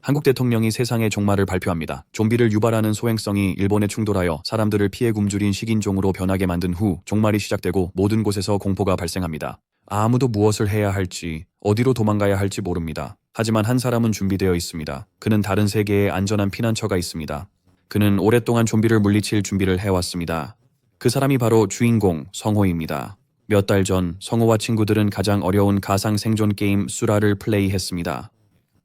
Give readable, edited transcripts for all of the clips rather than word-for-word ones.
한국 대통령이 세상의 종말을 발표합니다. 좀비를 유발하는 소행성이 일본에 충돌하여 사람들을 피해 굶주린 식인종으로 변하게 만든 후 종말이 시작되고 모든 곳에서 공포가 발생합니다. 아무도 무엇을 해야 할지, 어디로 도망가야 할지 모릅니다. 하지만 한 사람은 준비되어 있습니다. 그는 다른 세계에 안전한 피난처가 있습니다. 그는 오랫동안 좀비를 물리칠 준비를 해왔습니다. 그 사람이 바로 주인공 성호입니다. 몇 달 전 성호와 친구들은 가장 어려운 가상 생존 게임 수라를 플레이했습니다.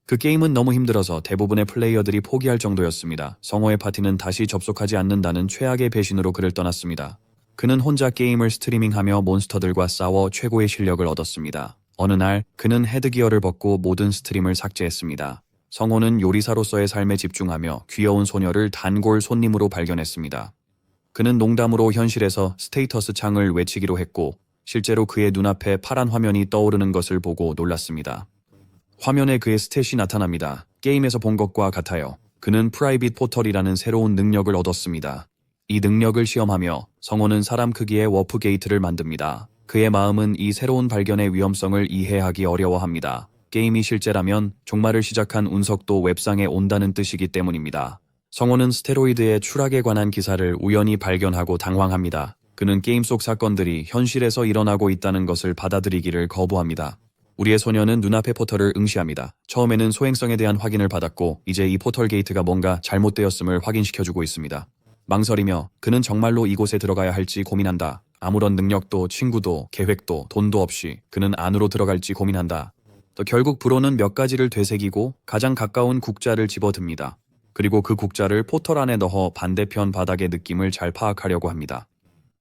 그 게임은 너무 힘들어서 대부분의 플레이어들이 포기할 정도였습니다. 성호의 파티는 다시 접속하지 않는다는 최악의 배신으로 그를 떠났습니다. 그는 혼자 게임을 스트리밍하며 몬스터들과 싸워 최고의 실력을 얻었습니다. 어느 날 그는 헤드기어를 벗고 모든 스트림을 삭제했습니다. 성호는 요리사로서의 삶에 집중하며 귀여운 소녀를 단골 손님으로 발견했습니다. 그는 농담으로 현실에서 스테이터스 창을 외치기로 했고 실제로 그의 눈앞에 파란 화면이 떠오르는 것을 보고 놀랐습니다. 화면에 그의 스탯이 나타납니다. 게임에서 본 것과 같아요. 그는 프라이빗 포털이라는 새로운 능력을 얻었습니다. 이 능력을 시험하며 성호는 사람 크기의 워프 게이트를 만듭니다. 그의 마음은 이 새로운 발견의 위험성을 이해하기 어려워합니다. 게임이 실제라면 종말을 시작한 운석도 웹상에 온다는 뜻이기 때문입니다. 성호는 스테로이드의 추락에 관한 기사를 우연히 발견하고 당황합니다. 그는 게임 속 사건들이 현실에서 일어나고 있다는 것을 받아들이기를 거부합니다. 우리의 소녀는 눈앞의 포털을 응시합니다. 처음에는 소행성에 대한 확인을 받았고 이제 이 포털 게이트가 뭔가 잘못되었음을 확인시켜주고 있습니다. 망설이며 그는 정말로 이곳에 들어가야 할지 고민한다. 아무런 능력도 친구도 계획도 돈도 없이 그는 안으로 들어갈지 고민한다. 또 결국 브로는 몇 가지를 되새기고 가장 가까운 국자를 집어듭니다. 그리고 그 국자를 포털 안에 넣어 반대편 바닥의 느낌을 잘 파악하려고 합니다.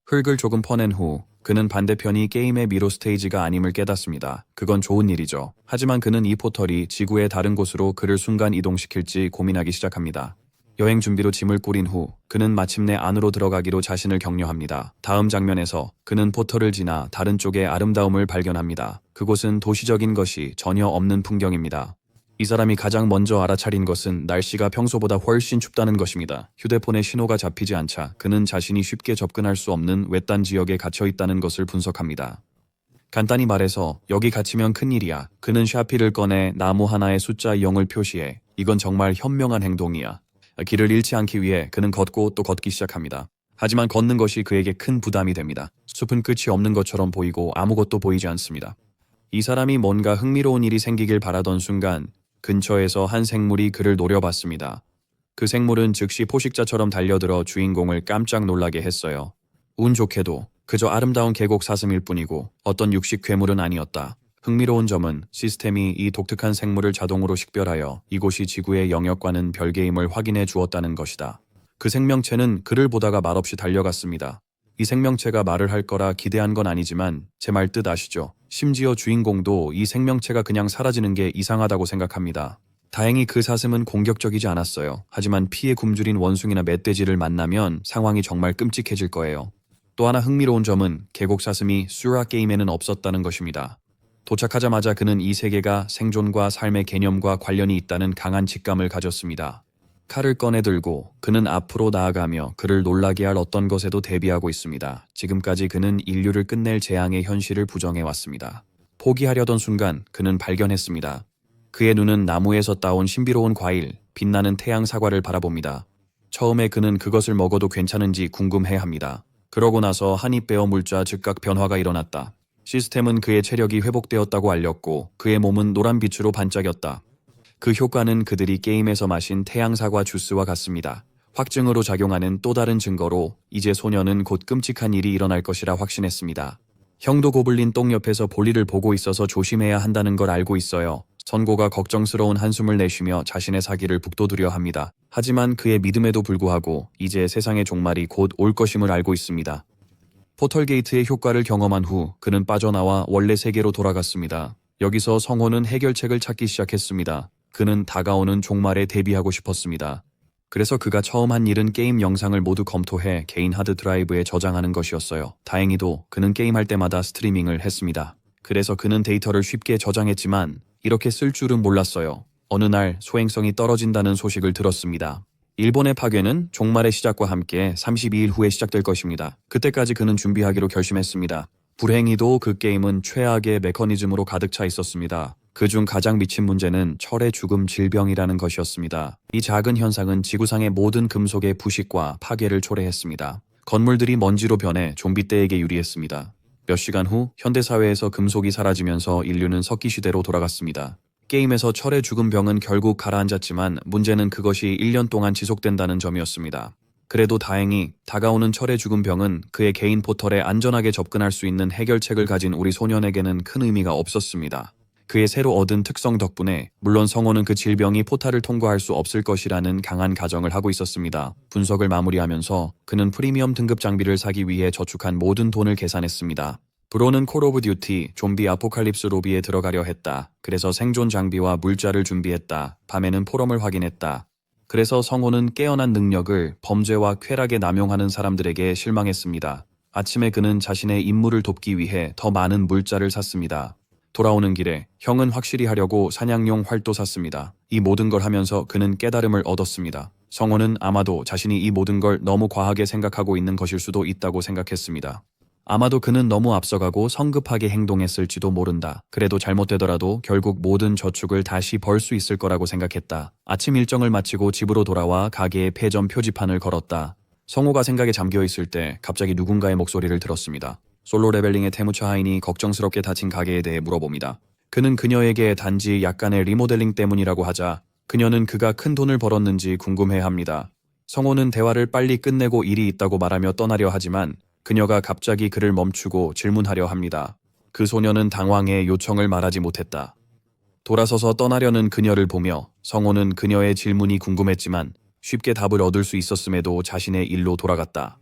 흙을 조금 퍼낸 후 그는 반대편이 게임의 미로 스테이지가 아님을 깨닫습니다. 그건 좋은 일이죠. 하지만 그는 이 포털이 지구의 다른 곳으로 그를 순간 이동시킬지 고민하기 시작합니다. 여행 준비로 짐을 꾸린 후 그는 마침내 안으로 들어가기로 자신을 격려합니다. 다음 장면에서 그는 포털을 지나 다른 쪽의 아름다움을 발견합니다. 그곳은 도시적인 것이 전혀 없는 풍경입니다. 이 사람이 가장 먼저 알아차린 것은 날씨가 평소보다 훨씬 춥다는 것입니다. 휴대폰에 신호가 잡히지 않자 그는 자신이 쉽게 접근할 수 없는 외딴 지역에 갇혀 있다는 것을 분석합니다. 간단히 말해서 여기 갇히면 큰일이야. 그는 샤피를 꺼내 나무 하나에 숫자 0을 표시해 이건 정말 현명한 행동이야. 길을 잃지 않기 위해 그는 걷고 또 걷기 시작합니다. 하지만 걷는 것이 그에게 큰 부담이 됩니다. 숲은 끝이 없는 것처럼 보이고 아무것도 보이지 않습니다. 이 사람이 뭔가 흥미로운 일이 생기길 바라던 순간 근처에서 한 생물이 그를 노려봤습니다. 그 생물은 즉시 포식자처럼 달려들어 주인공을 깜짝 놀라게 했어요. 운 좋게도 그저 아름다운 계곡 사슴일 뿐이고 어떤 육식 괴물은 아니었다. 흥미로운 점은 시스템이 이 독특한 생물을 자동으로 식별하여 이곳이 지구의 영역과는 별개임을 확인해 주었다는 것이다. 그 생명체는 그를 보다가 말없이 달려갔습니다. 이 생명체가 말을 할 거라 기대한 건 아니지만 제 말 뜻 아시죠? 심지어 주인공도 이 생명체가 그냥 사라지는 게 이상하다고 생각합니다. 다행히 그 사슴은 공격적이지 않았어요. 하지만 피에 굶주린 원숭이나 멧돼지를 만나면 상황이 정말 끔찍해질 거예요. 또 하나 흥미로운 점은 계곡 사슴이 수라 게임에는 없었다는 것입니다. 도착하자마자 그는 이 세계가 생존과 삶의 개념과 관련이 있다는 강한 직감을 가졌습니다. 칼을 꺼내 들고 그는 앞으로 나아가며 그를 놀라게 할 어떤 것에도 대비하고 있습니다. 지금까지 그는 인류를 끝낼 재앙의 현실을 부정해왔습니다. 포기하려던 순간 그는 발견했습니다. 그의 눈은 나무에서 따온 신비로운 과일, 빛나는 태양 사과를 바라봅니다. 처음에 그는 그것을 먹어도 괜찮은지 궁금해합니다. 그러고 나서 한 입 베어 물자 즉각 변화가 일어났다. 시스템은 그의 체력이 회복되었다고 알렸고 그의 몸은 노란 빛으로 반짝였다. 그 효과는 그들이 게임에서 마신 태양사과 주스와 같습니다. 확증으로 작용하는 또 다른 증거로 이제 소녀는 곧 끔찍한 일이 일어날 것이라 확신했습니다. 형도 고블린 똥 옆에서 볼일을 보고 있어서 조심해야 한다는 걸 알고 있어요. 선고가 걱정스러운 한숨을 내쉬며 자신의 사기를 북돋우려 합니다. 하지만 그의 믿음에도 불구하고 이제 세상의 종말이 곧 올 것임을 알고 있습니다. 포털 게이트의 효과를 경험한 후 그는 빠져나와 원래 세계로 돌아갔습니다. 여기서 성호는 해결책을 찾기 시작했습니다. 그는 다가오는 종말에 대비하고 싶었습니다. 그래서 그가 처음 한 일은 게임 영상을 모두 검토해 개인 하드 드라이브에 저장하는 것이었어요. 다행히도 그는 게임할 때마다 스트리밍을 했습니다. 그래서 그는 데이터를 쉽게 저장했지만 이렇게 쓸 줄은 몰랐어요. 어느 날 소행성이 떨어진다는 소식을 들었습니다. 일본의 파괴는 종말의 시작과 함께 32일 후에 시작될 것입니다. 그때까지 그는 준비하기로 결심했습니다. 불행히도 그 게임은 최악의 메커니즘으로 가득 차 있었습니다. 그중 가장 미친 문제는 철의 죽음 질병이라는 것이었습니다. 이 작은 현상은 지구상의 모든 금속의 부식과 파괴를 초래했습니다. 건물들이 먼지로 변해 좀비 떼에게 유리했습니다. 몇 시간 후 현대사회에서 금속이 사라지면서 인류는 석기시대로 돌아갔습니다. 게임에서 철의 죽은 병은 결국 가라앉았지만 문제는 그것이 1년 동안 지속된다는 점이었습니다. 그래도 다행히 다가오는 철의 죽은 병은 그의 개인 포털에 안전하게 접근할 수 있는 해결책을 가진 우리 소년에게는 큰 의미가 없었습니다. 그의 새로 얻은 특성 덕분에 물론 성호는 그 질병이 포탈을 통과할 수 없을 것이라는 강한 가정을 하고 있었습니다. 분석을 마무리하면서 그는 프리미엄 등급 장비를 사기 위해 저축한 모든 돈을 계산했습니다. 브로는 콜 오브 듀티 좀비 아포칼립스 로비에 들어가려 했다. 그래서 생존 장비와 물자를 준비했다. 밤에는 포럼을 확인했다. 그래서 성호는 깨어난 능력을 범죄와 쾌락에 남용하는 사람들에게 실망했습니다. 아침에 그는 자신의 임무를 돕기 위해 더 많은 물자를 샀습니다. 돌아오는 길에 형은 확실히 하려고 사냥용 활도 샀습니다. 이 모든 걸 하면서 그는 깨달음을 얻었습니다. 성호는 아마도 자신이 이 모든 걸 너무 과하게 생각하고 있는 것일 수도 있다고 생각했습니다. 아마도 그는 너무 앞서가고 성급하게 행동했을지도 모른다. 그래도 잘못되더라도 결국 모든 저축을 다시 벌 수 있을 거라고 생각했다. 아침 일정을 마치고 집으로 돌아와 가게에 폐점 표지판을 걸었다. 성호가 생각에 잠겨 있을 때 갑자기 누군가의 목소리를 들었습니다. 솔로 레벨링의 테무차 하인이 걱정스럽게 닫힌 가게에 대해 물어봅니다. 그는 그녀에게 단지 약간의 리모델링 때문이라고 하자 그녀는 그가 큰 돈을 벌었는지 궁금해합니다. 성호는 대화를 빨리 끝내고 일이 있다고 말하며 떠나려 하지만 그녀가 갑자기 그를 멈추고 질문하려 합니다. 그 소녀는 당황해 요청을 말하지 못했다. 돌아서서 떠나려는 그녀를 보며 성호는 그녀의 질문이 궁금했지만 쉽게 답을 얻을 수 있었음에도 자신의 일로 돌아갔다.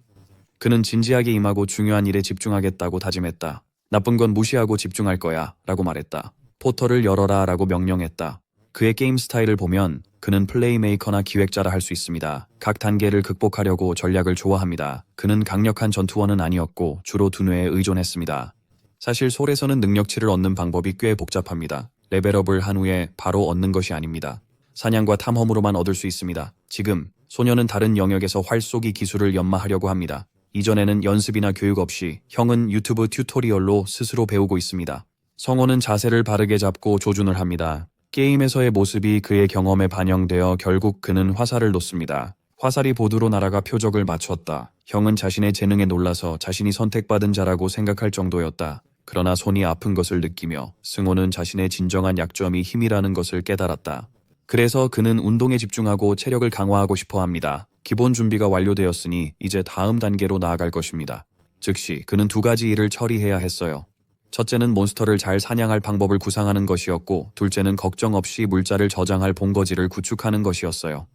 그는 진지하게 임하고 중요한 일에 집중하겠다고 다짐했다. 나쁜 건 무시하고 집중할 거야 라고 말했다. 포털을 열어라 라고 명령했다. 그의 게임 스타일을 보면 그는 플레이메이커나 기획자라 할 수 있습니다. 각 단계를 극복하려고 전략을 좋아합니다. 그는 강력한 전투원은 아니었고 주로 두뇌에 의존했습니다. 사실 솔에서는 능력치를 얻는 방법이 꽤 복잡합니다. 레벨업을 한 후에 바로 얻는 것이 아닙니다. 사냥과 탐험으로만 얻을 수 있습니다. 지금 소녀는 다른 영역에서 활 쏘기 기술을 연마하려고 합니다. 이전에는 연습이나 교육 없이 형은 유튜브 튜토리얼로 스스로 배우고 있습니다. 성호는 자세를 바르게 잡고 조준을 합니다. 게임에서의 모습이 그의 경험에 반영되어 결국 그는 화살을 놓습니다. 화살이 보드로 날아가 표적을 맞췄다. 형은 자신의 재능에 놀라서 자신이 선택받은 자라고 생각할 정도였다. 그러나 손이 아픈 것을 느끼며 승호는 자신의 진정한 약점이 힘이라는 것을 깨달았다. 그래서 그는 운동에 집중하고 체력을 강화하고 싶어 합니다. 기본 준비가 완료되었으니 이제 다음 단계로 나아갈 것입니다. 즉시 그는 두 가지 일을 처리해야 했어요. 첫째는 몬스터를 잘 사냥할 방법을 구상하는 것이었고 둘째는 걱정 없이 물자를 저장할 본거지를 구축하는 것이었어요.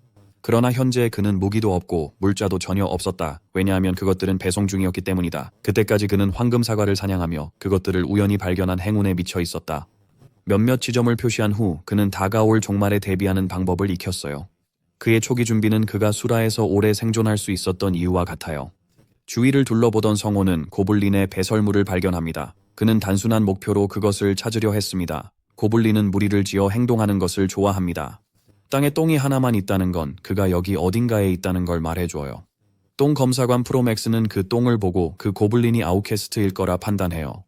그러나 현재 그는 무기도 없고 물자도 전혀 없었다. 왜냐하면 그것들은 배송 중이었기 때문이다. 그때까지 그는 황금 사과를 사냥하며 그것들을 우연히 발견한 행운에 미쳐 있었다. 몇몇 지점을 표시한 후 그는 다가올 종말에 대비하는 방법을 익혔어요. 그의 초기 준비는 그가 수라에서 오래 생존할 수 있었던 이유와 같아요. 주위를 둘러보던 성호는 고블린의 배설물을 발견합니다. 그는 단순한 목표로 그것을 찾으려 했습니다. 고블린은 무리를 지어 행동하는 것을 좋아합니다. 땅에 똥이 하나만 있다는 건 그가 여기 어딘가에 있다는 걸 말해줘요. 똥 검사관 프로맥스는 그 똥을 보고 그 고블린이 아웃캐스트일 거라 판단해요.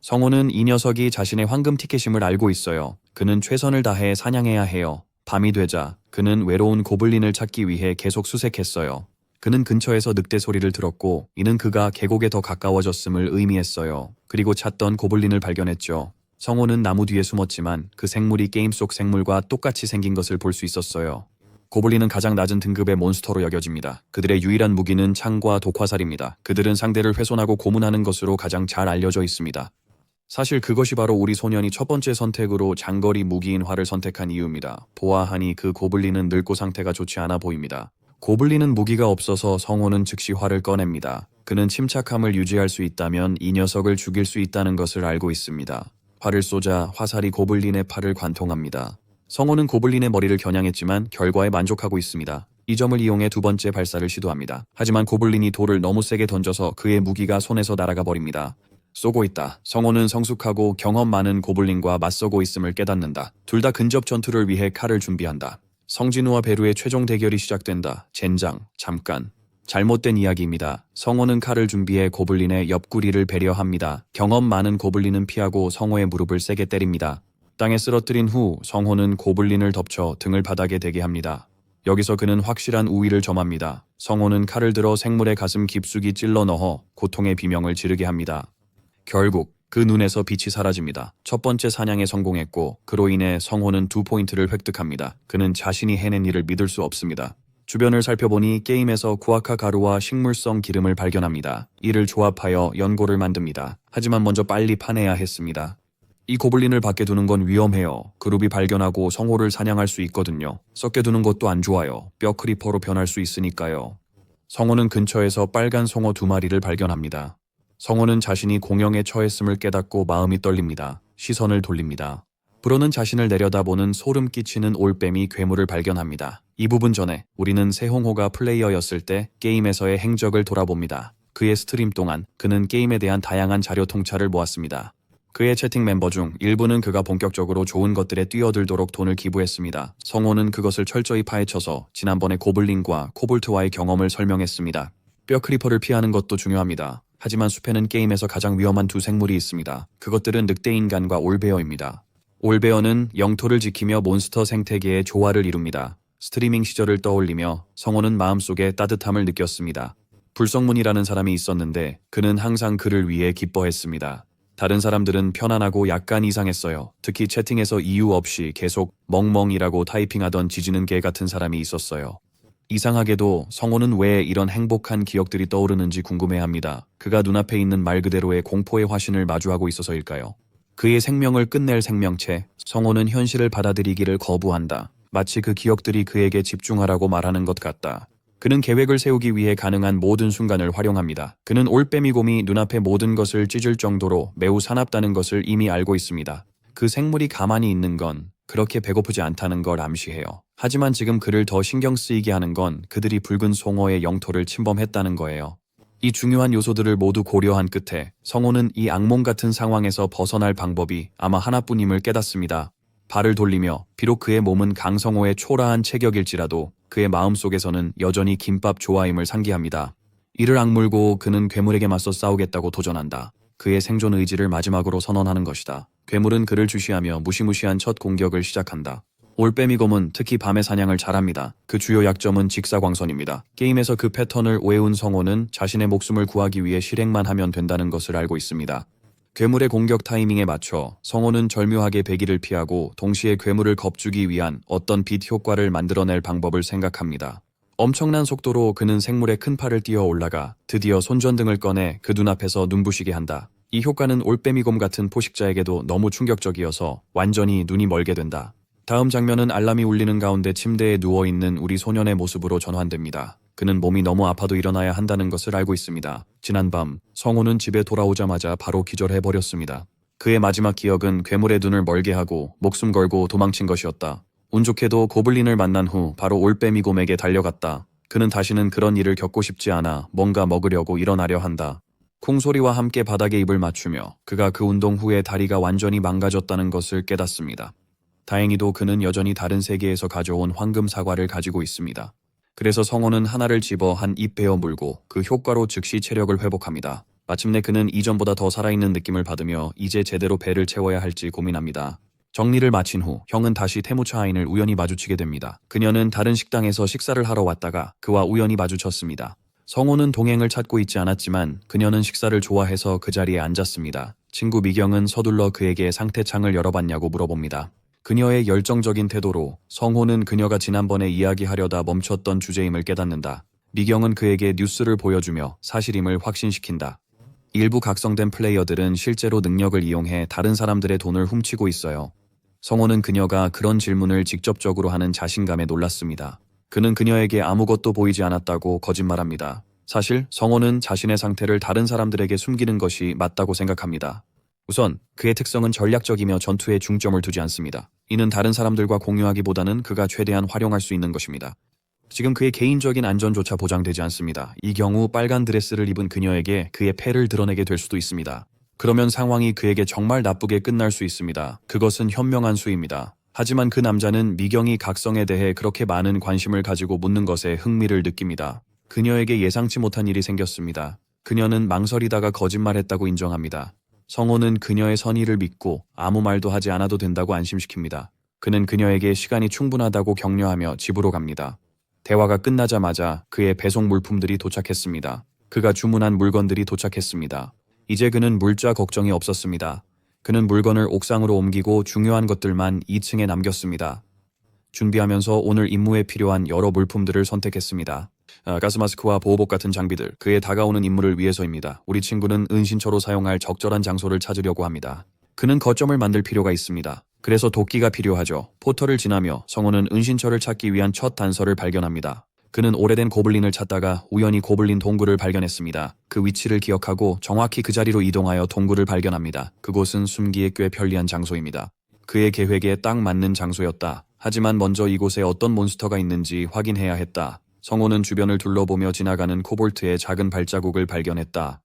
성호는 이 녀석이 자신의 황금 티켓임을 알고 있어요. 그는 최선을 다해 사냥해야 해요. 밤이 되자 그는 외로운 고블린을 찾기 위해 계속 수색했어요. 그는 근처에서 늑대 소리를 들었고 이는 그가 계곡에 더 가까워졌음을 의미했어요. 그리고 찾던 고블린을 발견했죠. 성호는 나무 뒤에 숨었지만 그 생물이 게임 속 생물과 똑같이 생긴 것을 볼 수 있었어요. 고블린은 가장 낮은 등급의 몬스터로 여겨집니다. 그들의 유일한 무기는 창과 독화살입니다. 그들은 상대를 훼손하고 고문하는 것으로 가장 잘 알려져 있습니다. 사실 그것이 바로 우리 소년이 첫 번째 선택으로 장거리 무기인 활을 선택한 이유입니다. 보아하니 그 고블린은 늙고 상태가 좋지 않아 보입니다. 고블린은 무기가 없어서 성호는 즉시 활을 꺼냅니다. 그는 침착함을 유지할 수 있다면 이 녀석을 죽일 수 있다는 것을 알고 있습니다. 활을 쏘자 화살이 고블린의 팔을 관통합니다. 성호는 고블린의 머리를 겨냥했지만 결과에 만족하고 있습니다. 이 점을 이용해 두 번째 발사를 시도합니다. 하지만 고블린이 돌을 너무 세게 던져서 그의 무기가 손에서 날아가 버립니다. 쏘고 있다. 성호는 성숙하고 경험 많은 고블린과 맞서고 있음을 깨닫는다. 둘 다 근접 전투를 위해 칼을 준비한다. 성진우와 베루의 최종 대결이 시작된다. 젠장, 잠깐. 잘못된 이야기입니다. 성호는 칼을 준비해 고블린의 옆구리를 베려 합니다. 경험 많은 고블린은 피하고 성호의 무릎을 세게 때립니다. 땅에 쓰러뜨린 후 성호는 고블린을 덮쳐 등을 바닥에 대게 합니다. 여기서 그는 확실한 우위를 점합니다. 성호는 칼을 들어 생물의 가슴 깊숙이 찔러 넣어 고통의 비명을 지르게 합니다. 결국 그 눈에서 빛이 사라집니다. 첫 번째 사냥에 성공했고 그로 인해 성호는 2포인트를 획득합니다. 그는 자신이 해낸 일을 믿을 수 없습니다. 주변을 살펴보니 게임에서 구아카 가루와 식물성 기름을 발견합니다. 이를 조합하여 연고를 만듭니다. 하지만 먼저 빨리 파내야 했습니다. 이 고블린을 밖에 두는 건 위험해요. 그룹이 발견하고 성호를 사냥할 수 있거든요. 썩게 두는 것도 안 좋아요. 뼈 크리퍼로 변할 수 있으니까요. 성호는 근처에서 빨간 송어 2마리를 발견합니다. 성호는 자신이 공영에 처했음을 깨닫고 마음이 떨립니다. 시선을 돌립니다. 불어는 자신을 내려다보는 소름 끼치는 올빼미 괴물을 발견합니다. 이 부분 전에 우리는 세홍호가 플레이어였을 때 게임에서의 행적을 돌아봅니다. 그의 스트림 동안 그는 게임에 대한 다양한 자료 통찰을 모았습니다. 그의 채팅 멤버 중 일부는 그가 본격적으로 좋은 것들에 뛰어들도록 돈을 기부했습니다. 성호는 그것을 철저히 파헤쳐서 지난번에 고블린과 코볼트와의 경험을 설명했습니다. 뼈 크리퍼를 피하는 것도 중요합니다. 하지만 숲에는 게임에서 가장 위험한 2 생물이 있습니다. 그것들은 늑대인간과 올베어입니다. 올베어는 영토를 지키며 몬스터 생태계의 조화를 이룹니다. 스트리밍 시절을 떠올리며 성호는 마음속에 따뜻함을 느꼈습니다. 불성문이라는 사람이 있었는데 그는 항상 그를 위해 기뻐했습니다. 다른 사람들은 편안하고 약간 이상했어요. 특히 채팅에서 이유 없이 계속 멍멍이라고 타이핑하던 지지는 개 같은 사람이 있었어요. 이상하게도 성호는 왜 이런 행복한 기억들이 떠오르는지 궁금해합니다. 그가 눈앞에 있는 말 그대로의 공포의 화신을 마주하고 있어서일까요? 그의 생명을 끝낼 생명체, 성호는 현실을 받아들이기를 거부한다. 마치 그 기억들이 그에게 집중하라고 말하는 것 같다. 그는 계획을 세우기 위해 가능한 모든 순간을 활용합니다. 그는 올빼미곰이 눈앞의 모든 것을 찢을 정도로 매우 사납다는 것을 이미 알고 있습니다. 그 생물이 가만히 있는 건 그렇게 배고프지 않다는 걸 암시해요. 하지만 지금 그를 더 신경 쓰이게 하는 건 그들이 붉은 송어의 영토를 침범했다는 거예요. 이 중요한 요소들을 모두 고려한 끝에 성호는 이 악몽 같은 상황에서 벗어날 방법이 아마 하나뿐임을 깨닫습니다. 발을 돌리며 비록 그의 몸은 강성호의 초라한 체격일지라도 그의 마음속에서는 여전히 김밥 좋아임을 상기합니다. 이를 악물고 그는 괴물에게 맞서 싸우겠다고 도전한다. 그의 생존 의지를 마지막으로 선언하는 것이다. 괴물은 그를 주시하며 무시무시한 첫 공격을 시작한다. 올빼미곰은 특히 밤에 사냥을 잘합니다. 그 주요 약점은 직사광선입니다. 게임에서 그 패턴을 외운 성호는 자신의 목숨을 구하기 위해 실행만 하면 된다는 것을 알고 있습니다. 괴물의 공격 타이밍에 맞춰 성호는 절묘하게 배기를 피하고 동시에 괴물을 겁주기 위한 어떤 빛 효과를 만들어낼 방법을 생각합니다. 엄청난 속도로 그는 생물의 큰 팔을 뛰어 올라가 드디어 손전등을 꺼내 그 눈앞에서 눈부시게 한다. 이 효과는 올빼미곰 같은 포식자에게도 너무 충격적이어서 완전히 눈이 멀게 된다. 다음 장면은 알람이 울리는 가운데 침대에 누워있는 우리 소년의 모습으로 전환됩니다. 그는 몸이 너무 아파도 일어나야 한다는 것을 알고 있습니다. 지난밤 성호는 집에 돌아오자마자 바로 기절해버렸습니다. 그의 마지막 기억은 괴물의 눈을 멀게 하고 목숨 걸고 도망친 것이었다. 운 좋게도 고블린을 만난 후 바로 올빼미곰에게 달려갔다. 그는 다시는 그런 일을 겪고 싶지 않아 뭔가 먹으려고 일어나려 한다. 콩소리와 함께 바닥에 입을 맞추며 그가 그 운동 후에 다리가 완전히 망가졌다는 것을 깨닫습니다. 다행히도 그는 여전히 다른 세계에서 가져온 황금 사과를 가지고 있습니다. 그래서 성호는 하나를 집어 한 입 베어 물고 그 효과로 즉시 체력을 회복합니다. 마침내 그는 이전보다 더 살아있는 느낌을 받으며 이제 제대로 배를 채워야 할지 고민합니다. 정리를 마친 후 형은 다시 태무차 아인을 우연히 마주치게 됩니다. 그녀는 다른 식당에서 식사를 하러 왔다가 그와 우연히 마주쳤습니다. 성호는 동행을 찾고 있지 않았지만 그녀는 식사를 좋아해서 그 자리에 앉았습니다. 친구 미경은 서둘러 그에게 상태창을 열어봤냐고 물어봅니다. 그녀의 열정적인 태도로 성호는 그녀가 지난번에 이야기하려다 멈췄던 주제임을 깨닫는다. 미경은 그에게 뉴스를 보여주며 사실임을 확신시킨다. 일부 각성된 플레이어들은 실제로 능력을 이용해 다른 사람들의 돈을 훔치고 있어요. 성호는 그녀가 그런 질문을 직접적으로 하는 자신감에 놀랐습니다. 그는 그녀에게 아무것도 보이지 않았다고 거짓말합니다. 사실 성호는 자신의 상태를 다른 사람들에게 숨기는 것이 맞다고 생각합니다. 우선 그의 특성은 전략적이며 전투에 중점을 두지 않습니다. 이는 다른 사람들과 공유하기보다는 그가 최대한 활용할 수 있는 것입니다. 지금 그의 개인적인 안전조차 보장되지 않습니다. 이 경우 빨간 드레스를 입은 그녀에게 그의 패를 드러내게 될 수도 있습니다. 그러면 상황이 그에게 정말 나쁘게 끝날 수 있습니다. 그것은 현명한 수입니다. 하지만 그 남자는 미경이 각성에 대해 그렇게 많은 관심을 가지고 묻는 것에 흥미를 느낍니다. 그녀에게 예상치 못한 일이 생겼습니다. 그녀는 망설이다가 거짓말했다고 인정합니다. 성호는 그녀의 선의를 믿고 아무 말도 하지 않아도 된다고 안심시킵니다. 그는 그녀에게 시간이 충분하다고 격려하며 집으로 갑니다. 대화가 끝나자마자 그의 배송 물품들이 도착했습니다. 그가 주문한 물건들이 도착했습니다. 이제 그는 물자 걱정이 없었습니다. 그는 물건을 옥상으로 옮기고 중요한 것들만 2층에 남겼습니다. 준비하면서 오늘 임무에 필요한 여러 물품들을 선택했습니다. 가스마스크와 보호복 같은 장비들, 그의 다가오는 임무를 위해서입니다. 우리 친구는 은신처로 사용할 적절한 장소를 찾으려고 합니다. 그는 거점을 만들 필요가 있습니다. 그래서 도끼가 필요하죠. 포털을 지나며 성호는 은신처를 찾기 위한 첫 단서를 발견합니다. 그는 오래된 고블린을 찾다가 우연히 고블린 동굴을 발견했습니다. 그 위치를 기억하고 정확히 그 자리로 이동하여 동굴을 발견합니다. 그곳은 숨기에 꽤 편리한 장소입니다. 그의 계획에 딱 맞는 장소였다. 하지만 먼저 이곳에 어떤 몬스터가 있는지 확인해야 했다. 성호는 주변을 둘러보며 지나가는 코볼트의 작은 발자국을 발견했다.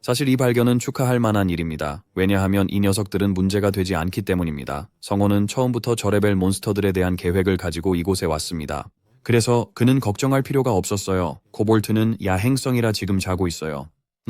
사실 이 발견은 축하할 만한 일입니다. 왜냐하면 이 녀석들은 문제가 되지 않기 때문입니다. 성호는 처음부터 저레벨 몬스터들에 대한 계획을 가지고 이곳에 왔습니다. 그래서 그는 걱정할 필요가 없었어요. 코볼트는 야행성이라 지금 자고 있어요.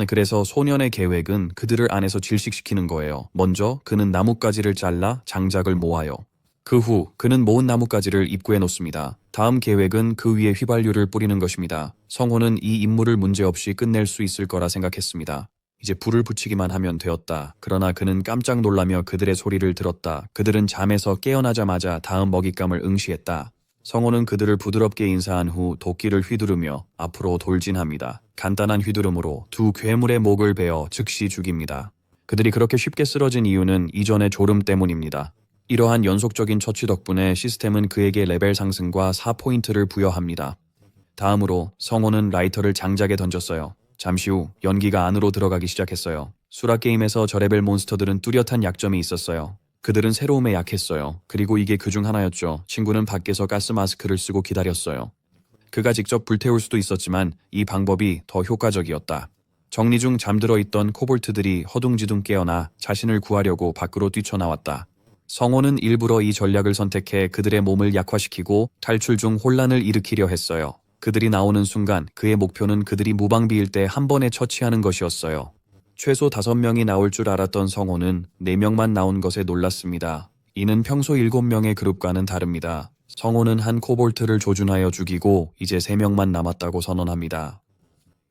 그래서 소년의 계획은 그들을 안에서 질식시키는 거예요. 먼저 그는 나뭇가지를 잘라 장작을 모아요. 그 후 그는 모은 나뭇가지를 입구에 놓습니다. 다음 계획은 그 위에 휘발유를 뿌리는 것입니다. 성호는 이 임무를 문제없이 끝낼 수 있을 거라 생각했습니다. 이제 불을 붙이기만 하면 되었다. 그러나 그는 깜짝 놀라며 그들의 소리를 들었다. 그들은 잠에서 깨어나자마자 다음 먹잇감을 응시했다. 성호는 그들을 부드럽게 인사한 후 도끼를 휘두르며 앞으로 돌진합니다. 간단한 휘두름으로 두 괴물의 목을 베어 즉시 죽입니다. 그들이 그렇게 쉽게 쓰러진 이유는 이전의 졸음 때문입니다. 이러한 연속적인 처치 덕분에 시스템은 그에게 레벨 상승과 4포인트를 부여합니다. 다음으로 성호는 라이터를 장작에 던졌어요. 잠시 후 연기가 안으로 들어가기 시작했어요. 수락 게임에서 저레벨 몬스터들은 뚜렷한 약점이 있었어요. 그들은 새로움에 약했어요. 그리고 이게 그중 하나였죠. 친구는 밖에서 가스 마스크를 쓰고 기다렸어요. 그가 직접 불태울 수도 있었지만 이 방법이 더 효과적이었다. 정리 중 잠들어 있던 코볼트들이 허둥지둥 깨어나 자신을 구하려고 밖으로 뛰쳐나왔다. 성호는 일부러 이 전략을 선택해 그들의 몸을 약화시키고 탈출 중 혼란을 일으키려 했어요. 그들이 나오는 순간 그의 목표는 그들이 무방비일 때 한 번에 처치하는 것이었어요. 최소 5명이 나올 줄 알았던 성호는 4명만 나온 것에 놀랐습니다. 이는 평소 7명의 그룹과는 다릅니다. 성호는 한 코볼트를 조준하여 죽이고 이제 3명만 남았다고 선언합니다.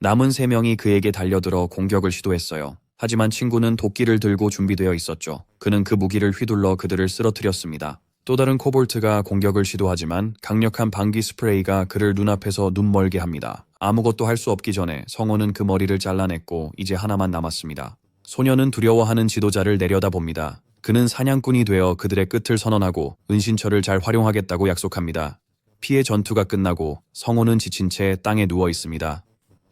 남은 3명이 그에게 달려들어 공격을 시도했어요. 하지만 친구는 도끼를 들고 준비되어 있었죠. 그는 그 무기를 휘둘러 그들을 쓰러뜨렸습니다. 또 다른 코볼트가 공격을 시도하지만 강력한 방귀 스프레이가 그를 눈앞에서 눈멀게 합니다. 아무것도 할 수 없기 전에 성호는 그 머리를 잘라냈고 이제 하나만 남았습니다. 소녀는 두려워하는 지도자를 내려다봅니다. 그는 사냥꾼이 되어 그들의 끝을 선언하고 은신처를 잘 활용하겠다고 약속합니다. 피해 전투가 끝나고 성호는 지친 채 땅에 누워 있습니다.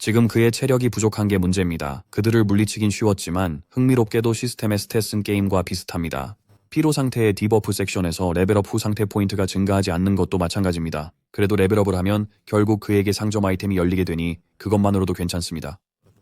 지금 그의 체력이 부족한 게 문제입니다. 그들을 물리치긴 쉬웠지만 흥미롭게도 시스템의 스탯은 게임과 비슷합니다. 피로 상태의 디버프 섹션에서 레벨업 후 상태 포인트가 증가하지 않는 것도 마찬가지입니다. 그래도 레벨업을 하면 결국 그에게 상점 아이템이 열리게 되니 그것만으로도 괜찮습니다.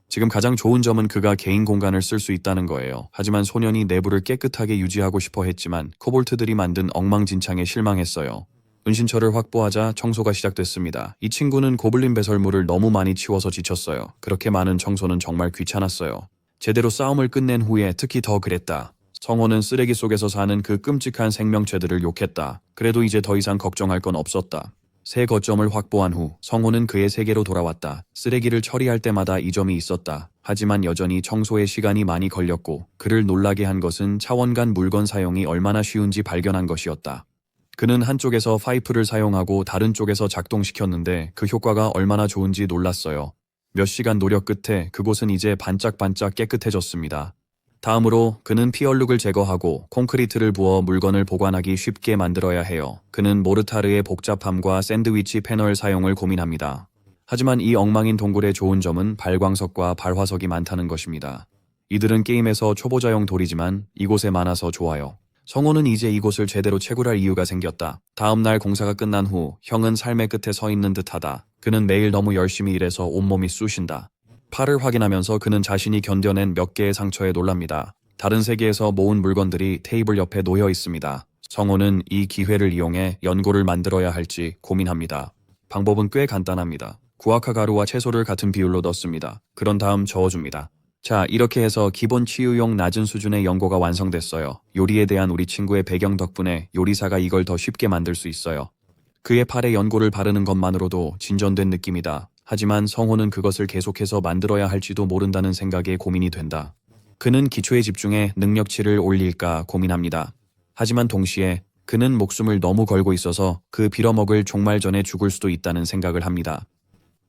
지금 가장 좋은 점은 그가 개인 공간을 쓸 수 있다는 거예요. 하지만 소년이 내부를 깨끗하게 유지하고 싶어 했지만 코볼트들이 만든 엉망진창에 실망했어요. 은신처를 확보하자 청소가 시작됐습니다. 이 친구는 고블린 배설물을 너무 많이 치워서 지쳤어요. 그렇게 많은 청소는 정말 귀찮았어요. 제대로 싸움을 끝낸 후에 특히 더 그랬다. 성호는 쓰레기 속에서 사는 그 끔찍한 생명체들을 욕했다. 그래도 이제 더 이상 걱정할 건 없었다. 새 거점을 확보한 후 성호는 그의 세계로 돌아왔다. 쓰레기를 처리할 때마다 이 점이 있었다. 하지만 여전히 청소에 시간이 많이 걸렸고 그를 놀라게 한 것은 차원 간 물건 사용이 얼마나 쉬운지 발견한 것이었다. 그는 한쪽에서 파이프를 사용하고 다른 쪽에서 작동시켰는데 그 효과가 얼마나 좋은지 놀랐어요. 몇 시간 노력 끝에 그곳은 이제 반짝반짝 깨끗해졌습니다. 다음으로 그는 피얼룩을 제거하고 콘크리트를 부어 물건을 보관하기 쉽게 만들어야 해요. 그는 모르타르의 복잡함과 샌드위치 패널 사용을 고민합니다. 하지만 이 엉망인 동굴의 좋은 점은 발광석과 발화석이 많다는 것입니다. 이들은 게임에서 초보자용 돌이지만 이곳에 많아서 좋아요. 성호는 이제 이곳을 제대로 채굴할 이유가 생겼다. 다음 날 공사가 끝난 후 형은 삶의 끝에 서 있는 듯하다. 그는 매일 너무 열심히 일해서 온몸이 쑤신다. 팔을 확인하면서 그는 자신이 견뎌낸 몇 개의 상처에 놀랍니다. 다른 세계에서 모은 물건들이 테이블 옆에 놓여 있습니다. 성호는 이 기회를 이용해 연고를 만들어야 할지 고민합니다. 방법은 꽤 간단합니다. 구아카 가루와 채소를 같은 비율로 넣습니다. 그런 다음 저어줍니다. 자, 이렇게 해서 기본 치유용 낮은 수준의 연고가 완성됐어요. 요리에 대한 우리 친구의 배경 덕분에 요리사가 이걸 더 쉽게 만들 수 있어요. 그의 팔에 연고를 바르는 것만으로도 진전된 느낌이다. 하지만 성호는 그것을 계속해서 만들어야 할지도 모른다는 생각에 고민이 된다. 그는 기초에 집중해 능력치를 올릴까 고민합니다. 하지만 동시에 그는 목숨을 너무 걸고 있어서 그 빌어먹을 종말 전에 죽을 수도 있다는 생각을 합니다.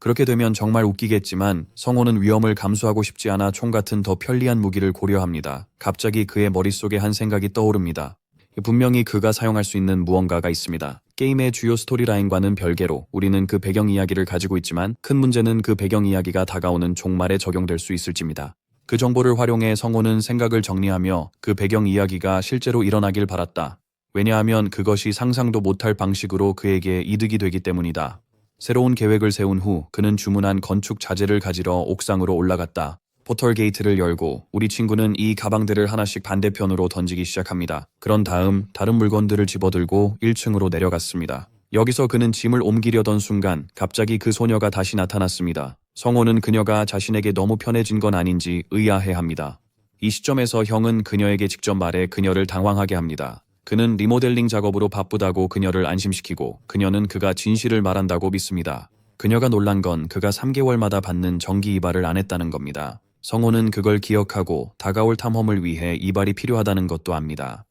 그렇게 되면 정말 웃기겠지만 성호는 위험을 감수하고 싶지 않아 총 같은 더 편리한 무기를 고려합니다. 갑자기 그의 머릿속에 한 생각이 떠오릅니다. 분명히 그가 사용할 수 있는 무언가가 있습니다. 게임의 주요 스토리라인과는 별개로 우리는 그 배경 이야기를 가지고 있지만 큰 문제는 그 배경 이야기가 다가오는 종말에 적용될 수 있을지입니다. 그 정보를 활용해 성호는 생각을 정리하며 그 배경 이야기가 실제로 일어나길 바랐다. 왜냐하면 그것이 상상도 못할 방식으로 그에게 이득이 되기 때문이다. 새로운 계획을 세운 후 그는 주문한 건축 자재를 가지러 옥상으로 올라갔다. 포털 게이트를 열고 우리 친구는 이 가방들을 하나씩 반대편으로 던지기 시작합니다. 그런 다음 다른 물건들을 집어들고 1층으로 내려갔습니다. 여기서 그는 짐을 옮기려던 순간 갑자기 그 소녀가 다시 나타났습니다. 성호는 그녀가 자신에게 너무 편해진 건 아닌지 의아해합니다. 이 시점에서 형은 그녀에게 직접 말해 그녀를 당황하게 합니다. 그는 리모델링 작업으로 바쁘다고 그녀를 안심시키고 그녀는 그가 진실을 말한다고 믿습니다. 그녀가 놀란 건 그가 3개월마다 받는 정기 이발을 안 했다는 겁니다. 성호는 그걸 기억하고 다가올 탐험을 위해 이발이 필요하다는 것도 압니다.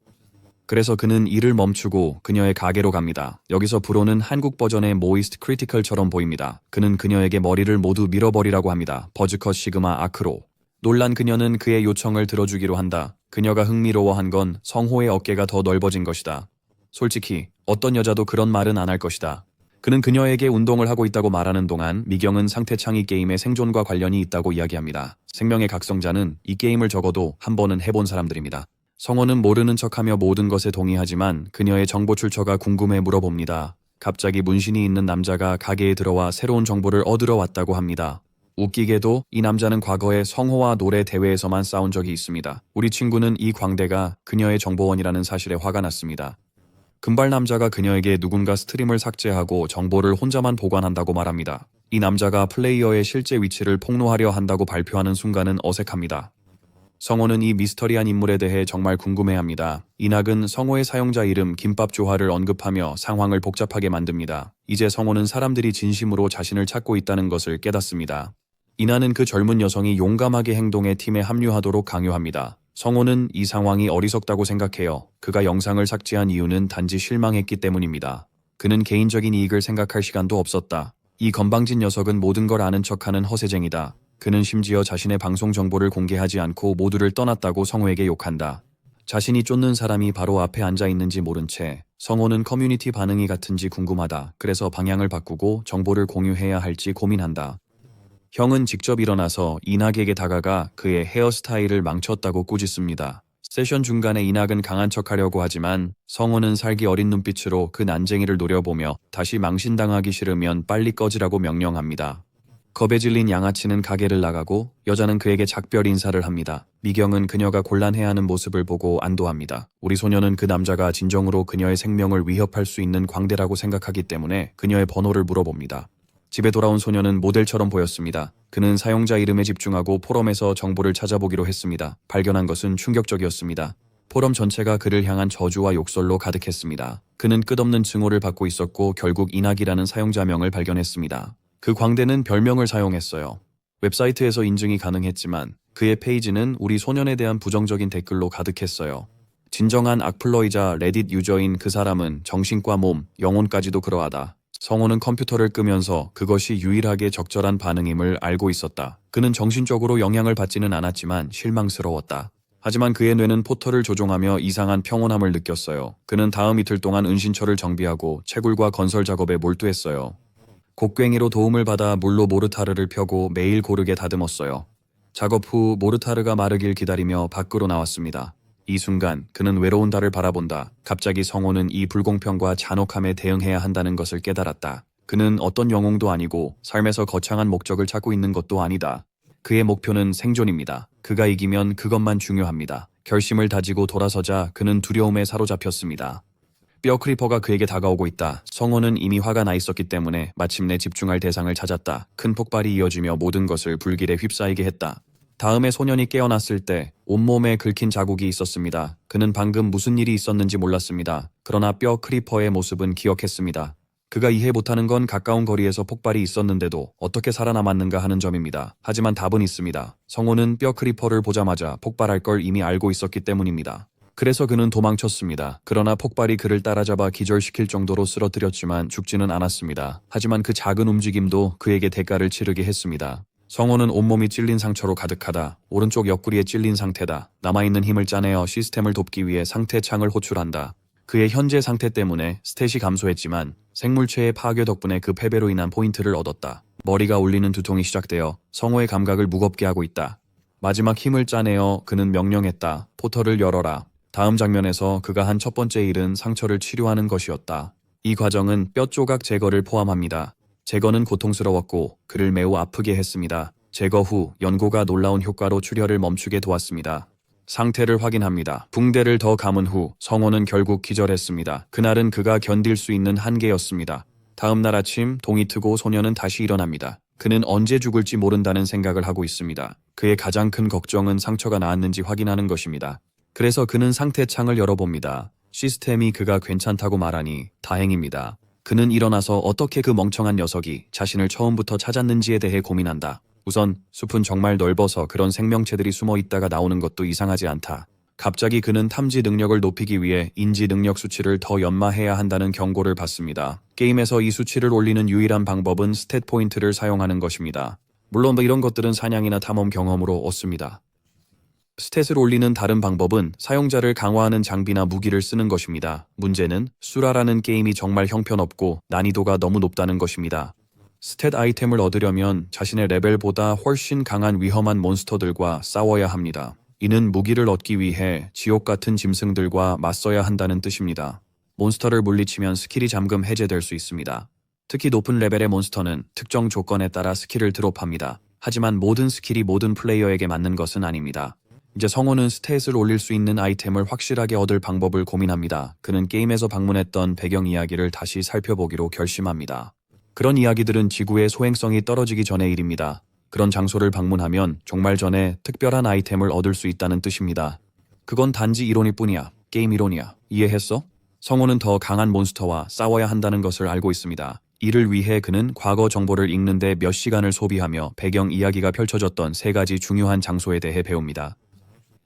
그래서 그는 일을 멈추고 그녀의 가게로 갑니다. 여기서 브로는 한국 버전의 모이스트 크리티컬처럼 보입니다. 그는 그녀에게 머리를 모두 밀어버리라고 합니다. 버즈컷 시그마 아크로. 놀란 그녀는 그의 요청을 들어주기로 한다. 그녀가 흥미로워한 건 성호의 어깨가 더 넓어진 것이다. 솔직히 어떤 여자도 그런 말은 안 할 것이다. 그는 그녀에게 운동을 하고 있다고 말하는 동안 미경은 상태창이 게임의 생존과 관련이 있다고 이야기합니다. 생명의 각성자는 이 게임을 적어도 한 번은 해본 사람들입니다. 성호는 모르는 척하며 모든 것에 동의하지만 그녀의 정보 출처가 궁금해 물어봅니다. 갑자기 문신이 있는 남자가 가게에 들어와 새로운 정보를 얻으러 왔다고 합니다. 웃기게도 이 남자는 과거에 성호와 노래 대회에서만 싸운 적이 있습니다. 우리 친구는 이 광대가 그녀의 정보원이라는 사실에 화가 났습니다. 금발 남자가 그녀에게 누군가 스트림을 삭제하고 정보를 혼자만 보관한다고 말합니다. 이 남자가 플레이어의 실제 위치를 폭로하려 한다고 발표하는 순간은 어색합니다. 성호는 이 미스터리한 인물에 대해 정말 궁금해합니다. 이낙은 성호의 사용자 이름 김밥조화를 언급하며 상황을 복잡하게 만듭니다. 이제 성호는 사람들이 진심으로 자신을 찾고 있다는 것을 깨닫습니다. 이나는 그 젊은 여성이 용감하게 행동해 팀에 합류하도록 강요합니다. 성호는 이 상황이 어리석다고 생각해요. 그가 영상을 삭제한 이유는 단지 실망했기 때문입니다. 그는 개인적인 이익을 생각할 시간도 없었다. 이 건방진 녀석은 모든 걸 아는 척하는 허세쟁이다. 그는 심지어 자신의 방송 정보를 공개하지 않고 모두를 떠났다고 성호에게 욕한다. 자신이 쫓는 사람이 바로 앞에 앉아 있는지 모른 채 성호는 커뮤니티 반응이 같은지 궁금하다. 그래서 방향을 바꾸고 정보를 공유해야 할지 고민한다. 형은 직접 일어나서 이낙에게 다가가 그의 헤어스타일을 망쳤다고 꾸짖습니다. 세션 중간에 이낙은 강한 척하려고 하지만 성호는 살기 어린 눈빛으로 그 난쟁이를 노려보며 다시 망신당하기 싫으면 빨리 꺼지라고 명령합니다. 겁에 질린 양아치는 가게를 나가고 여자는 그에게 작별 인사를 합니다. 미경은 그녀가 곤란해하는 모습을 보고 안도합니다. 우리 소녀는 그 남자가 진정으로 그녀의 생명을 위협할 수 있는 광대라고 생각하기 때문에 그녀의 번호를 물어봅니다. 집에 돌아온 소녀는 모델처럼 보였습니다. 그는 사용자 이름에 집중하고 포럼에서 정보를 찾아보기로 했습니다. 발견한 것은 충격적이었습니다. 포럼 전체가 그를 향한 저주와 욕설로 가득했습니다. 그는 끝없는 증오를 받고 있었고 결국 이낙이라는 사용자명을 발견했습니다. 그 광대는 별명을 사용했어요. 웹사이트에서 인증이 가능했지만 그의 페이지는 우리 소년에 대한 부정적인 댓글로 가득했어요. 진정한 악플러이자 레딧 유저인 그 사람은 정신과 몸, 영혼까지도 그러하다. 성호는 컴퓨터를 끄면서 그것이 유일하게 적절한 반응임을 알고 있었다. 그는 정신적으로 영향을 받지는 않았지만 실망스러웠다. 하지만 그의 뇌는 포털을 조종하며 이상한 평온함을 느꼈어요. 그는 다음 이틀 동안 은신처를 정비하고 채굴과 건설 작업에 몰두했어요. 곡괭이로 도움을 받아 물로 모르타르를 펴고 매일 고르게 다듬었어요. 작업 후 모르타르가 마르길 기다리며 밖으로 나왔습니다. 이 순간 그는 외로운 달을 바라본다. 갑자기 성호는 이 불공평과 잔혹함에 대응해야 한다는 것을 깨달았다. 그는 어떤 영웅도 아니고 삶에서 거창한 목적을 찾고 있는 것도 아니다. 그의 목표는 생존입니다. 그가 이기면 그것만 중요합니다. 결심을 다지고 돌아서자 그는 두려움에 사로잡혔습니다. 뼈 크리퍼가 그에게 다가오고 있다. 성호는 이미 화가 나 있었기 때문에 마침내 집중할 대상을 찾았다. 큰 폭발이 이어지며 모든 것을 불길에 휩싸이게 했다. 다음에 소년이 깨어났을 때 온몸에 긁힌 자국이 있었습니다. 그는 방금 무슨 일이 있었는지 몰랐습니다. 그러나 뼈 크리퍼의 모습은 기억했습니다. 그가 이해 못하는 건 가까운 거리에서 폭발이 있었는데도 어떻게 살아남았는가 하는 점입니다. 하지만 답은 있습니다. 성호는 뼈 크리퍼를 보자마자 폭발할 걸 이미 알고 있었기 때문입니다. 그래서 그는 도망쳤습니다. 그러나 폭발이 그를 따라잡아 기절시킬 정도로 쓰러뜨렸지만 죽지는 않았습니다. 하지만 그 작은 움직임도 그에게 대가를 치르게 했습니다. 성호는 온몸이 찔린 상처로 가득하다. 오른쪽 옆구리에 찔린 상태다. 남아있는 힘을 짜내어 시스템을 돕기 위해 상태 창을 호출한다. 그의 현재 상태 때문에 스탯이 감소했지만 생물체의 파괴 덕분에 그 패배로 인한 포인트를 얻었다. 머리가 울리는 두통이 시작되어 성호의 감각을 무겁게 하고 있다. 마지막 힘을 짜내어 그는 명령했다. 포털을 열어라. 다음 장면에서 그가 한 첫 번째 일은 상처를 치료하는 것이었다. 이 과정은 뼈 조각 제거를 포함합니다. 제거는 고통스러웠고 그를 매우 아프게 했습니다. 제거 후 연고가 놀라운 효과로 출혈을 멈추게 도왔습니다. 상태를 확인합니다. 붕대를 더 감은 후 성호는 결국 기절했습니다. 그날은 그가 견딜 수 있는 한계였습니다. 다음 날 아침 동이 트고 소녀는 다시 일어납니다. 그는 언제 죽을지 모른다는 생각을 하고 있습니다. 그의 가장 큰 걱정은 상처가 나았는지 확인하는 것입니다. 그래서 그는 상태 창을 열어봅니다. 시스템이 그가 괜찮다고 말하니 다행입니다. 그는 일어나서 어떻게 그 멍청한 녀석이 자신을 처음부터 찾았는지에 대해 고민한다. 우선 숲은 정말 넓어서 그런 생명체들이 숨어 있다가 나오는 것도 이상하지 않다. 갑자기 그는 탐지 능력을 높이기 위해 인지 능력 수치를 더 연마해야 한다는 경고를 받습니다. 게임에서 이 수치를 올리는 유일한 방법은 스탯 포인트를 사용하는 것입니다. 물론 이런 것들은 사냥이나 탐험 경험으로 얻습니다. 스탯을 올리는 다른 방법은 사용자를 강화하는 장비나 무기를 쓰는 것입니다. 문제는 수라라는 게임이 정말 형편없고 난이도가 너무 높다는 것입니다. 스탯 아이템을 얻으려면 자신의 레벨보다 훨씬 강한 위험한 몬스터들과 싸워야 합니다. 이는 무기를 얻기 위해 지옥 같은 짐승들과 맞서야 한다는 뜻입니다. 몬스터를 물리치면 스킬이 잠금 해제될 수 있습니다. 특히 높은 레벨의 몬스터는 특정 조건에 따라 스킬을 드롭합니다. 하지만 모든 스킬이 모든 플레이어에게 맞는 것은 아닙니다. 이제 성호는 스탯을 올릴 수 있는 아이템을 확실하게 얻을 방법을 고민합니다. 그는 게임에서 방문했던 배경 이야기를 다시 살펴보기로 결심합니다. 그런 이야기들은 지구의 소행성이 떨어지기 전의 일입니다. 그런 장소를 방문하면 종말 전에 특별한 아이템을 얻을 수 있다는 뜻입니다. 그건 단지 이론일 뿐이야. 게임 이론이야. 이해했어? 성호는 더 강한 몬스터와 싸워야 한다는 것을 알고 있습니다. 이를 위해 그는 과거 정보를 읽는데 몇 시간을 소비하며 배경 이야기가 펼쳐졌던 3가지 중요한 장소에 대해 배웁니다.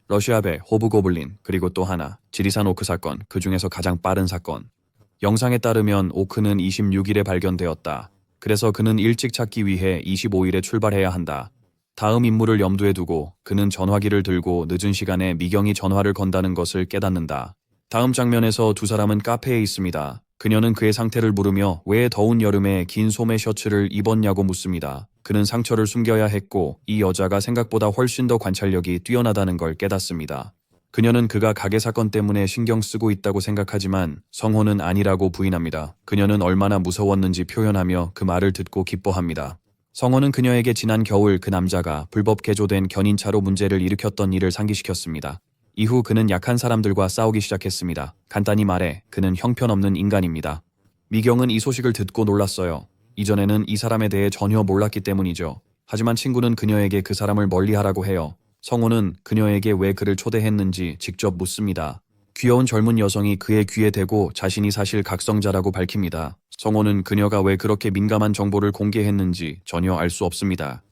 러시아배, 호브고블린, 그리고 또 하나, 지리산 오크 사건, 그 중에서 가장 빠른 사건. 영상에 따르면 오크는 26일에 발견되었다. 그래서 그는 일찍 찾기 위해 25일에 출발해야 한다. 다음 임무를 염두에 두고 그는 전화기를 들고 늦은 시간에 미경이 전화를 건다는 것을 깨닫는다. 다음 장면에서 두 사람은 카페에 있습니다. 그녀는 그의 상태를 물으며 왜 더운 여름에 긴 소매 셔츠를 입었냐고 묻습니다. 그는 상처를 숨겨야 했고 이 여자가 생각보다 훨씬 더 관찰력이 뛰어나다는 걸 깨닫습니다. 그녀는 그가 가게 사건 때문에 신경 쓰고 있다고 생각하지만 성호는 아니라고 부인합니다. 그녀는 얼마나 무서웠는지 표현하며 그 말을 듣고 기뻐합니다. 성호는 그녀에게 지난 겨울 그 남자가 불법 개조된 견인차로 문제를 일으켰던 일을 상기시켰습니다. 이후 그는 약한 사람들과 싸우기 시작했습니다. 간단히 말해 그는 형편없는 인간입니다. 미경은 이 소식을 듣고 놀랐어요. 이전에는 이 사람에 대해 전혀 몰랐기 때문이죠. 하지만 친구는 그녀에게 그 사람을 멀리하라고 해요. 성호는 그녀에게 왜 그를 초대했는지 직접 묻습니다. 귀여운 젊은 여성이 그의 귀에 대고 자신이 사실 각성자라고 밝힙니다. 성호는 그녀가 왜 그렇게 민감한 정보를 공개했는지 전혀 알 수 없습니다.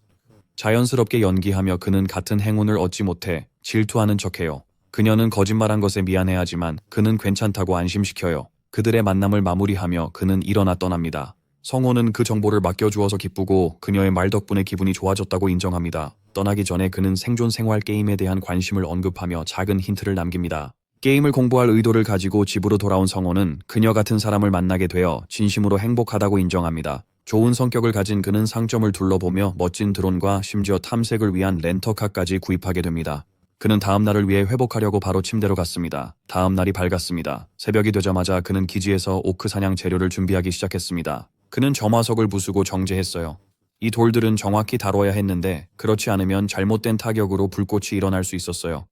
자연스럽게 연기하며 그는 같은 행운을 얻지 못해 질투하는 척해요. 그녀는 거짓말한 것에 미안해하지만 그는 괜찮다고 안심시켜요. 그들의 만남을 마무리하며 그는 일어나 떠납니다. 성호는 그 정보를 맡겨주어서 기쁘고 그녀의 말 덕분에 기분이 좋아졌다고 인정합니다. 떠나기 전에 그는 생존 생활 게임에 대한 관심을 언급하며 작은 힌트를 남깁니다. 게임을 공부할 의도를 가지고 집으로 돌아온 성호는 그녀 같은 사람을 만나게 되어 진심으로 행복하다고 인정합니다. 좋은 성격을 가진 그는 상점을 둘러보며 멋진 드론과 심지어 탐색을 위한 렌터카까지 구입하게 됩니다. 그는 다음 날을 위해 회복하려고 바로 침대로 갔습니다. 다음 날이 밝았습니다. 새벽이 되자마자 그는 기지에서 오크 사냥 재료를 준비하기 시작했습니다. 그는 점화석을 부수고 정제했어요. 이 돌들은 정확히 다뤄야 했는데 그렇지 않으면 잘못된 타격으로 불꽃이 일어날 수 있었어요.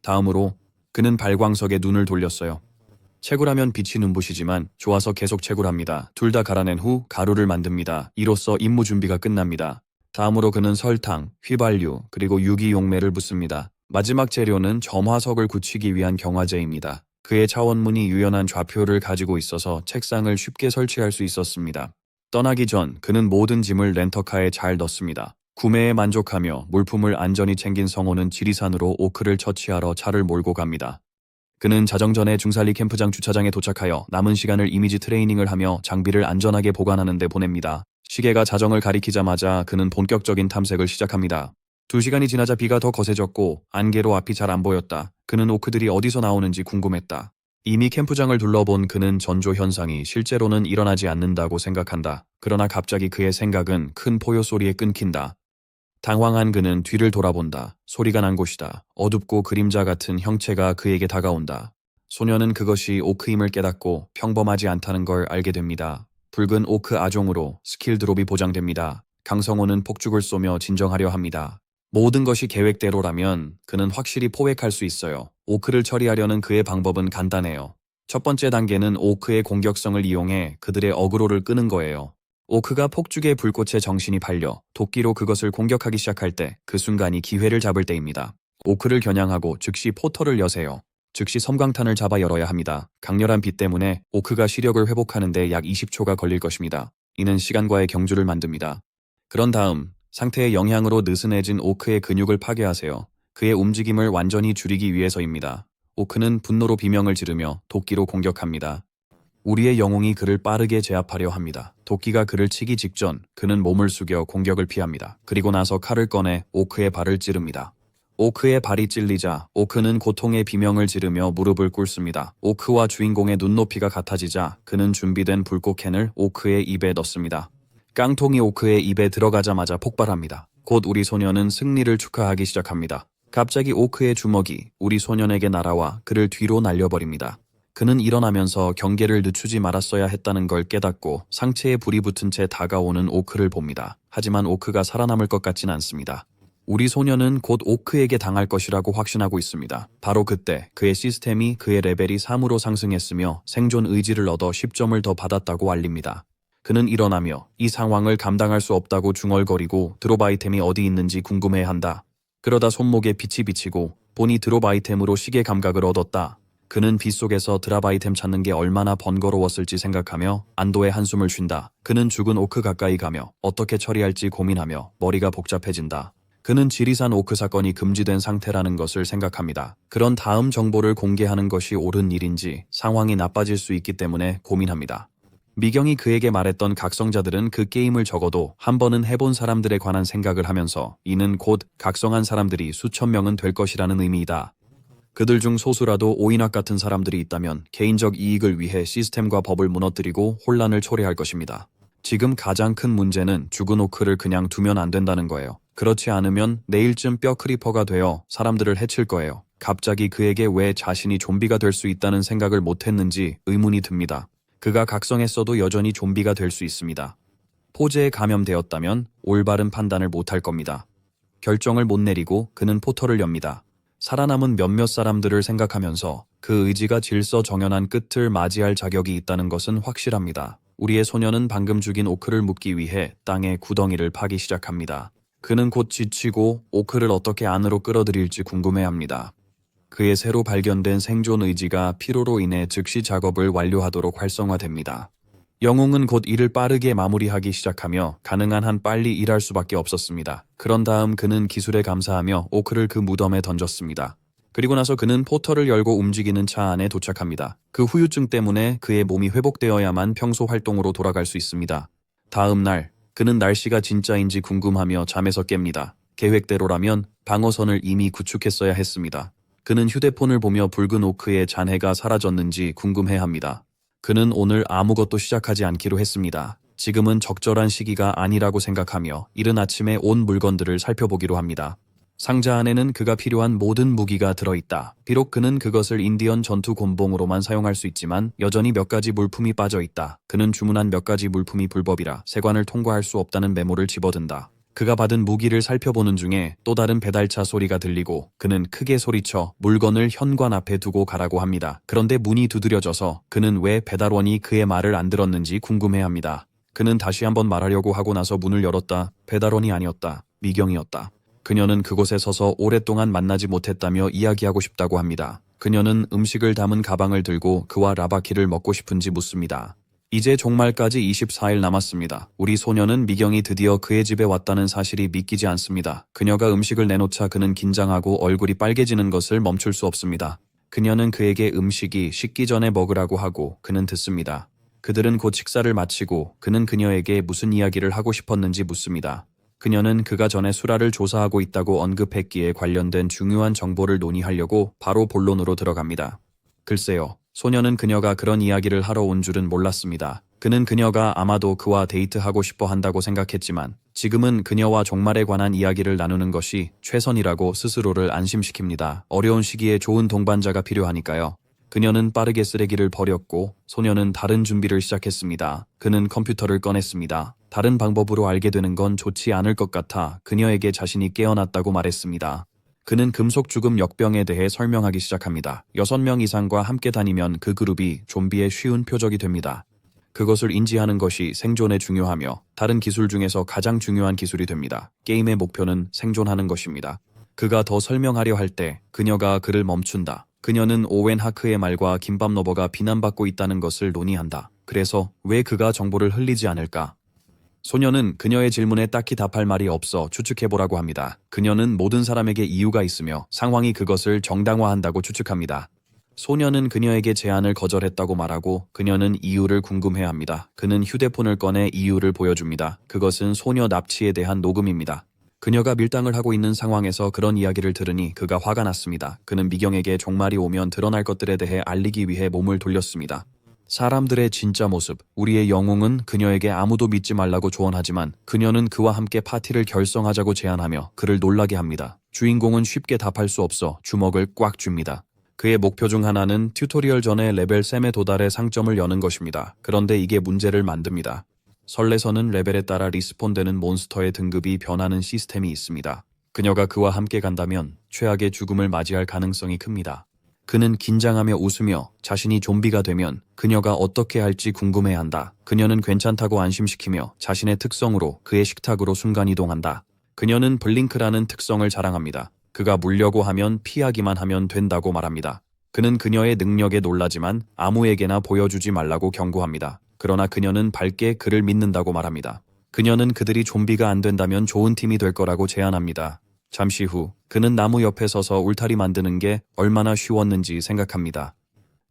다음으로 그는 발광석에 눈을 돌렸어요. 채굴하면 빛이 눈부시지만 좋아서 계속 채굴합니다. 둘 다 갈아낸 후 가루를 만듭니다. 이로써 임무 준비가 끝납니다. 다음으로 그는 설탕, 휘발유, 그리고 유기용매를 붓습니다. 마지막 재료는 점화석을 굳히기 위한 경화제입니다. 그의 차원문이 유연한 좌표를 가지고 있어서 책상을 쉽게 설치할 수 있었습니다. 떠나기 전 그는 모든 짐을 렌터카에 잘 넣습니다. 구매에 만족하며 물품을 안전히 챙긴 성호는 지리산으로 오크를 처치하러 차를 몰고 갑니다. 그는 자정 전에 중살리 캠프장 주차장에 도착하여 남은 시간을 이미지 트레이닝을 하며 장비를 안전하게 보관하는 데 보냅니다. 시계가 자정을 가리키자마자 그는 본격적인 탐색을 시작합니다. 2시간이 지나자 비가 더 거세졌고 안개로 앞이 잘 안 보였다. 그는 오크들이 어디서 나오는지 궁금했다. 이미 캠프장을 둘러본 그는 전조 현상이 실제로는 일어나지 않는다고 생각한다. 그러나 갑자기 그의 생각은 큰 포효 소리에 끊긴다. 당황한 그는 뒤를 돌아본다. 소리가 난 곳이다. 어둡고 그림자 같은 형체가 그에게 다가온다. 소녀는 그것이 오크임을 깨닫고 평범하지 않다는 걸 알게 됩니다. 붉은 오크 아종으로 스킬 드롭이 보장됩니다. 강성호는 폭죽을 쏘며 진정하려 합니다. 모든 것이 계획대로라면 그는 확실히 포획할 수 있어요. 오크를 처리하려는 그의 방법은 간단해요. 첫 번째 단계는 오크의 공격성을 이용해 그들의 어그로를 끄는 거예요. 오크가 폭죽의 불꽃에 정신이 팔려 도끼로 그것을 공격하기 시작할 때 그 순간이 기회를 잡을 때입니다. 오크를 겨냥하고 즉시 포털을 여세요. 즉시 섬광탄을 잡아 열어야 합니다. 강렬한 빛 때문에 오크가 시력을 회복하는 데 약 20초가 걸릴 것입니다. 이는 시간과의 경주를 만듭니다. 그런 다음 상태의 영향으로 느슨해진 오크의 근육을 파괴하세요. 그의 움직임을 완전히 줄이기 위해서입니다. 오크는 분노로 비명을 지르며 도끼로 공격합니다. 우리의 영웅이 그를 빠르게 제압하려 합니다. 도끼가 그를 치기 직전 그는 몸을 숙여 공격을 피합니다. 그리고 나서 칼을 꺼내 오크의 발을 찌릅니다. 오크의 발이 찔리자 오크는 고통의 비명을 지르며 무릎을 꿇습니다. 오크와 주인공의 눈높이가 같아지자 그는 준비된 불꽃캔을 오크의 입에 넣습니다. 깡통이 오크의 입에 들어가자마자 폭발합니다. 곧 우리 소녀는 승리를 축하하기 시작합니다. 갑자기 오크의 주먹이 우리 소년에게 날아와 그를 뒤로 날려버립니다. 그는 일어나면서 경계를 늦추지 말았어야 했다는 걸 깨닫고 상체에 불이 붙은 채 다가오는 오크를 봅니다. 하지만 오크가 살아남을 것 같진 않습니다. 우리 소녀는 곧 오크에게 당할 것이라고 확신하고 있습니다. 바로 그때 그의 시스템이 그의 레벨이 3으로 상승했으며 생존 의지를 얻어 10점을 더 받았다고 알립니다. 그는 일어나며 이 상황을 감당할 수 없다고 중얼거리고 드롭 아이템이 어디 있는지 궁금해한다. 그러다 손목에 빛이 비치고 보니 드롭 아이템으로 시계 감각을 얻었다. 그는 빗속에서 드랍 아이템 찾는 게 얼마나 번거로웠을지 생각하며 안도의 한숨을 쉰다. 그는 죽은 오크 가까이 가며 어떻게 처리할지 고민하며 머리가 복잡해진다. 그는 지리산 오크 사건이 금지된 상태라는 것을 생각합니다. 그런 다음 정보를 공개하는 것이 옳은 일인지 상황이 나빠질 수 있기 때문에 고민합니다. 미경이 그에게 말했던 각성자들은 그 게임을 적어도 한 번은 해본 사람들에 관한 생각을 하면서 이는 곧 각성한 사람들이 수천 명은 될 것이라는 의미이다. 그들 중 소수라도 오인학 같은 사람들이 있다면 개인적 이익을 위해 시스템과 법을 무너뜨리고 혼란을 초래할 것입니다. 지금 가장 큰 문제는 죽은 오크를 그냥 두면 안 된다는 거예요. 그렇지 않으면 내일쯤 뼈 크리퍼가 되어 사람들을 해칠 거예요. 갑자기 그에게 왜 자신이 좀비가 될 수 있다는 생각을 못했는지 의문이 듭니다. 그가 각성했어도 여전히 좀비가 될 수 있습니다. 포제에 감염되었다면 올바른 판단을 못할 겁니다. 결정을 못 내리고 그는 포털을 엽니다. 살아남은 몇몇 사람들을 생각하면서 그 의지가 질서 정연한 끝을 맞이할 자격이 있다는 것은 확실합니다. 우리의 소녀는 방금 죽인 오크를 묻기 위해 땅에 구덩이를 파기 시작합니다. 그는 곧 지치고 오크를 어떻게 안으로 끌어들일지 궁금해합니다. 그의 새로 발견된 생존 의지가 피로로 인해 즉시 작업을 완료하도록 활성화됩니다. 영웅은 곧 일을 빠르게 마무리하기 시작하며 가능한 한 빨리 일할 수밖에 없었습니다. 그런 다음 그는 기술에 감사하며 오크를 그 무덤에 던졌습니다. 그리고 나서 그는 포털을 열고 움직이는 차 안에 도착합니다. 그 후유증 때문에 그의 몸이 회복되어야만 평소 활동으로 돌아갈 수 있습니다. 다음 날 그는 날씨가 진짜인지 궁금하며 잠에서 깹니다. 계획대로라면 방어선을 이미 구축했어야 했습니다. 그는 휴대폰을 보며 붉은 오크의 잔해가 사라졌는지 궁금해합니다. 그는 오늘 아무것도 시작하지 않기로 했습니다. 지금은 적절한 시기가 아니라고 생각하며 이른 아침에 온 물건들을 살펴보기로 합니다. 상자 안에는 그가 필요한 모든 무기가 들어있다. 비록 그는 그것을 인디언 전투 곤봉으로만 사용할 수 있지만 여전히 몇 가지 물품이 빠져있다. 그는 주문한 몇 가지 물품이 불법이라 세관을 통과할 수 없다는 메모를 집어든다. 그가 받은 무기를 살펴보는 중에 또 다른 배달차 소리가 들리고 그는 크게 소리쳐 물건을 현관 앞에 두고 가라고 합니다. 그런데 문이 두드려져서 그는 왜 배달원이 그의 말을 안 들었는지 궁금해합니다. 그는 다시 한번 말하려고 하고 나서 문을 열었다. 배달원이 아니었다. 미경이었다. 그녀는 그곳에 서서 오랫동안 만나지 못했다며 이야기하고 싶다고 합니다. 그녀는 음식을 담은 가방을 들고 그와 라바키를 먹고 싶은지 묻습니다. 이제 종말까지 24일 남았습니다. 우리 소녀는 미경이 드디어 그의 집에 왔다는 사실이 믿기지 않습니다. 그녀가 음식을 내놓자 그는 긴장하고 얼굴이 빨개지는 것을 멈출 수 없습니다. 그녀는 그에게 음식이 식기 전에 먹으라고 하고 그는 듣습니다. 그들은 곧 식사를 마치고 그는 그녀에게 무슨 이야기를 하고 싶었는지 묻습니다. 그녀는 그가 전에 수라를 조사하고 있다고 언급했기에 관련된 중요한 정보를 논의하려고 바로 본론으로 들어갑니다. 글쎄요. 소녀는 그녀가 그런 이야기를 하러 온 줄은 몰랐습니다. 그는 그녀가 아마도 그와 데이트하고 싶어 한다고 생각했지만 지금은 그녀와 종말에 관한 이야기를 나누는 것이 최선이라고 스스로를 안심시킵니다. 어려운 시기에 좋은 동반자가 필요하니까요. 그녀는 빠르게 쓰레기를 버렸고 소녀는 다른 준비를 시작했습니다. 그는 컴퓨터를 꺼냈습니다. 다른 방법으로 알게 되는 건 좋지 않을 것 같아 그녀에게 자신이 깨어났다고 말했습니다. 그는 금속 죽음 역병에 대해 설명하기 시작합니다. 6명 이상과 함께 다니면 그 그룹이 좀비의 쉬운 표적이 됩니다. 그것을 인지하는 것이 생존에 중요하며 다른 기술 중에서 가장 중요한 기술이 됩니다. 게임의 목표는 생존하는 것입니다. 그가 더 설명하려 할 때 그녀가 그를 멈춘다. 그녀는 오웬 하크의 말과 김밥 러버가 비난받고 있다는 것을 논의한다. 그래서 왜 그가 정보를 흘리지 않을까? 소녀는 그녀의 질문에 딱히 답할 말이 없어 추측해보라고 합니다. 그녀는 모든 사람에게 이유가 있으며 상황이 그것을 정당화한다고 추측합니다. 소녀는 그녀에게 제안을 거절했다고 말하고 그녀는 이유를 궁금해합니다. 그는 휴대폰을 꺼내 이유를 보여줍니다. 그것은 소녀 납치에 대한 녹음입니다. 그녀가 밀당을 하고 있는 상황에서 그런 이야기를 들으니 그가 화가 났습니다. 그는 미경에게 종말이 오면 드러날 것들에 대해 알리기 위해 몸을 돌렸습니다. 사람들의 진짜 모습, 우리의 영웅은 그녀에게 아무도 믿지 말라고 조언하지만 그녀는 그와 함께 파티를 결성하자고 제안하며 그를 놀라게 합니다. 주인공은 쉽게 답할 수 없어 주먹을 꽉 쥡니다. 그의 목표 중 하나는 튜토리얼 전에 레벨 3에 도달해 상점을 여는 것입니다. 그런데 이게 문제를 만듭니다. 설레서는 레벨에 따라 리스폰되는 몬스터의 등급이 변하는 시스템이 있습니다. 그녀가 그와 함께 간다면 최악의 죽음을 맞이할 가능성이 큽니다. 그는 긴장하며 웃으며 자신이 좀비가 되면 그녀가 어떻게 할지 궁금해한다. 그녀는 괜찮다고 안심시키며 자신의 특성으로 그의 식탁으로 순간이동한다. 그녀는 블링크라는 특성을 자랑합니다. 그가 물려고 하면 피하기만 하면 된다고 말합니다. 그는 그녀의 능력에 놀라지만 아무에게나 보여주지 말라고 경고합니다. 그러나 그녀는 밝게 그를 믿는다고 말합니다. 그녀는 그들이 좀비가 안 된다면 좋은 팀이 될 거라고 제안합니다. 잠시 후 그는 나무 옆에 서서 울타리 만드는 게 얼마나 쉬웠는지 생각합니다.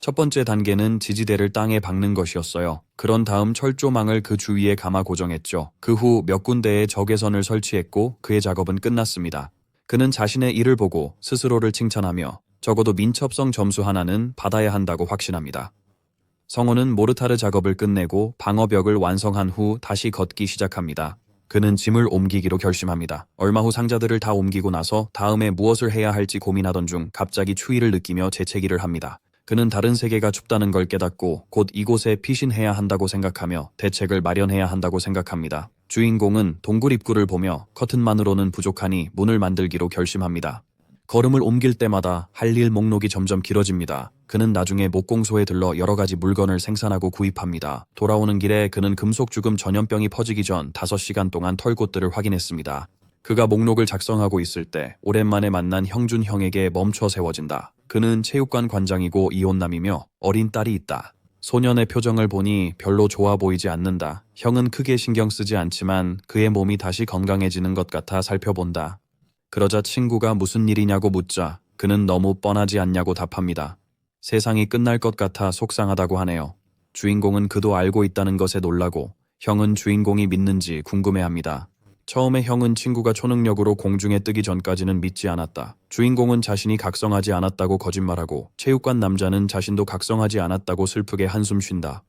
첫 번째 단계는 지지대를 땅에 박는 것이었어요. 그런 다음 철조망을 그 주위에 감아 고정했죠. 그 후 몇 군데의 적외선을 설치했고 그의 작업은 끝났습니다. 그는 자신의 일을 보고 스스로를 칭찬하며 적어도 민첩성 점수 하나는 받아야 한다고 확신합니다. 성호는 모르타르 작업을 끝내고 방어벽을 완성한 후 다시 걷기 시작합니다. 그는 짐을 옮기기로 결심합니다. 얼마 후 상자들을 다 옮기고 나서 다음에 무엇을 해야 할지 고민하던 중 갑자기 추위를 느끼며 재채기를 합니다. 그는 다른 세계가 춥다는 걸 깨닫고 곧 이곳에 피신해야 한다고 생각하며 대책을 마련해야 한다고 생각합니다. 주인공은 동굴 입구를 보며 커튼만으로는 부족하니 문을 만들기로 결심합니다. 걸음을 옮길 때마다 할 일 목록이 점점 길어집니다. 그는 나중에 목공소에 들러 여러 가지 물건을 생산하고 구입합니다. 돌아오는 길에 그는 금속 죽음 전염병이 퍼지기 전 5시간 동안 털꽃들을 확인했습니다. 그가 목록을 작성하고 있을 때 오랜만에 만난 형준 형에게 멈춰 세워진다. 그는 체육관 관장이고 이혼남이며 어린 딸이 있다. 소년의 표정을 보니 별로 좋아 보이지 않는다. 형은 크게 신경 쓰지 않지만 그의 몸이 다시 건강해지는 것 같아 살펴본다. 그러자 친구가 무슨 일이냐고 묻자 그는 너무 뻔하지 않냐고 답합니다. 세상이 끝날 것 같아 속상하다고 하네요. 주인공은 그도 알고 있다는 것에 놀라고 형은 주인공이 믿는지 궁금해합니다. 처음에 형은 친구가 초능력으로 공중에 뜨기 전까지는 믿지 않았다. 주인공은 자신이 각성하지 않았다고 거짓말하고 체육관 남자는 자신도 각성하지 않았다고 슬프게 한숨 쉰다.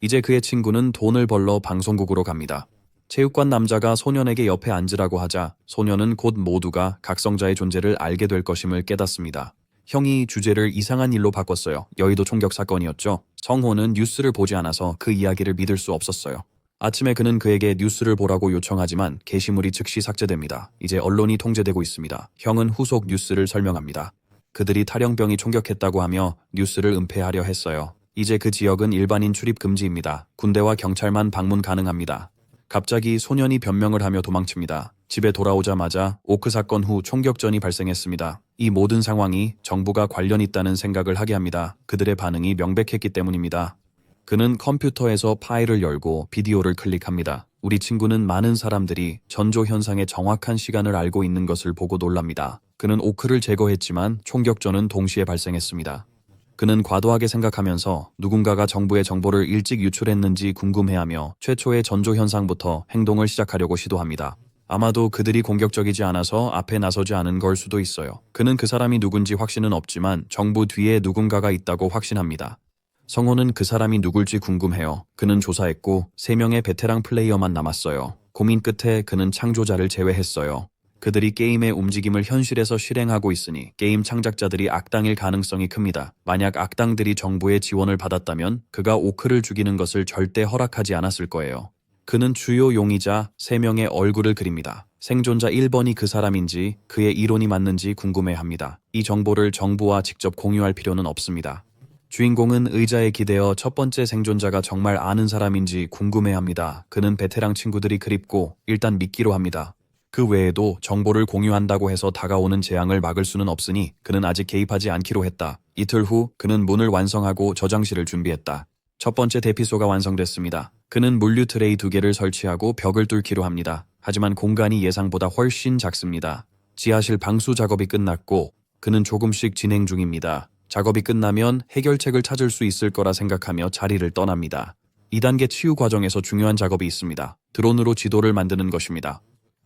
이제 그의 친구는 돈을 벌러 방송국으로 갑니다. 체육관 남자가 소년에게 옆에 앉으라고 하자 소년은 곧 모두가 각성자의 존재를 알게 될 것임을 깨닫습니다. 형이 주제를 이상한 일로 바꿨어요. 여의도 총격 사건이었죠. 성호는 뉴스를 보지 않아서 그 이야기를 믿을 수 없었어요. 아침에 그는 그에게 뉴스를 보라고 요청하지만 게시물이 즉시 삭제됩니다. 이제 언론이 통제되고 있습니다. 형은 후속 뉴스를 설명합니다. 그들이 탈영병이 총격했다고 하며 뉴스를 은폐하려 했어요. 이제 그 지역은 일반인 출입 금지입니다. 군대와 경찰만 방문 가능합니다. 갑자기 소년이 변명을 하며 도망칩니다. 집에 돌아오자마자 오크 사건 후 총격전이 발생했습니다. 이 모든 상황이 정부가 관련 있다는 생각을 하게 합니다. 그들의 반응이 명백했기 때문입니다. 그는 컴퓨터에서 파일을 열고 비디오를 클릭합니다. 우리 친구는 많은 사람들이 전조 현상의 정확한 시간을 알고 있는 것을 보고 놀랍니다. 그는 오크를 제거했지만 총격전은 동시에 발생했습니다. 그는 과도하게 생각하면서 누군가가 정부의 정보를 일찍 유출했는지 궁금해하며 최초의 전조 현상부터 행동을 시작하려고 시도합니다. 아마도 그들이 공격적이지 않아서 앞에 나서지 않은 걸 수도 있어요. 그는 그 사람이 누군지 확신은 없지만 정부 뒤에 누군가가 있다고 확신합니다. 성호는 그 사람이 누굴지 궁금해요. 그는 조사했고 3명의 베테랑 플레이어만 남았어요. 고민 끝에 그는 창조자를 제외했어요. 그들이 게임의 움직임을 현실에서 실행하고 있으니 게임 창작자들이 악당일 가능성이 큽니다. 만약 악당들이 정부의 지원을 받았다면 그가 오크를 죽이는 것을 절대 허락하지 않았을 거예요. 그는 주요 용의자 3명의 얼굴을 그립니다. 생존자 1번이 그 사람인지 그의 이론이 맞는지 궁금해합니다. 이 정보를 정부와 직접 공유할 필요는 없습니다. 주인공은 의자에 기대어 첫 번째 생존자가 정말 아는 사람인지 궁금해합니다. 그는 베테랑 친구들이 그립고 일단 믿기로 합니다. 그 외에도 정보를 공유한다고 해서 다가오는 재앙을 막을 수는 없으니 그는 아직 개입하지 않기로 했다. 이틀 후 그는 문을 완성하고 저장실을 준비했다. 첫 번째 대피소가 완성됐습니다. 그는 물류 트레이 2개를 설치하고 벽을 뚫기로 합니다. 하지만 공간이 예상보다 훨씬 작습니다. 지하실 방수 작업이 끝났고 그는 조금씩 진행 중입니다. 작업이 끝나면 해결책을 찾을 수 있을 거라 생각하며 자리를 떠납니다. 2단계 치유 과정에서 중요한 작업이 있습니다. 드론으로 지도를 만드는 것입니다.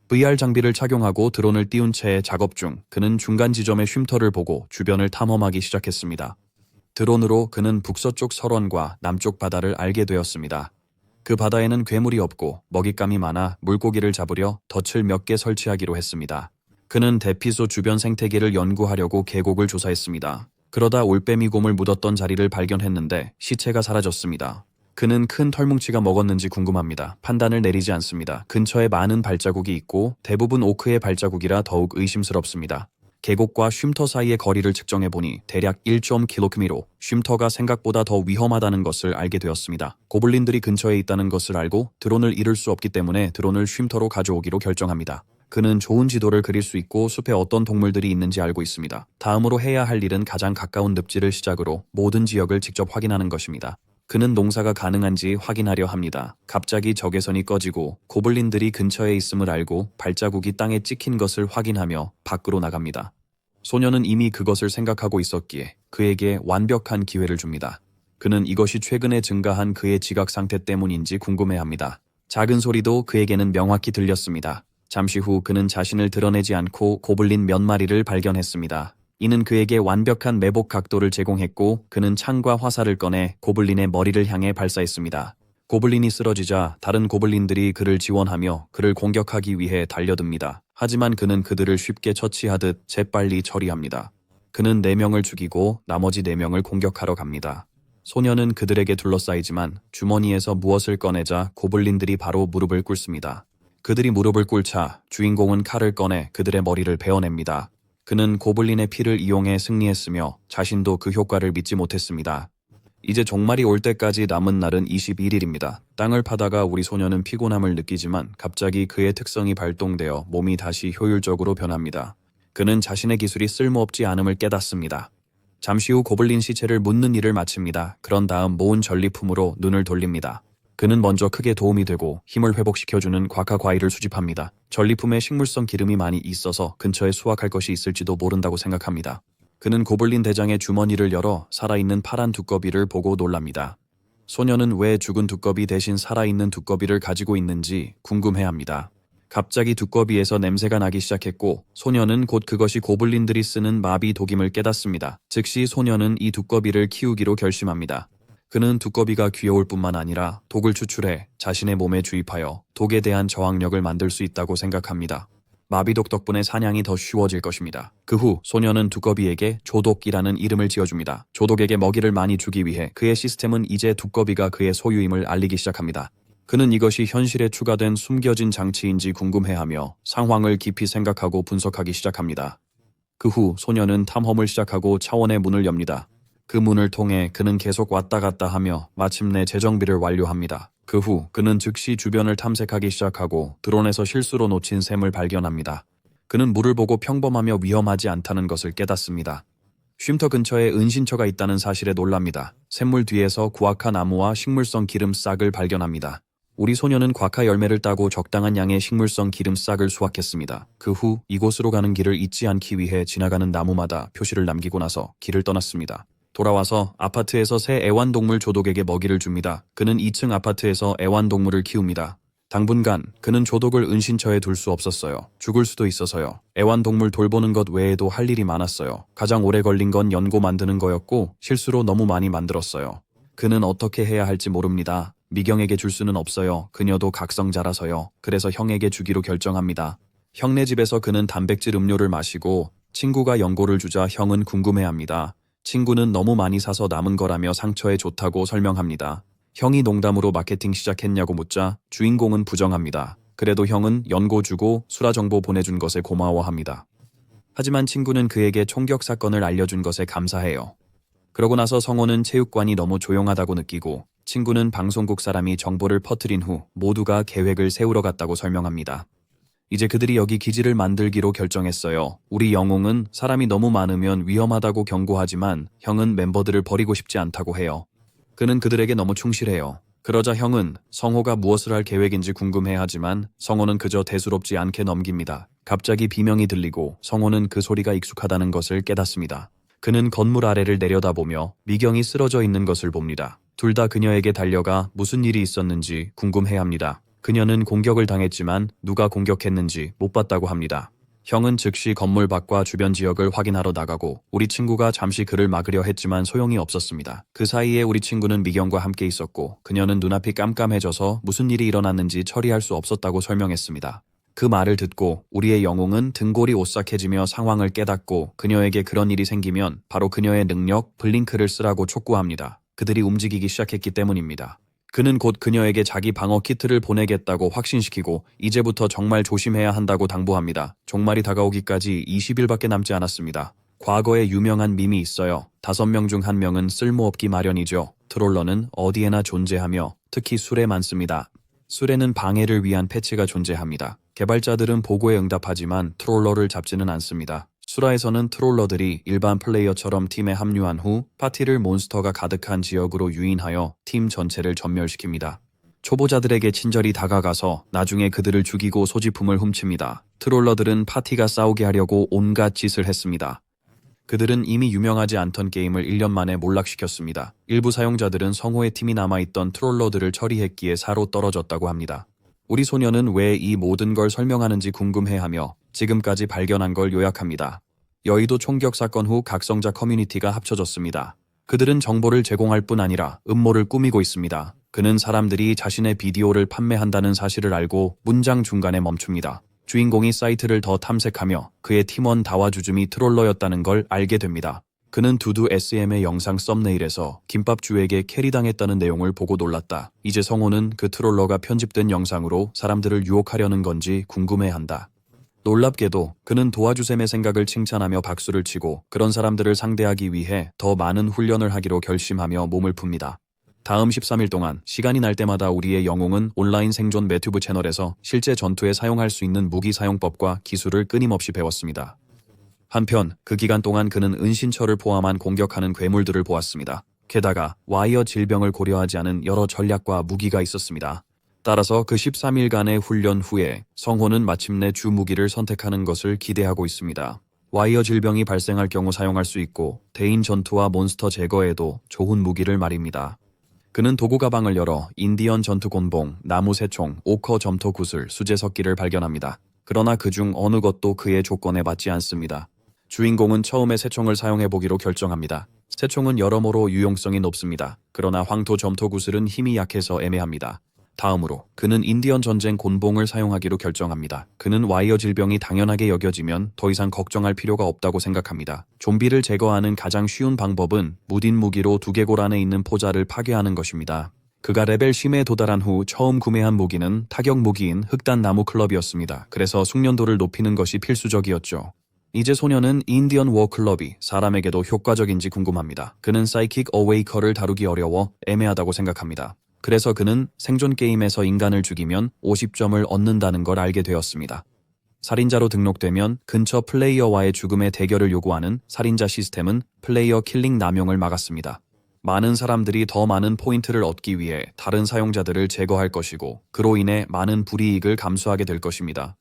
VR 장비를 착용하고 드론을 띄운 채 작업 중 그는 중간 지점의 쉼터를 보고 주변을 탐험하기 시작했습니다. 드론으로 그는 북서쪽 설원과 남쪽 바다를 알게 되었습니다. 그 바다에는 괴물이 없고 먹잇감이 많아 물고기를 잡으려 덫을 몇 개 설치하기로 했습니다. 그는 대피소 주변 생태계를 연구하려고 계곡을 조사했습니다. 그러다 올빼미 곰을 묻었던 자리를 발견했는데 시체가 사라졌습니다. 그는 큰 털뭉치가 먹었는지 궁금합니다. 판단을 내리지 않습니다. 근처에 많은 발자국이 있고 대부분 오크의 발자국이라 더욱 의심스럽습니다. 계곡과 쉼터 사이의 거리를 측정해보니 대략 1.km로 쉼터가 생각보다 더 위험하다는 것을 알게 되었습니다. 고블린들이 근처에 있다는 것을 알고 드론을 잃을 수 없기 때문에 드론을 쉼터로 가져오기로 결정합니다. 그는 좋은 지도를 그릴 수 있고 숲에 어떤 동물들이 있는지 알고 있습니다. 다음으로 해야 할 일은 가장 가까운 늪지를 시작으로 모든 지역을 직접 확인하는 것입니다. 그는 농사가 가능한지 확인하려 합니다. 갑자기 적외선이 꺼지고 고블린들이 근처에 있음을 알고 발자국이 땅에 찍힌 것을 확인하며 밖으로 나갑니다. 소녀는 이미 그것을 생각하고 있었기에 그에게 완벽한 기회를 줍니다. 그는 이것이 최근에 증가한 그의 지각 상태 때문인지 궁금해합니다. 작은 소리도 그에게는 명확히 들렸습니다. 잠시 후 그는 자신을 드러내지 않고 고블린 몇 마리를 발견했습니다. 이는 그에게 완벽한 매복 각도를 제공했고 그는 창과 화살을 꺼내 고블린의 머리를 향해 발사했습니다. 고블린이 쓰러지자 다른 고블린들이 그를 지원하며 그를 공격하기 위해 달려듭니다. 하지만 그는 그들을 쉽게 처치하듯 재빨리 처리합니다. 그는 4명을 죽이고 나머지 4명을 공격하러 갑니다. 소녀는 그들에게 둘러싸이지만 주머니에서 무엇을 꺼내자 고블린들이 바로 무릎을 꿇습니다. 그들이 무릎을 꿇자 주인공은 칼을 꺼내 그들의 머리를 베어냅니다. 그는 고블린의 피를 이용해 승리했으며 자신도 그 효과를 믿지 못했습니다. 이제 종말이 올 때까지 남은 날은 21일입니다. 땅을 파다가 우리 소녀는 피곤함을 느끼지만 갑자기 그의 특성이 발동되어 몸이 다시 효율적으로 변합니다. 그는 자신의 기술이 쓸모없지 않음을 깨닫습니다. 잠시 후 고블린 시체를 묻는 일을 마칩니다. 그런 다음 모은 전리품으로 눈을 돌립니다. 그는 먼저 크게 도움이 되고 힘을 회복시켜주는 과카 과일을 수집합니다. 전리품에 식물성 기름이 많이 있어서 근처에 수확할 것이 있을지도 모른다고 생각합니다. 그는 고블린 대장의 주머니를 열어 살아있는 파란 두꺼비를 보고 놀랍니다. 소녀는 왜 죽은 두꺼비 대신 살아있는 두꺼비를 가지고 있는지 궁금해합니다. 갑자기 두꺼비에서 냄새가 나기 시작했고 소녀는 곧 그것이 고블린들이 쓰는 마비 독임을 깨닫습니다. 즉시 소녀는 이 두꺼비를 키우기로 결심합니다. 그는 두꺼비가 귀여울 뿐만 아니라 독을 추출해 자신의 몸에 주입하여 독에 대한 저항력을 만들 수 있다고 생각합니다. 마비독 덕분에 사냥이 더 쉬워질 것입니다. 그 후 소녀는 두꺼비에게 조독이라는 이름을 지어줍니다. 조독에게 먹이를 많이 주기 위해 그의 시스템은 이제 두꺼비가 그의 소유임을 알리기 시작합니다. 그는 이것이 현실에 추가된 숨겨진 장치인지 궁금해하며 상황을 깊이 생각하고 분석하기 시작합니다. 그 후 소녀는 탐험을 시작하고 차원의 문을 엽니다. 그 문을 통해 그는 계속 왔다 갔다 하며 마침내 재정비를 완료합니다. 그 후 그는 즉시 주변을 탐색하기 시작하고 드론에서 실수로 놓친 샘을 발견합니다. 그는 물을 보고 평범하며 위험하지 않다는 것을 깨닫습니다. 쉼터 근처에 은신처가 있다는 사실에 놀랍니다. 샘물 뒤에서 구아카 나무와 식물성 기름 싹을 발견합니다. 우리 소녀는 과카 열매를 따고 적당한 양의 식물성 기름 싹을 수확했습니다. 그 후 이곳으로 가는 길을 잊지 않기 위해 지나가는 나무마다 표시를 남기고 나서 길을 떠났습니다. 돌아와서 아파트에서 새 애완동물 조독에게 먹이를 줍니다. 그는 2층 아파트에서 애완동물을 키웁니다. 당분간 그는 조독을 은신처에 둘 수 없었어요. 죽을 수도 있어서요. 애완동물 돌보는 것 외에도 할 일이 많았어요. 가장 오래 걸린 건 연고 만드는 거였고 실수로 너무 많이 만들었어요. 그는 어떻게 해야 할지 모릅니다. 미경에게 줄 수는 없어요. 그녀도 각성자라서요. 그래서 형에게 주기로 결정합니다. 형네 집에서 그는 단백질 음료를 마시고 친구가 연고를 주자 형은 궁금해합니다. 친구는 너무 많이 사서 남은 거라며 상처에 좋다고 설명합니다. 형이 농담으로 마케팅 시작했냐고 묻자 주인공은 부정합니다. 그래도 형은 연고 주고 수라 정보 보내준 것에 고마워합니다. 하지만 친구는 그에게 총격 사건을 알려준 것에 감사해요. 그러고 나서 성호는 체육관이 너무 조용하다고 느끼고 친구는 방송국 사람이 정보를 퍼뜨린 후 모두가 계획을 세우러 갔다고 설명합니다. 이제 그들이 여기 기지를 만들기로 결정했어요. 우리 영웅은 사람이 너무 많으면 위험하다고 경고하지만 형은 멤버들을 버리고 싶지 않다고 해요. 그는 그들에게 너무 충실해요. 그러자 형은 성호가 무엇을 할 계획인지 궁금해하지만 성호는 그저 대수롭지 않게 넘깁니다. 갑자기 비명이 들리고 성호는 그 소리가 익숙하다는 것을 깨닫습니다. 그는 건물 아래를 내려다보며 미경이 쓰러져 있는 것을 봅니다. 둘 다 그녀에게 달려가 무슨 일이 있었는지 궁금해합니다. 그녀는 공격을 당했지만 누가 공격했는지 못 봤다고 합니다. 형은 즉시 건물 밖과 주변 지역을 확인하러 나가고 우리 친구가 잠시 그를 막으려 했지만 소용이 없었습니다. 그 사이에 우리 친구는 미경과 함께 있었고 그녀는 눈앞이 깜깜해져서 무슨 일이 일어났는지 처리할 수 없었다고 설명했습니다. 그 말을 듣고 우리의 영웅은 등골이 오싹해지며 상황을 깨닫고 그녀에게 그런 일이 생기면 바로 그녀의 능력 블링크를 쓰라고 촉구합니다. 그들이 움직이기 시작했기 때문입니다. 그는 곧 그녀에게 자기 방어 키트를 보내겠다고 확신시키고 이제부터 정말 조심해야 한다고 당부합니다. 종말이 다가오기까지 20일밖에 남지 않았습니다. 과거에 유명한 밈이 있어요. 5명 중 1명은 쓸모없기 마련이죠. 트롤러는 어디에나 존재하며 특히 술에 많습니다. 술에는 방해를 위한 패치가 존재합니다. 개발자들은 보고에 응답하지만 트롤러를 잡지는 않습니다. 수라에서는 트롤러들이 일반 플레이어처럼 팀에 합류한 후 파티를 몬스터가 가득한 지역으로 유인하여 팀 전체를 전멸시킵니다. 초보자들에게 친절히 다가가서 나중에 그들을 죽이고 소지품을 훔칩니다. 트롤러들은 파티가 싸우게 하려고 온갖 짓을 했습니다. 그들은 이미 유명하지 않던 게임을 1년 만에 몰락시켰습니다. 일부 사용자들은 성호의 팀이 남아있던 트롤러들을 처리했기에 사로 떨어졌다고 합니다. 우리 소녀는 왜 이 모든 걸 설명하는지 궁금해하며 지금까지 발견한 걸 요약합니다. 여의도 총격 사건 후 각성자 커뮤니티가 합쳐졌습니다. 그들은 정보를 제공할 뿐 아니라 음모를 꾸미고 있습니다. 그는 사람들이 자신의 비디오를 판매한다는 사실을 알고 문장 중간에 멈춥니다. 주인공이 사이트를 더 탐색하며 그의 팀원 다와주즘이 트롤러였다는 걸 알게 됩니다. 그는 두두 SM의 영상 썸네일에서 김밥주에게 캐리당했다는 내용을 보고 놀랐다. 이제 성호는 그 트롤러가 편집된 영상으로 사람들을 유혹하려는 건지 궁금해한다. 놀랍게도 그는 도와주셈의 생각을 칭찬하며 박수를 치고 그런 사람들을 상대하기 위해 더 많은 훈련을 하기로 결심하며 몸을 풉니다. 다음 13일 동안 시간이 날 때마다 우리의 영웅은 온라인 생존 매튜브 채널에서 실제 전투에 사용할 수 있는 무기 사용법과 기술을 끊임없이 배웠습니다. 한편 그 기간 동안 그는 은신처를 포함한 공격하는 괴물들을 보았습니다. 게다가 와이어 질병을 고려하지 않은 여러 전략과 무기가 있었습니다. 따라서 그 13일간의 훈련 후에 성호는 마침내 주 무기를 선택하는 것을 기대하고 있습니다. 와이어 질병이 발생할 경우 사용할 수 있고 대인 전투와 몬스터 제거에도 좋은 무기를 말입니다. 그는 도구 가방을 열어 인디언 전투 곤봉, 나무 새총, 오커 점토 구슬, 수제석기를 발견합니다. 그러나 그중 어느 것도 그의 조건에 맞지 않습니다. 주인공은 처음에 새총을 사용해보기로 결정합니다. 새총은 여러모로 유용성이 높습니다. 그러나 황토 점토 구슬은 힘이 약해서 애매합니다. 다음으로 그는 인디언 전쟁 곤봉을 사용하기로 결정합니다. 그는 와이어 질병이 당연하게 여겨지면 더 이상 걱정할 필요가 없다고 생각합니다. 좀비를 제거하는 가장 쉬운 방법은 무딘 무기로 두개골 안에 있는 포자를 파괴하는 것입니다. 그가 레벨 10에 도달한 후 처음 구매한 무기는 타격 무기인 흑단 나무 클럽이었습니다. 그래서 숙련도를 높이는 것이 필수적이었죠. 이제 소녀는 인디언 워클럽이 사람에게도 효과적인지 궁금합니다. 그는 사이킥 어웨이커를 다루기 어려워 애매하다고 생각합니다. 그래서 그는 생존 게임에서 인간을 죽이면 50점을 얻는다는 걸 알게 되었습니다. 살인자로 등록되면 근처 플레이어와의 죽음의 대결을 요구하는 살인자 시스템은 플레이어 킬링 남용을 막았습니다. 많은 사람들이 더 많은 포인트를 얻기 위해 다른 사용자들을 제거할 것이고 그로 인해 많은 불이익을 감수하게 될 것입니다.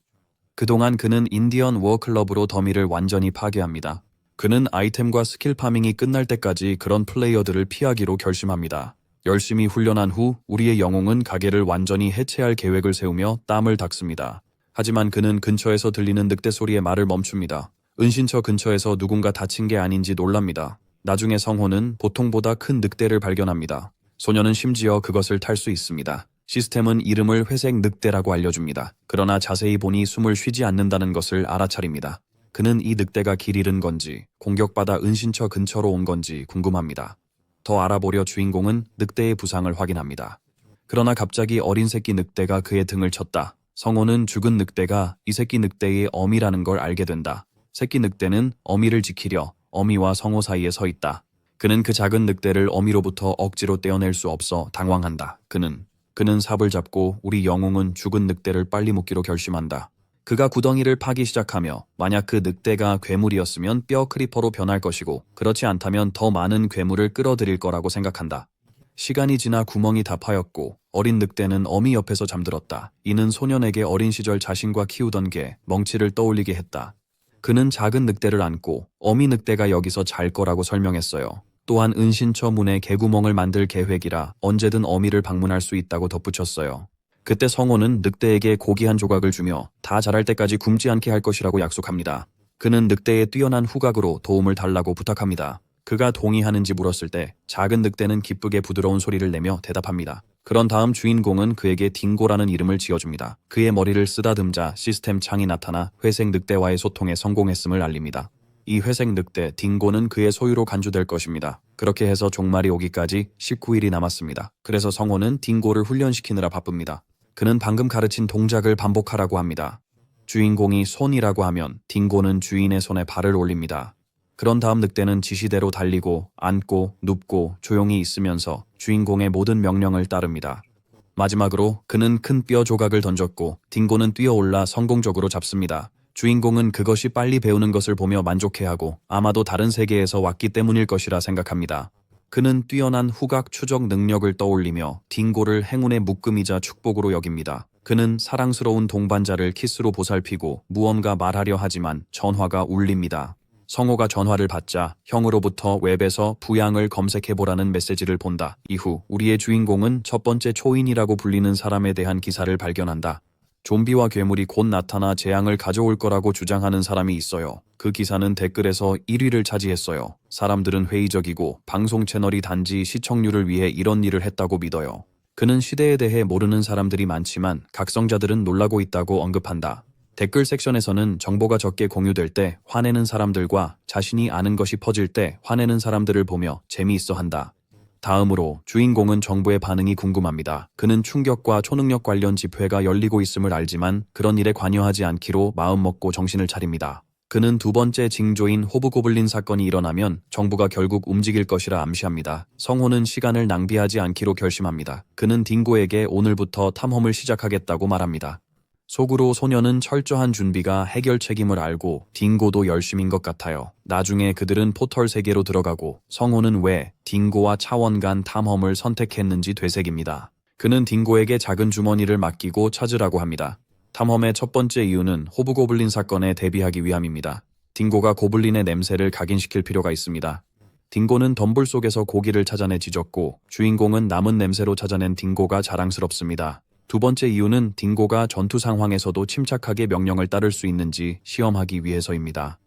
그동안 그는 인디언 워클럽으로 더미를 완전히 파괴합니다. 그는 아이템과 스킬 파밍이 끝날 때까지 그런 플레이어들을 피하기로 결심합니다. 열심히 훈련한 후 우리의 영웅은 가게를 완전히 해체할 계획을 세우며 땀을 닦습니다. 하지만 그는 근처에서 들리는 늑대 소리에 말을 멈춥니다. 은신처 근처에서 누군가 다친 게 아닌지 놀랍니다. 나중에 성호는 보통보다 큰 늑대를 발견합니다. 소녀는 심지어 그것을 탈 수 있습니다. 시스템은 이름을 회색 늑대라고 알려줍니다. 그러나 자세히 보니 숨을 쉬지 않는다는 것을 알아차립니다. 그는 이 늑대가 길 잃은 건지 공격받아 은신처 근처로 온 건지 궁금합니다. 더 알아보려 주인공은 늑대의 부상을 확인합니다. 그러나 갑자기 어린 새끼 늑대가 그의 등을 쳤다. 성호는 죽은 늑대가 이 새끼 늑대의 어미라는 걸 알게 된다. 새끼 늑대는 어미를 지키려 어미와 성호 사이에 서 있다. 그는 그 작은 늑대를 어미로부터 억지로 떼어낼 수 없어 당황한다. 그는 삽을 잡고 우리 영웅은 죽은 늑대를 빨리 묶기로 결심한다. 그가 구덩이를 파기 시작하며 만약 그 늑대가 괴물이었으면 뼈 크리퍼로 변할 것이고 그렇지 않다면 더 많은 괴물을 끌어들일 거라고 생각한다. 시간이 지나 구멍이 다 파였고 어린 늑대는 어미 옆에서 잠들었다. 이는 소년에게 어린 시절 자신과 키우던 개 멍치를 떠올리게 했다. 그는 작은 늑대를 안고 어미 늑대가 여기서 잘 거라고 설명했어요. 또한 은신처 문에 개구멍을 만들 계획이라 언제든 어미를 방문할 수 있다고 덧붙였어요. 그때 성호는 늑대에게 고기 한 조각을 주며 다 자랄 때까지 굶지 않게 할 것이라고 약속합니다. 그는 늑대의 뛰어난 후각으로 도움을 달라고 부탁합니다. 그가 동의하는지 물었을 때 작은 늑대는 기쁘게 부드러운 소리를 내며 대답합니다. 그런 다음 주인공은 그에게 딩고라는 이름을 지어줍니다. 그의 머리를 쓰다듬자 시스템 창이 나타나 회색 늑대와의 소통에 성공했음을 알립니다. 이 회색 늑대 딩고는 그의 소유로 간주될 것입니다. 그렇게 해서 종말이 오기까지 19일이 남았습니다. 그래서 성호는 딩고를 훈련시키느라 바쁩니다. 그는 방금 가르친 동작을 반복하라고 합니다. 주인공이 손이라고 하면 딩고는 주인의 손에 발을 올립니다. 그런 다음 늑대는 지시대로 달리고 앉고 눕고 조용히 있으면서 주인공의 모든 명령을 따릅니다. 마지막으로 그는 큰 뼈 조각을 던졌고 딩고는 뛰어올라 성공적으로 잡습니다. 주인공은 그것이 빨리 배우는 것을 보며 만족해하고 아마도 다른 세계에서 왔기 때문일 것이라 생각합니다. 그는 뛰어난 후각 추적 능력을 떠올리며 딩고를 행운의 묶음이자 축복으로 여깁니다. 그는 사랑스러운 동반자를 키스로 보살피고 무언가 말하려 하지만 전화가 울립니다. 성호가 전화를 받자 형으로부터 웹에서 부양을 검색해보라는 메시지를 본다. 이후 우리의 주인공은 첫 번째 초인이라고 불리는 사람에 대한 기사를 발견한다. 좀비와 괴물이 곧 나타나 재앙을 가져올 거라고 주장하는 사람이 있어요. 그 기사는 댓글에서 1위를 차지했어요. 사람들은 회의적이고 방송 채널이 단지 시청률을 위해 이런 일을 했다고 믿어요. 그는 시대에 대해 모르는 사람들이 많지만 각성자들은 놀라고 있다고 언급한다. 댓글 섹션에서는 정보가 적게 공유될 때 화내는 사람들과 자신이 아는 것이 퍼질 때 화내는 사람들을 보며 재미있어 한다. 다음으로 주인공은 정부의 반응이 궁금합니다. 그는 충격과 초능력 관련 집회가 열리고 있음을 알지만 그런 일에 관여하지 않기로 마음먹고 정신을 차립니다. 그는 두 번째 징조인 호브고블린 사건이 일어나면 정부가 결국 움직일 것이라 암시합니다. 성호는 시간을 낭비하지 않기로 결심합니다. 그는 딩고에게 오늘부터 탐험을 시작하겠다고 말합니다. 속으로 소녀는 철저한 준비가 해결 책임을 알고 딩고도 열심인 것 같아요. 나중에 그들은 포털 세계로 들어가고 성호는 왜 딩고와 차원 간 탐험을 선택했는지 되새깁니다. 그는 딩고에게 작은 주머니를 맡기고 찾으라고 합니다. 탐험의 첫 번째 이유는 호브고블린 사건에 대비하기 위함입니다. 딩고가 고블린의 냄새를 각인시킬 필요가 있습니다. 딩고는 덤불 속에서 고기를 찾아내 지졌고 주인공은 남은 냄새로 찾아낸 딩고가 자랑스럽습니다. 두 번째 이유는 딩고가 전투 상황에서도 침착하게 명령을 따를 수 있는지 시험하기 위해서입니다.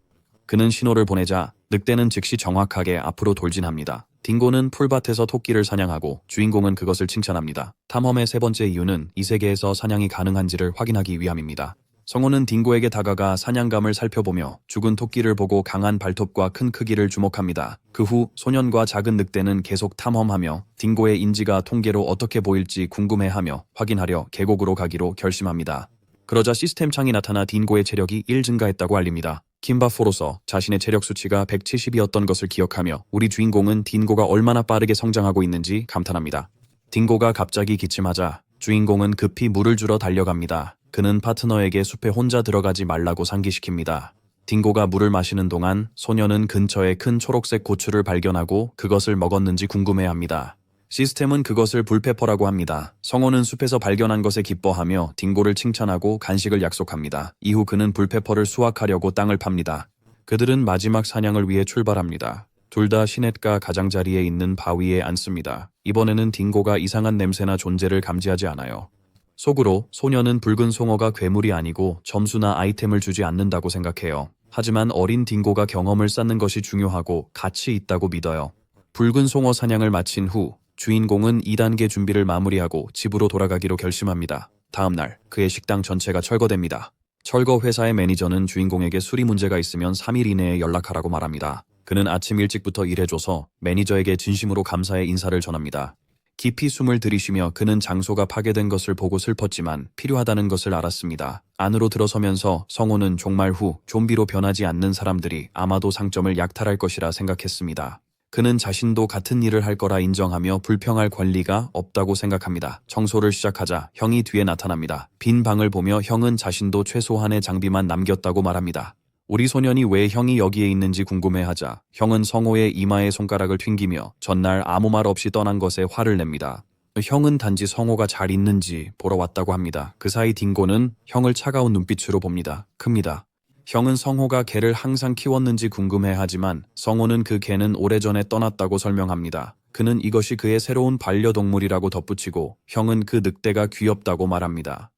그는 신호를 보내자 늑대는 즉시 정확하게 앞으로 돌진합니다. 딩고는 풀밭에서 토끼를 사냥하고 주인공은 그것을 칭찬합니다. 탐험의 세 번째 이유는 이 세계에서 사냥이 가능한지를 확인하기 위함입니다. 성호는 딩고에게 다가가 사냥감을 살펴보며 죽은 토끼를 보고 강한 발톱과 큰 크기를 주목합니다. 그 후 소년과 작은 늑대는 계속 탐험하며 딩고의 인지가 통계로 어떻게 보일지 궁금해하며 확인하려 계곡으로 가기로 결심합니다. 그러자 시스템 창이 나타나 딩고의 체력이 1 증가했다고 알립니다. 김바포로서 자신의 체력 수치가 170이었던 것을 기억하며 우리 주인공은 딩고가 얼마나 빠르게 성장하고 있는지 감탄합니다. 딩고가 갑자기 기침하자 주인공은 급히 물을 주러 달려갑니다. 그는 파트너에게 숲에 혼자 들어가지 말라고 상기시킵니다. 딩고가 물을 마시는 동안 소녀는 근처에 큰 초록색 고추를 발견하고 그것을 먹었는지 궁금해합니다. 시스템은 그것을 불페퍼라고 합니다. 성호는 숲에서 발견한 것에 기뻐하며 딩고를 칭찬하고 간식을 약속합니다. 이후 그는 불페퍼를 수확하려고 땅을 팝니다. 그들은 마지막 사냥을 위해 출발합니다. 둘 다 시냇가 가장자리에 있는 바위에 앉습니다. 이번에는 딩고가 이상한 냄새나 존재를 감지하지 않아요. 속으로 소녀는 붉은 송어가 괴물이 아니고 점수나 아이템을 주지 않는다고 생각해요. 하지만 어린 딩고가 경험을 쌓는 것이 중요하고 가치 있다고 믿어요. 붉은 송어 사냥을 마친 후 주인공은 2단계 준비를 마무리하고 집으로 돌아가기로 결심합니다. 다음 날 그의 식당 전체가 철거됩니다. 철거 회사의 매니저는 주인공에게 수리 문제가 있으면 3일 이내에 연락하라고 말합니다. 그는 아침 일찍부터 일해줘서 매니저에게 진심으로 감사의 인사를 전합니다. 깊이 숨을 들이쉬며 그는 장소가 파괴된 것을 보고 슬펐지만 필요하다는 것을 알았습니다. 안으로 들어서면서 성호는 종말 후 좀비로 변하지 않는 사람들이 아마도 상점을 약탈할 것이라 생각했습니다. 그는 자신도 같은 일을 할 거라 인정하며 불평할 권리가 없다고 생각합니다. 청소를 시작하자 형이 뒤에 나타납니다. 빈 방을 보며 형은 자신도 최소한의 장비만 남겼다고 말합니다. 우리 소년이 왜 형이 여기에 있는지 궁금해하자 형은 성호의 이마에 손가락을 튕기며 전날 아무 말 없이 떠난 것에 화를 냅니다. 형은 단지 성호가 잘 있는지 보러 왔다고 합니다. 그 사이 딩고는 형을 차가운 눈빛으로 봅니다. 큽니다. 형은 성호가 개를 항상 키웠는지 궁금해하지만 성호는 그 개는 오래전에 떠났다고 설명합니다. 그는 이것이 그의 새로운 반려동물이라고 덧붙이고 형은 그 늑대가 귀엽다고 말합니다.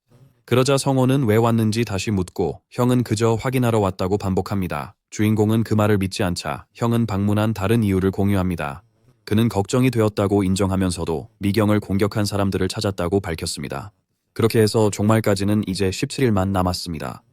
그러자 성호는 왜 왔는지 다시 묻고 형은 그저 확인하러 왔다고 반복합니다. 주인공은 그 말을 믿지 않자 형은 방문한 다른 이유를 공유합니다. 그는 걱정이 되었다고 인정하면서도 미경을 공격한 사람들을 찾았다고 밝혔습니다. 그렇게 해서 종말까지는 이제 17일만 남았습니다.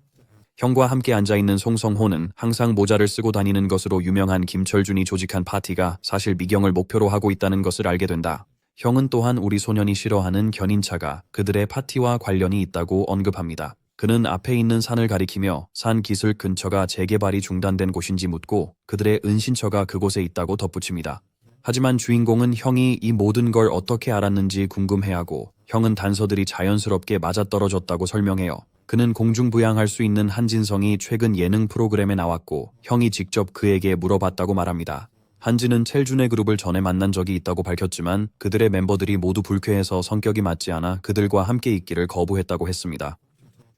형과 함께 앉아있는 송성호는 항상 모자를 쓰고 다니는 것으로 유명한 김철준이 조직한 파티가 사실 미경을 목표로 하고 있다는 것을 알게 된다. 형은 또한 우리 소년이 싫어하는 견인차가 그들의 파티와 관련이 있다고 언급합니다. 그는 앞에 있는 산을 가리키며 산 기슭 근처가 재개발이 중단된 곳인지 묻고 그들의 은신처가 그곳에 있다고 덧붙입니다. 하지만 주인공은 형이 이 모든 걸 어떻게 알았는지 궁금해하고 형은 단서들이 자연스럽게 맞아떨어졌다고 설명해요. 그는 공중부양할 수 있는 한진성이 최근 예능 프로그램에 나왔고 형이 직접 그에게 물어봤다고 말합니다. 한진은 첼준의 그룹을 전에 만난 적이 있다고 밝혔지만 그들의 멤버들이 모두 불쾌해서 성격이 맞지 않아 그들과 함께 있기를 거부했다고 했습니다.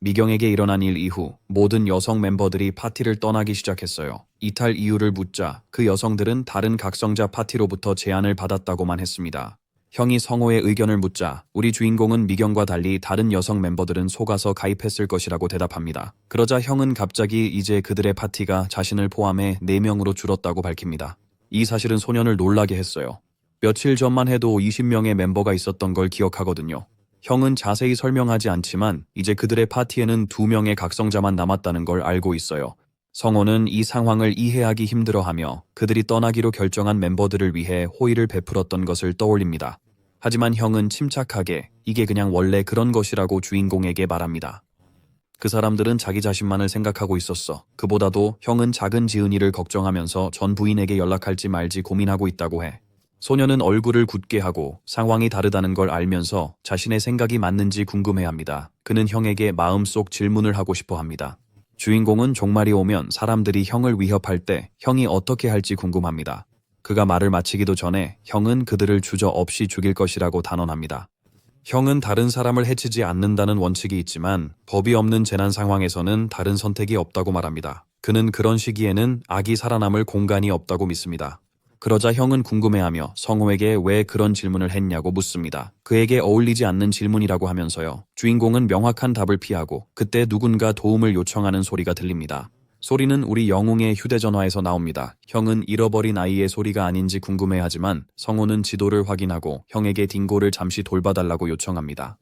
미경에게 일어난 일 이후 모든 여성 멤버들이 파티를 떠나기 시작했어요. 이탈 이유를 묻자 그 여성들은 다른 각성자 파티로부터 제안을 받았다고만 했습니다. 형이 성호의 의견을 묻자 우리 주인공은 미경과 달리 다른 여성 멤버들은 속아서 가입했을 것이라고 대답합니다. 그러자 형은 갑자기 이제 그들의 파티가 자신을 포함해 4명으로 줄었다고 밝힙니다. 이 사실은 소년을 놀라게 했어요. 며칠 전만 해도 20명의 멤버가 있었던 걸 기억하거든요. 형은 자세히 설명하지 않지만 이제 그들의 파티에는 2명의 각성자만 남았다는 걸 알고 있어요. 성호는 이 상황을 이해하기 힘들어하며 그들이 떠나기로 결정한 멤버들을 위해 호의를 베풀었던 것을 떠올립니다. 하지만 형은 침착하게 이게 그냥 원래 그런 것이라고 주인공에게 말합니다. 그 사람들은 자기 자신만을 생각하고 있었어. 그보다도 형은 작은 지은이를 걱정하면서 전 부인에게 연락할지 말지 고민하고 있다고 해. 소녀는 얼굴을 굳게 하고 상황이 다르다는 걸 알면서 자신의 생각이 맞는지 궁금해합니다. 그는 형에게 마음속 질문을 하고 싶어 합니다. 주인공은 종말이 오면 사람들이 형을 위협할 때 형이 어떻게 할지 궁금합니다. 그가 말을 마치기도 전에 형은 그들을 주저없이 죽일 것이라고 단언합니다. 형은 다른 사람을 해치지 않는다는 원칙이 있지만 법이 없는 재난 상황에서는 다른 선택이 없다고 말합니다. 그는 그런 시기에는 악이 살아남을 공간이 없다고 믿습니다. 그러자 형은 궁금해하며 성호에게 왜 그런 질문을 했냐고 묻습니다. 그에게 어울리지 않는 질문이라고 하면서요. 주인공은 명확한 답을 피하고 그때 누군가 도움을 요청하는 소리가 들립니다. 소리는 우리 영웅의 휴대전화에서 나옵니다. 형은 잃어버린 아이의 소리가 아닌지 궁금해하지만 성호는 지도를 확인하고 형에게 딩고를 잠시 돌봐달라고 요청합니다.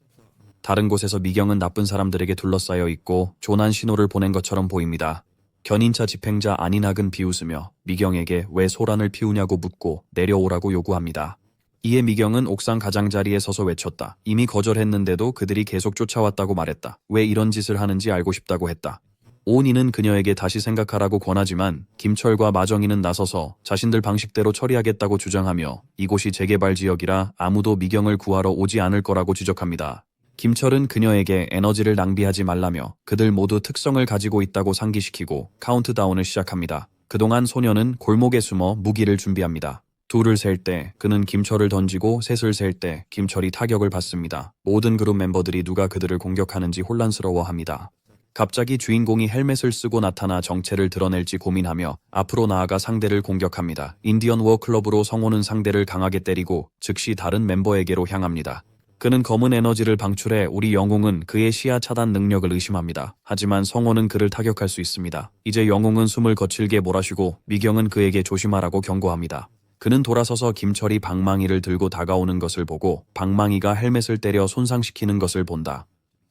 다른 곳에서 미경은 나쁜 사람들에게 둘러싸여 있고 조난 신호를 보낸 것처럼 보입니다. 견인차 집행자 안인학은 비웃으며 미경에게 왜 소란을 피우냐고 묻고 내려오라고 요구합니다. 이에 미경은 옥상 가장자리에 서서 외쳤다. 이미 거절했는데도 그들이 계속 쫓아왔다고 말했다. 왜 이런 짓을 하는지 알고 싶다고 했다. 오은이는 그녀에게 다시 생각하라고 권하지만 김철과 마정이는 나서서 자신들 방식대로 처리하겠다고 주장하며 이곳이 재개발 지역이라 아무도 미경을 구하러 오지 않을 거라고 지적합니다. 김철은 그녀에게 에너지를 낭비하지 말라며 그들 모두 특성을 가지고 있다고 상기시키고 카운트다운을 시작합니다. 그동안 소녀는 골목에 숨어 무기를 준비합니다. 둘을 셀 때 그는 김철을 던지고 셋을 셀 때 김철이 타격을 받습니다. 모든 그룹 멤버들이 누가 그들을 공격하는지 혼란스러워합니다. 갑자기 주인공이 헬멧을 쓰고 나타나 정체를 드러낼지 고민하며 앞으로 나아가 상대를 공격합니다. 인디언 워 클럽으로 성호는 상대를 강하게 때리고 즉시 다른 멤버에게로 향합니다. 그는 검은 에너지를 방출해 우리 영웅은 그의 시야 차단 능력을 의심합니다. 하지만 성호는 그를 타격할 수 있습니다. 이제 영웅은 숨을 거칠게 몰아쉬고 미경은 그에게 조심하라고 경고합니다. 그는 돌아서서 김철이 방망이를 들고 다가오는 것을 보고 방망이가 헬멧을 때려 손상시키는 것을 본다.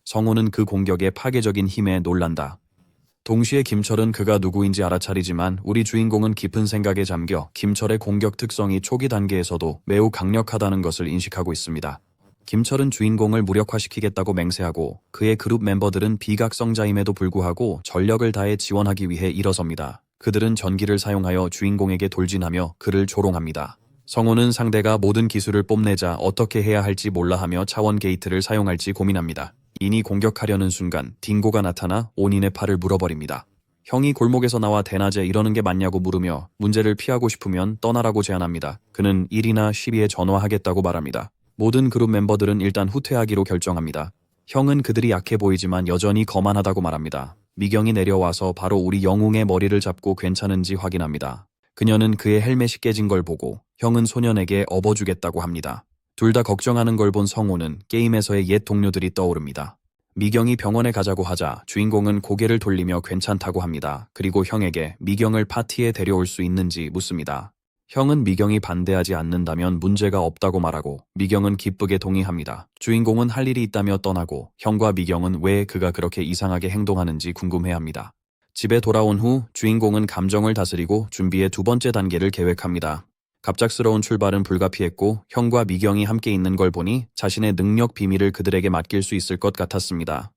성호는 그 공격의 파괴적인 힘에 놀란다. 동시에 김철은 그가 누구인지 알아차리지만 우리 주인공은 깊은 생각에 잠겨 김철의 공격 특성이 초기 단계에서도 매우 강력하다는 것을 인식하고 있습니다. 김철은 주인공을 무력화시키겠다고 맹세하고 그의 그룹 멤버들은 비각성자임에도 불구하고 전력을 다해 지원하기 위해 일어섭니다. 그들은 전기를 사용하여 주인공에게 돌진하며 그를 조롱합니다. 성호는 상대가 모든 기술을 뽐내자 어떻게 해야 할지 몰라 하며 차원 게이트를 사용할지 고민합니다. 인이 공격하려는 순간 딩고가 나타나 온인의 팔을 물어버립니다. 형이 골목에서 나와 대낮에 이러는 게 맞냐고 물으며 문제를 피하고 싶으면 떠나라고 제안합니다. 그는 1이나 12에 전화하겠다고 말합니다. 모든 그룹 멤버들은 일단 후퇴하기로 결정합니다. 형은 그들이 약해 보이지만 여전히 거만하다고 말합니다. 미경이 내려와서 바로 우리 영웅의 머리를 잡고 괜찮은지 확인합니다. 그녀는 그의 헬멧이 깨진 걸 보고 형은 소년에게 업어주겠다고 합니다. 둘 다 걱정하는 걸 본 성호는 게임에서의 옛 동료들이 떠오릅니다. 미경이 병원에 가자고 하자 주인공은 고개를 돌리며 괜찮다고 합니다. 그리고 형에게 미경을 파티에 데려올 수 있는지 묻습니다. 형은 미경이 반대하지 않는다면 문제가 없다고 말하고 미경은 기쁘게 동의합니다. 주인공은 할 일이 있다며 떠나고 형과 미경은 왜 그가 그렇게 이상하게 행동하는지 궁금해합니다. 집에 돌아온 후 주인공은 감정을 다스리고 준비의 두 번째 단계를 계획합니다. 갑작스러운 출발은 불가피했고 형과 미경이 함께 있는 걸 보니 자신의 능력 비밀을 그들에게 맡길 수 있을 것 같았습니다.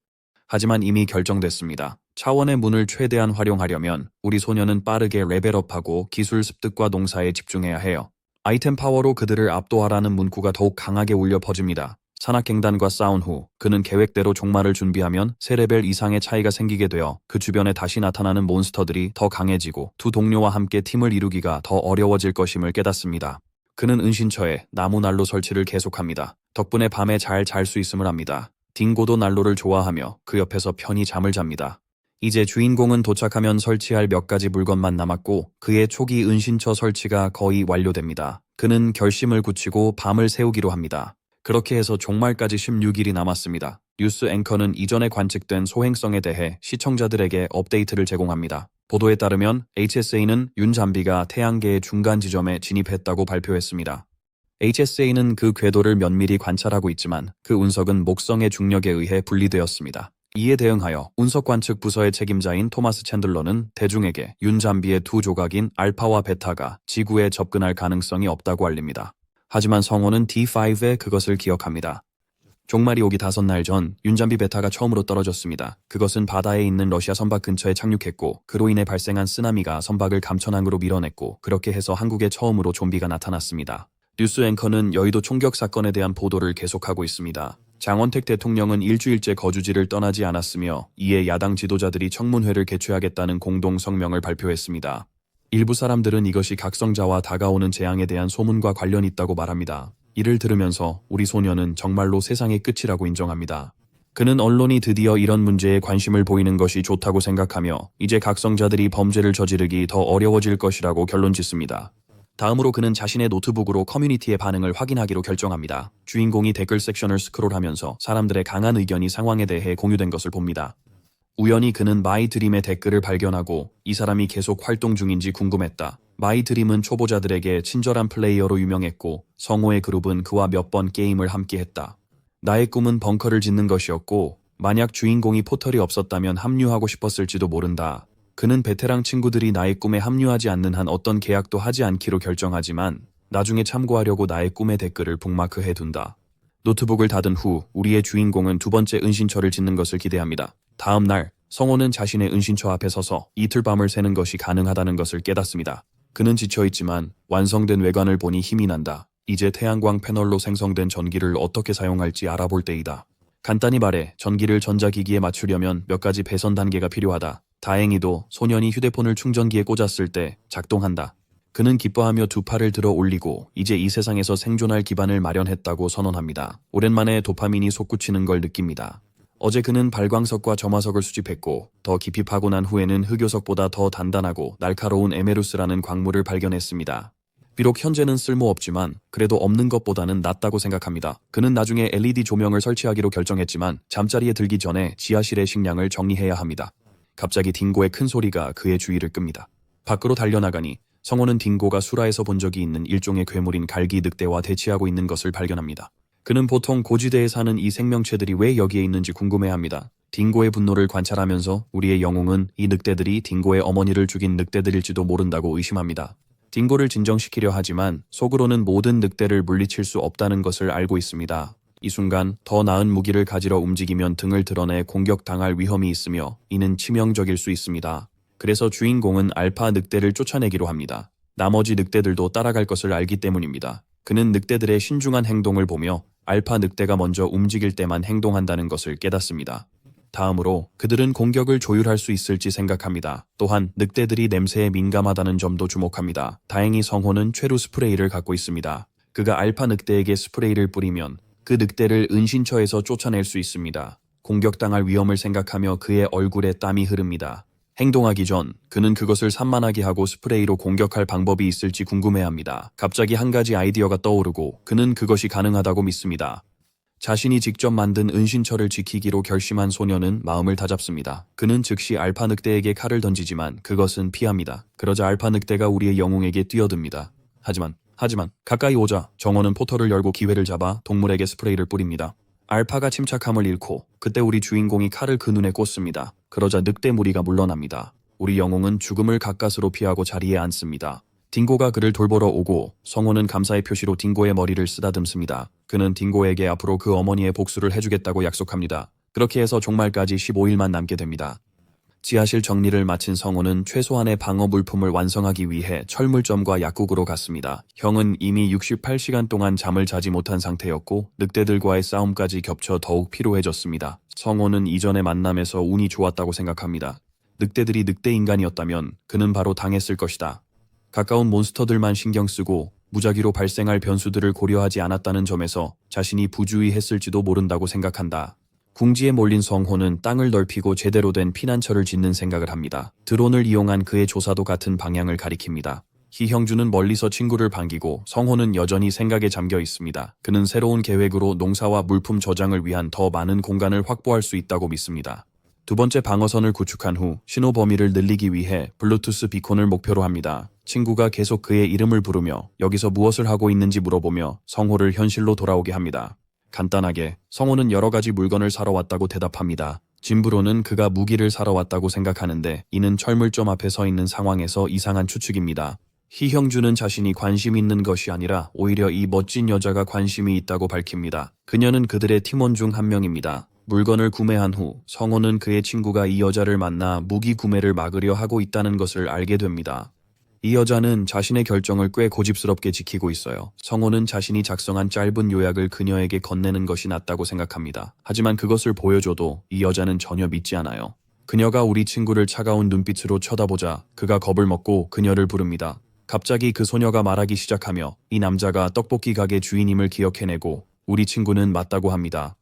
하지만 이미 결정됐습니다. 차원의 문을 최대한 활용하려면 우리 소녀는 빠르게 레벨업하고 기술 습득과 농사에 집중해야 해요. 아이템 파워로 그들을 압도하라는 문구가 더욱 강하게 울려 퍼집니다. 산악갱단과 싸운 후 그는 계획대로 종말을 준비하면 3레벨 이상의 차이가 생기게 되어 그 주변에 다시 나타나는 몬스터들이 더 강해지고 두 동료와 함께 팀을 이루기가 더 어려워질 것임을 깨닫습니다. 그는 은신처에 나무 난로 설치를 계속합니다. 덕분에 밤에 잘 잘 수 있음을 압니다. 딩고도 난로를 좋아하며 그 옆에서 편히 잠을 잡니다. 이제 주인공은 도착하면 설치할 몇 가지 물건만 남았고 그의 초기 은신처 설치가 거의 완료됩니다. 그는 결심을 굳히고 밤을 새우기로 합니다. 그렇게 해서 종말까지 16일이 남았습니다. 뉴스 앵커는 이전에 관측된 소행성에 대해 시청자들에게 업데이트를 제공합니다. 보도에 따르면 HSA는 윤잠비가 태양계의 중간 지점에 진입했다고 발표했습니다. HSA는 그 궤도를 면밀히 관찰하고 있지만 그 운석은 목성의 중력에 의해 분리되었습니다. 이에 대응하여 운석 관측 부서의 책임자인 토마스 챈들러는 대중에게 윤잠비의 두 조각인 알파와 베타가 지구에 접근할 가능성이 없다고 알립니다. 하지만 성호는 D5에 그것을 기억합니다. 종말이 오기 5날 전 윤잠비 베타가 처음으로 떨어졌습니다. 그것은 바다에 있는 러시아 선박 근처에 착륙했고 그로 인해 발생한 쓰나미가 선박을 감천항으로 밀어냈고 그렇게 해서 한국에 처음으로 좀비가 나타났습니다. 뉴스 앵커는 여의도 총격 사건에 대한 보도를 계속하고 있습니다. 장원택 대통령은 일주일째 거주지를 떠나지 않았으며 이에 야당 지도자들이 청문회를 개최하겠다는 공동 성명을 발표했습니다. 일부 사람들은 이것이 각성자와 다가오는 재앙에 대한 소문과 관련이 있다고 말합니다. 이를 들으면서 우리 소녀는 정말로 세상의 끝이라고 인정합니다. 그는 언론이 드디어 이런 문제에 관심을 보이는 것이 좋다고 생각하며 이제 각성자들이 범죄를 저지르기 더 어려워질 것이라고 결론 짓습니다. 다음으로 그는 자신의 노트북으로 커뮤니티의 반응을 확인하기로 결정합니다. 주인공이 댓글 섹션을 스크롤하면서 사람들의 강한 의견이 상황에 대해 공유된 것을 봅니다. 우연히 그는 마이드림의 댓글을 발견하고 이 사람이 계속 활동 중인지 궁금했다. 마이드림은 초보자들에게 친절한 플레이어로 유명했고 성호의 그룹은 그와 몇 번 게임을 함께 했다. 나의 꿈은 벙커를 짓는 것이었고 만약 주인공이 포털이 없었다면 합류하고 싶었을지도 모른다. 그는 베테랑 친구들이 나의 꿈에 합류하지 않는 한 어떤 계약도 하지 않기로 결정하지만 나중에 참고하려고 나의 꿈의 댓글을 북마크해둔다. 노트북을 닫은 후 우리의 주인공은 두 번째 은신처를 짓는 것을 기대합니다. 다음 날 성호는 자신의 은신처 앞에 서서 이틀 밤을 새는 것이 가능하다는 것을 깨닫습니다. 그는 지쳐있지만 완성된 외관을 보니 힘이 난다. 이제 태양광 패널로 생성된 전기를 어떻게 사용할지 알아볼 때이다. 간단히 말해 전기를 전자기기에 맞추려면 몇 가지 배선 단계가 필요하다. 다행히도 소년이 휴대폰을 충전기에 꽂았을 때 작동한다. 그는 기뻐하며 두 팔을 들어 올리고 이제 이 세상에서 생존할 기반을 마련했다고 선언합니다. 오랜만에 도파민이 솟구치는 걸 느낍니다. 어제 그는 발광석과 점화석을 수집했고 더 깊이 파고 난 후에는 흑요석보다 더 단단하고 날카로운 에메루스라는 광물을 발견했습니다. 비록 현재는 쓸모없지만 그래도 없는 것보다는 낫다고 생각합니다. 그는 나중에 LED 조명을 설치하기로 결정했지만 잠자리에 들기 전에 지하실의 식량을 정리해야 합니다. 갑자기 딩고의 큰 소리가 그의 주의를 끕니다. 밖으로 달려나가니 성호는 딩고가 수라에서 본 적이 있는 일종의 괴물인 갈기 늑대와 대치하고 있는 것을 발견합니다. 그는 보통 고지대에 사는 이 생명체들이 왜 여기에 있는지 궁금해합니다. 딩고의 분노를 관찰하면서 우리의 영웅은 이 늑대들이 딩고의 어머니를 죽인 늑대들일지도 모른다고 의심합니다. 딩고를 진정시키려 하지만 속으로는 모든 늑대를 물리칠 수 없다는 것을 알고 있습니다. 이 순간 더 나은 무기를 가지러 움직이면 등을 드러내 공격당할 위험이 있으며 이는 치명적일 수 있습니다. 그래서 주인공은 알파 늑대를 쫓아내기로 합니다. 나머지 늑대들도 따라갈 것을 알기 때문입니다. 그는 늑대들의 신중한 행동을 보며 알파 늑대가 먼저 움직일 때만 행동한다는 것을 깨닫습니다. 다음으로 그들은 공격을 조율할 수 있을지 생각합니다. 또한 늑대들이 냄새에 민감하다는 점도 주목합니다. 다행히 성호는 최루 스프레이를 갖고 있습니다. 그가 알파 늑대에게 스프레이를 뿌리면 그 늑대를 은신처에서 쫓아낼 수 있습니다. 공격당할 위험을 생각하며 그의 얼굴에 땀이 흐릅니다. 행동하기 전 그는 그것을 산만하게 하고 스프레이로 공격할 방법이 있을지 궁금해합니다. 갑자기 한 가지 아이디어가 떠오르고 그는 그것이 가능하다고 믿습니다. 자신이 직접 만든 은신처를 지키기로 결심한 소녀는 마음을 다잡습니다. 그는 즉시 알파 늑대에게 칼을 던지지만 그것은 피합니다. 그러자 알파 늑대가 우리의 영웅에게 뛰어듭니다. 하지만 가까이 오자 정원은 포털을 열고 기회를 잡아 동물에게 스프레이를 뿌립니다. 알파가 침착함을 잃고 그때 우리 주인공이 칼을 그 눈에 꽂습니다. 그러자 늑대 무리가 물러납니다. 우리 영웅은 죽음을 가까스로 피하고 자리에 앉습니다. 딩고가 그를 돌보러 오고 성호는 감사의 표시로 딩고의 머리를 쓰다듬습니다. 그는 딩고에게 앞으로 그 어머니의 복수를 해주겠다고 약속합니다. 그렇게 해서 종말까지 15일만 남게 됩니다. 지하실 정리를 마친 성호는 최소한의 방어 물품을 완성하기 위해 철물점과 약국으로 갔습니다. 형은 이미 68시간 동안 잠을 자지 못한 상태였고 늑대들과의 싸움까지 겹쳐 더욱 피로해졌습니다. 성호는 이전의 만남에서 운이 좋았다고 생각합니다. 늑대들이 늑대인간이었다면 그는 바로 당했을 것이다. 가까운 몬스터들만 신경 쓰고 무작위로 발생할 변수들을 고려하지 않았다는 점에서 자신이 부주의했을지도 모른다고 생각한다. 궁지에 몰린 성호는 땅을 넓히고 제대로 된 피난처를 짓는 생각을 합니다. 드론을 이용한 그의 조사도 같은 방향을 가리킵니다. 희형주는 멀리서 친구를 반기고 성호는 여전히 생각에 잠겨 있습니다. 그는 새로운 계획으로 농사와 물품 저장을 위한 더 많은 공간을 확보할 수 있다고 믿습니다. 두 번째 방어선을 구축한 후 신호 범위를 늘리기 위해 블루투스 비콘을 목표로 합니다. 친구가 계속 그의 이름을 부르며 여기서 무엇을 하고 있는지 물어보며 성호를 현실로 돌아오게 합니다. 간단하게 성호는 여러 가지 물건을 사러 왔다고 대답합니다. 진부로는 그가 무기를 사러 왔다고 생각하는데 이는 철물점 앞에 서 있는 상황에서 이상한 추측입니다. 희형주는 자신이 관심 있는 것이 아니라 오히려 이 멋진 여자가 관심이 있다고 밝힙니다. 그녀는 그들의 팀원 중 한 명입니다. 물건을 구매한 후 성호는 그의 친구가 이 여자를 만나 무기 구매를 막으려 하고 있다는 것을 알게 됩니다. 이 여자는 자신의 결정을 꽤 고집스럽게 지키고 있어요. 성호는 자신이 작성한 짧은 요약을 그녀에게 건네는 것이 낫다고 생각합니다. 하지만 그것을 보여줘도 이 여자는 전혀 믿지 않아요. 그녀가 우리 친구를 차가운 눈빛으로 쳐다보자 그가 겁을 먹고 그녀를 부릅니다. 갑자기 그 소녀가 말하기 시작하며 이 남자가 떡볶이 가게 주인임을 기억해내고 우리 친구는 맞다고 합니다.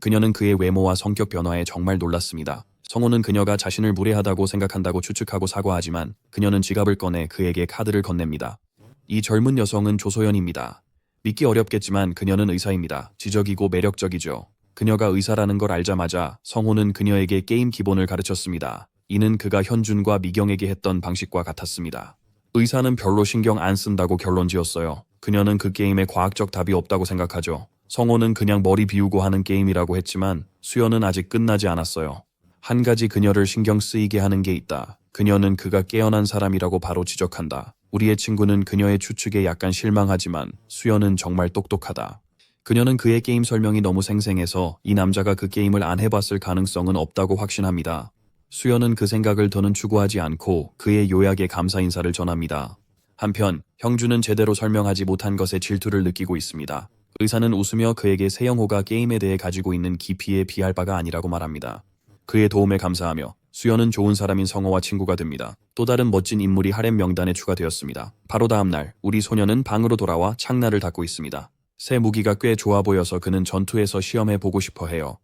그녀는 그의 외모와 성격 변화에 정말 놀랐습니다. 성호는 그녀가 자신을 무례하다고 생각한다고 추측하고 사과하지만 그녀는 지갑을 꺼내 그에게 카드를 건넵니다. 이 젊은 여성은 조소연입니다. 믿기 어렵겠지만 그녀는 의사입니다. 지적이고 매력적이죠. 그녀가 의사라는 걸 알자마자 성호는 그녀에게 게임 기본을 가르쳤습니다. 이는 그가 현준과 미경에게 했던 방식과 같았습니다. 의사는 별로 신경 안 쓴다고 결론 지었어요. 그녀는 그 게임에 과학적 답이 없다고 생각하죠. 성호는 그냥 머리 비우고 하는 게임이라고 했지만 수연은 아직 끝나지 않았어요. 한 가지 그녀를 신경 쓰이게 하는 게 있다. 그녀는 그가 깨어난 사람이라고 바로 지적한다. 우리의 친구는 그녀의 추측에 약간 실망하지만 수연은 정말 똑똑하다. 그녀는 그의 게임 설명이 너무 생생해서 이 남자가 그 게임을 안 해봤을 가능성은 없다고 확신합니다. 수연은 그 생각을 더는 추구하지 않고 그의 요약에 감사 인사를 전합니다. 한편 형주는 제대로 설명하지 못한 것에 질투를 느끼고 있습니다. 의사는 웃으며 그에게 세영호가 게임에 대해 가지고 있는 깊이에 비할 바가 아니라고 말합니다. 그의 도움에 감사하며 수연은 좋은 사람인 성호와 친구가 됩니다. 또 다른 멋진 인물이 하렘 명단에 추가되었습니다. 바로 다음 날 우리 소녀는 방으로 돌아와 창날을 닫고 있습니다. 새 무기가 꽤 좋아 보여서 그는 전투에서 시험해 보고 싶어 해요.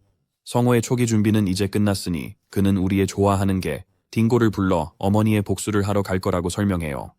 성호의 초기 준비는 이제 끝났으니 그는 우리의 좋아하는 게 딩고를 불러 어머니의 복수를 하러 갈 거라고 설명해요.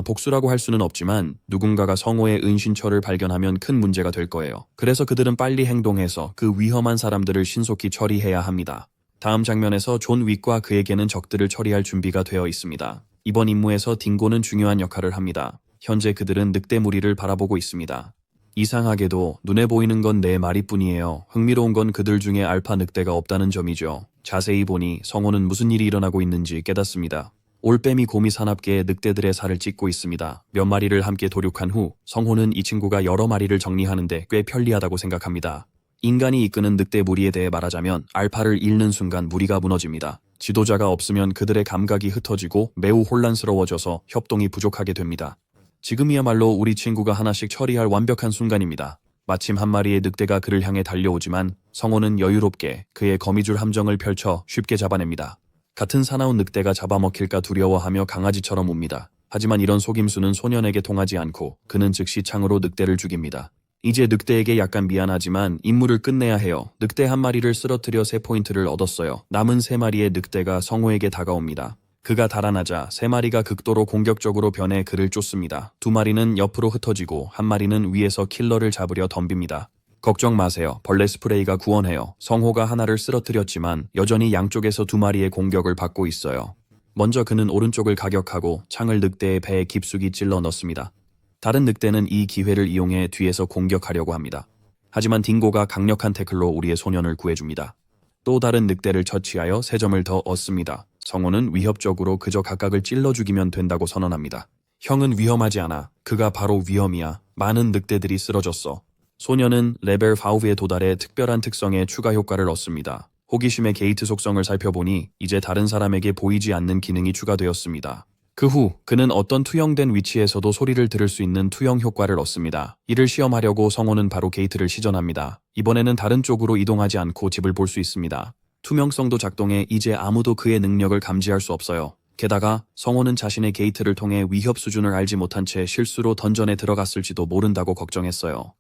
복수라고 할 수는 없지만 누군가가 성호의 은신처를 발견하면 큰 문제가 될 거예요. 그래서 그들은 빨리 행동해서 그 위험한 사람들을 신속히 처리해야 합니다. 다음 장면에서 존 윅과 그에게는 적들을 처리할 준비가 되어 있습니다. 이번 임무에서 딩고는 중요한 역할을 합니다. 현재 그들은 늑대 무리를 바라보고 있습니다. 이상하게도 눈에 보이는 건 네 마리뿐이에요. 흥미로운 건 그들 중에 알파 늑대가 없다는 점이죠. 자세히 보니 성호는 무슨 일이 일어나고 있는지 깨닫습니다. 올빼미 곰이 사납게 늑대들의 살을 찢고 있습니다. 몇 마리를 함께 도륙한 후 성호는 이 친구가 여러 마리를 정리하는데 꽤 편리하다고 생각합니다. 인간이 이끄는 늑대 무리에 대해 말하자면 알파를 잃는 순간 무리가 무너집니다. 지도자가 없으면 그들의 감각이 흩어지고 매우 혼란스러워져서 협동이 부족하게 됩니다. 지금이야말로 우리 친구가 하나씩 처리할 완벽한 순간입니다. 마침 한 마리의 늑대가 그를 향해 달려오지만 성호는 여유롭게 그의 거미줄 함정을 펼쳐 쉽게 잡아냅니다. 같은 사나운 늑대가 잡아먹힐까 두려워하며 강아지처럼 웁니다. 하지만 이런 속임수는 소년에게 통하지 않고 그는 즉시 창으로 늑대를 죽입니다. 이제 늑대에게 약간 미안하지만 임무를 끝내야 해요. 늑대 한 마리를 쓰러뜨려 3포인트를 얻었어요. 남은 3마리의 늑대가 성호에게 다가옵니다. 그가 달아나자 3마리가 극도로 공격적으로 변해 그를 쫓습니다. 2마리는 옆으로 흩어지고 1마리는 위에서 킬러를 잡으려 덤빕니다. 걱정 마세요. 벌레 스프레이가 구원해요. 성호가 하나를 쓰러뜨렸지만 여전히 양쪽에서 2마리의 공격을 받고 있어요. 먼저 그는 오른쪽을 가격하고 창을 늑대의 배에 깊숙이 찔러 넣습니다. 다른 늑대는 이 기회를 이용해 뒤에서 공격하려고 합니다. 하지만 딩고가 강력한 태클로 우리의 소년을 구해줍니다. 또 다른 늑대를 처치하여 3점을 더 얻습니다. 성호는 위협적으로 그저 각각을 찔러 죽이면 된다고 선언합니다. 형은 위험하지 않아. 그가 바로 위험이야. 많은 늑대들이 쓰러졌어. 소년은 레벨 5에 도달해 특별한 특성에 추가 효과를 얻습니다. 호기심의 게이트 속성을 살펴보니 이제 다른 사람에게 보이지 않는 기능이 추가되었습니다. 그 후 그는 어떤 투영된 위치에서도 소리를 들을 수 있는 투영 효과를 얻습니다. 이를 시험하려고 성호는 바로 게이트를 시전합니다. 이번에는 다른 쪽으로 이동하지 않고 집을 볼 수 있습니다. 투명성도 작동해 이제 아무도 그의 능력을 감지할 수 없어요. 게다가 성호는 자신의 게이트를 통해 위협 수준을 알지 못한 채 실수로 던전에 들어갔을지도 모른다고 걱정했어요.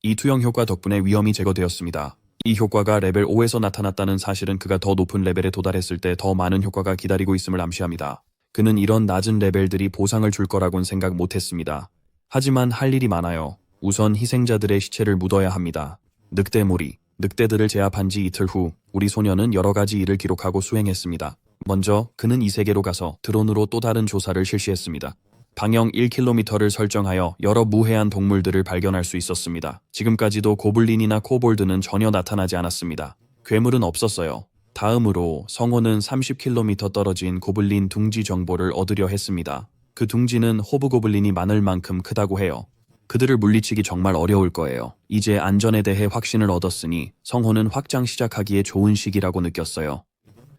이 투영 효과 덕분에 위험이 제거되었습니다. 이 효과가 레벨 5에서 나타났다는 사실은 그가 더 높은 레벨에 도달했을 때 더 많은 효과가 기다리고 있음을 암시합니다. 그는 이런 낮은 레벨들이 보상을 줄 거라곤 생각 못했습니다. 하지만 할 일이 많아요. 우선 희생자들의 시체를 묻어야 합니다. 늑대무리, 늑대들을 제압한 지 이틀 후 우리 소녀는 여러 가지 일을 기록하고 수행했습니다. 먼저 그는 이 세계로 가서 드론으로 또 다른 조사를 실시했습니다. 방형 1km를 설정하여 여러 무해한 동물들을 발견할 수 있었습니다. 지금까지도 고블린이나 코볼드는 전혀 나타나지 않았습니다. 괴물은 없었어요. 다음으로 성호는 30km 떨어진 고블린 둥지 정보를 얻으려 했습니다. 그 둥지는 호브고블린이 많을 만큼 크다고 해요. 그들을 물리치기 정말 어려울 거예요. 이제 안전에 대해 확신을 얻었으니 성호는 확장 시작하기에 좋은 시기라고 느꼈어요.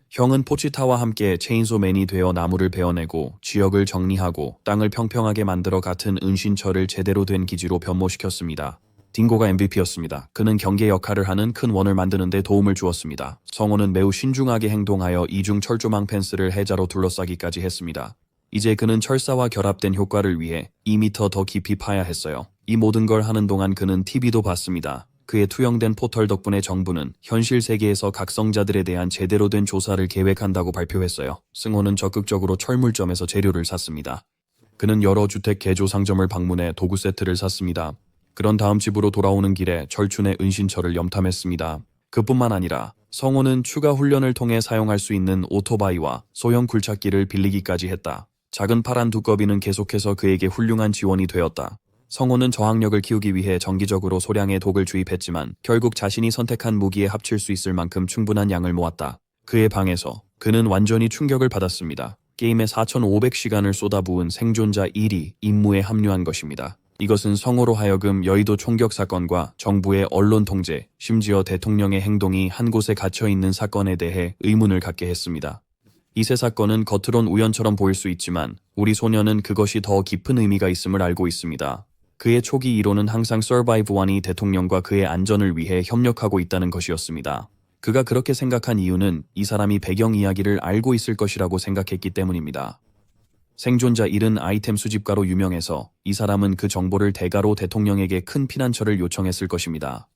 형은 포치타와 함께 체인소맨이 되어 나무를 베어내고 지역을 정리하고 땅을 평평하게 만들어 같은 은신처를 제대로 된 기지로 변모시켰습니다. 딩고가 MVP였습니다. 그는 경계 역할을 하는 큰 원을 만드는 데 도움을 주었습니다. 성호는 매우 신중하게 행동하여 이중 철조망 펜스를 해자로 둘러싸기까지 했습니다. 이제 그는 철사와 결합된 효과를 위해 2m 더 깊이 파야 했어요. 이 모든 걸 하는 동안 그는 TV도 봤습니다. 그의 투영된 포털 덕분에 정부는 현실 세계에서 각성자들에 대한 제대로 된 조사를 계획한다고 발표했어요. 승호는 적극적으로 철물점에서 재료를 샀습니다. 그는 여러 주택 개조 상점을 방문해 도구 세트를 샀습니다. 그런 다음 집으로 돌아오는 길에 절춘의 은신처를 염탐했습니다. 그뿐만 아니라 성호는 추가 훈련을 통해 사용할 수 있는 오토바이와 소형 굴착기를 빌리기까지 했다. 작은 파란 두꺼비는 계속해서 그에게 훌륭한 지원이 되었다. 성호는 저항력을 키우기 위해 정기적으로 소량의 독을 주입했지만 결국 자신이 선택한 무기에 합칠 수 있을 만큼 충분한 양을 모았다. 그의 방에서 그는 완전히 충격을 받았습니다. 게임에 4,500시간을 쏟아부은 생존자 1위 임무에 합류한 것입니다. 이것은 성호로 하여금 여의도 총격 사건과 정부의 언론 통제, 심지어 대통령의 행동이 한 곳에 갇혀있는 사건에 대해 의문을 갖게 했습니다. 이 세 사건은 겉으론 우연처럼 보일 수 있지만 우리 소녀는 그것이 더 깊은 의미가 있음을 알고 있습니다. 그의 초기 이론은 항상 Survive 1이 대통령과 그의 안전을 위해 협력하고 있다는 것이었습니다. 그가 그렇게 생각한 이유는 이 사람이 배경 이야기를 알고 있을 것이라고 생각했기 때문입니다. 생존자 1은 아이템 수집가로 유명해서 이 사람은 그 정보를 대가로 대통령에게 큰 피난처를 요청했을 것입니다.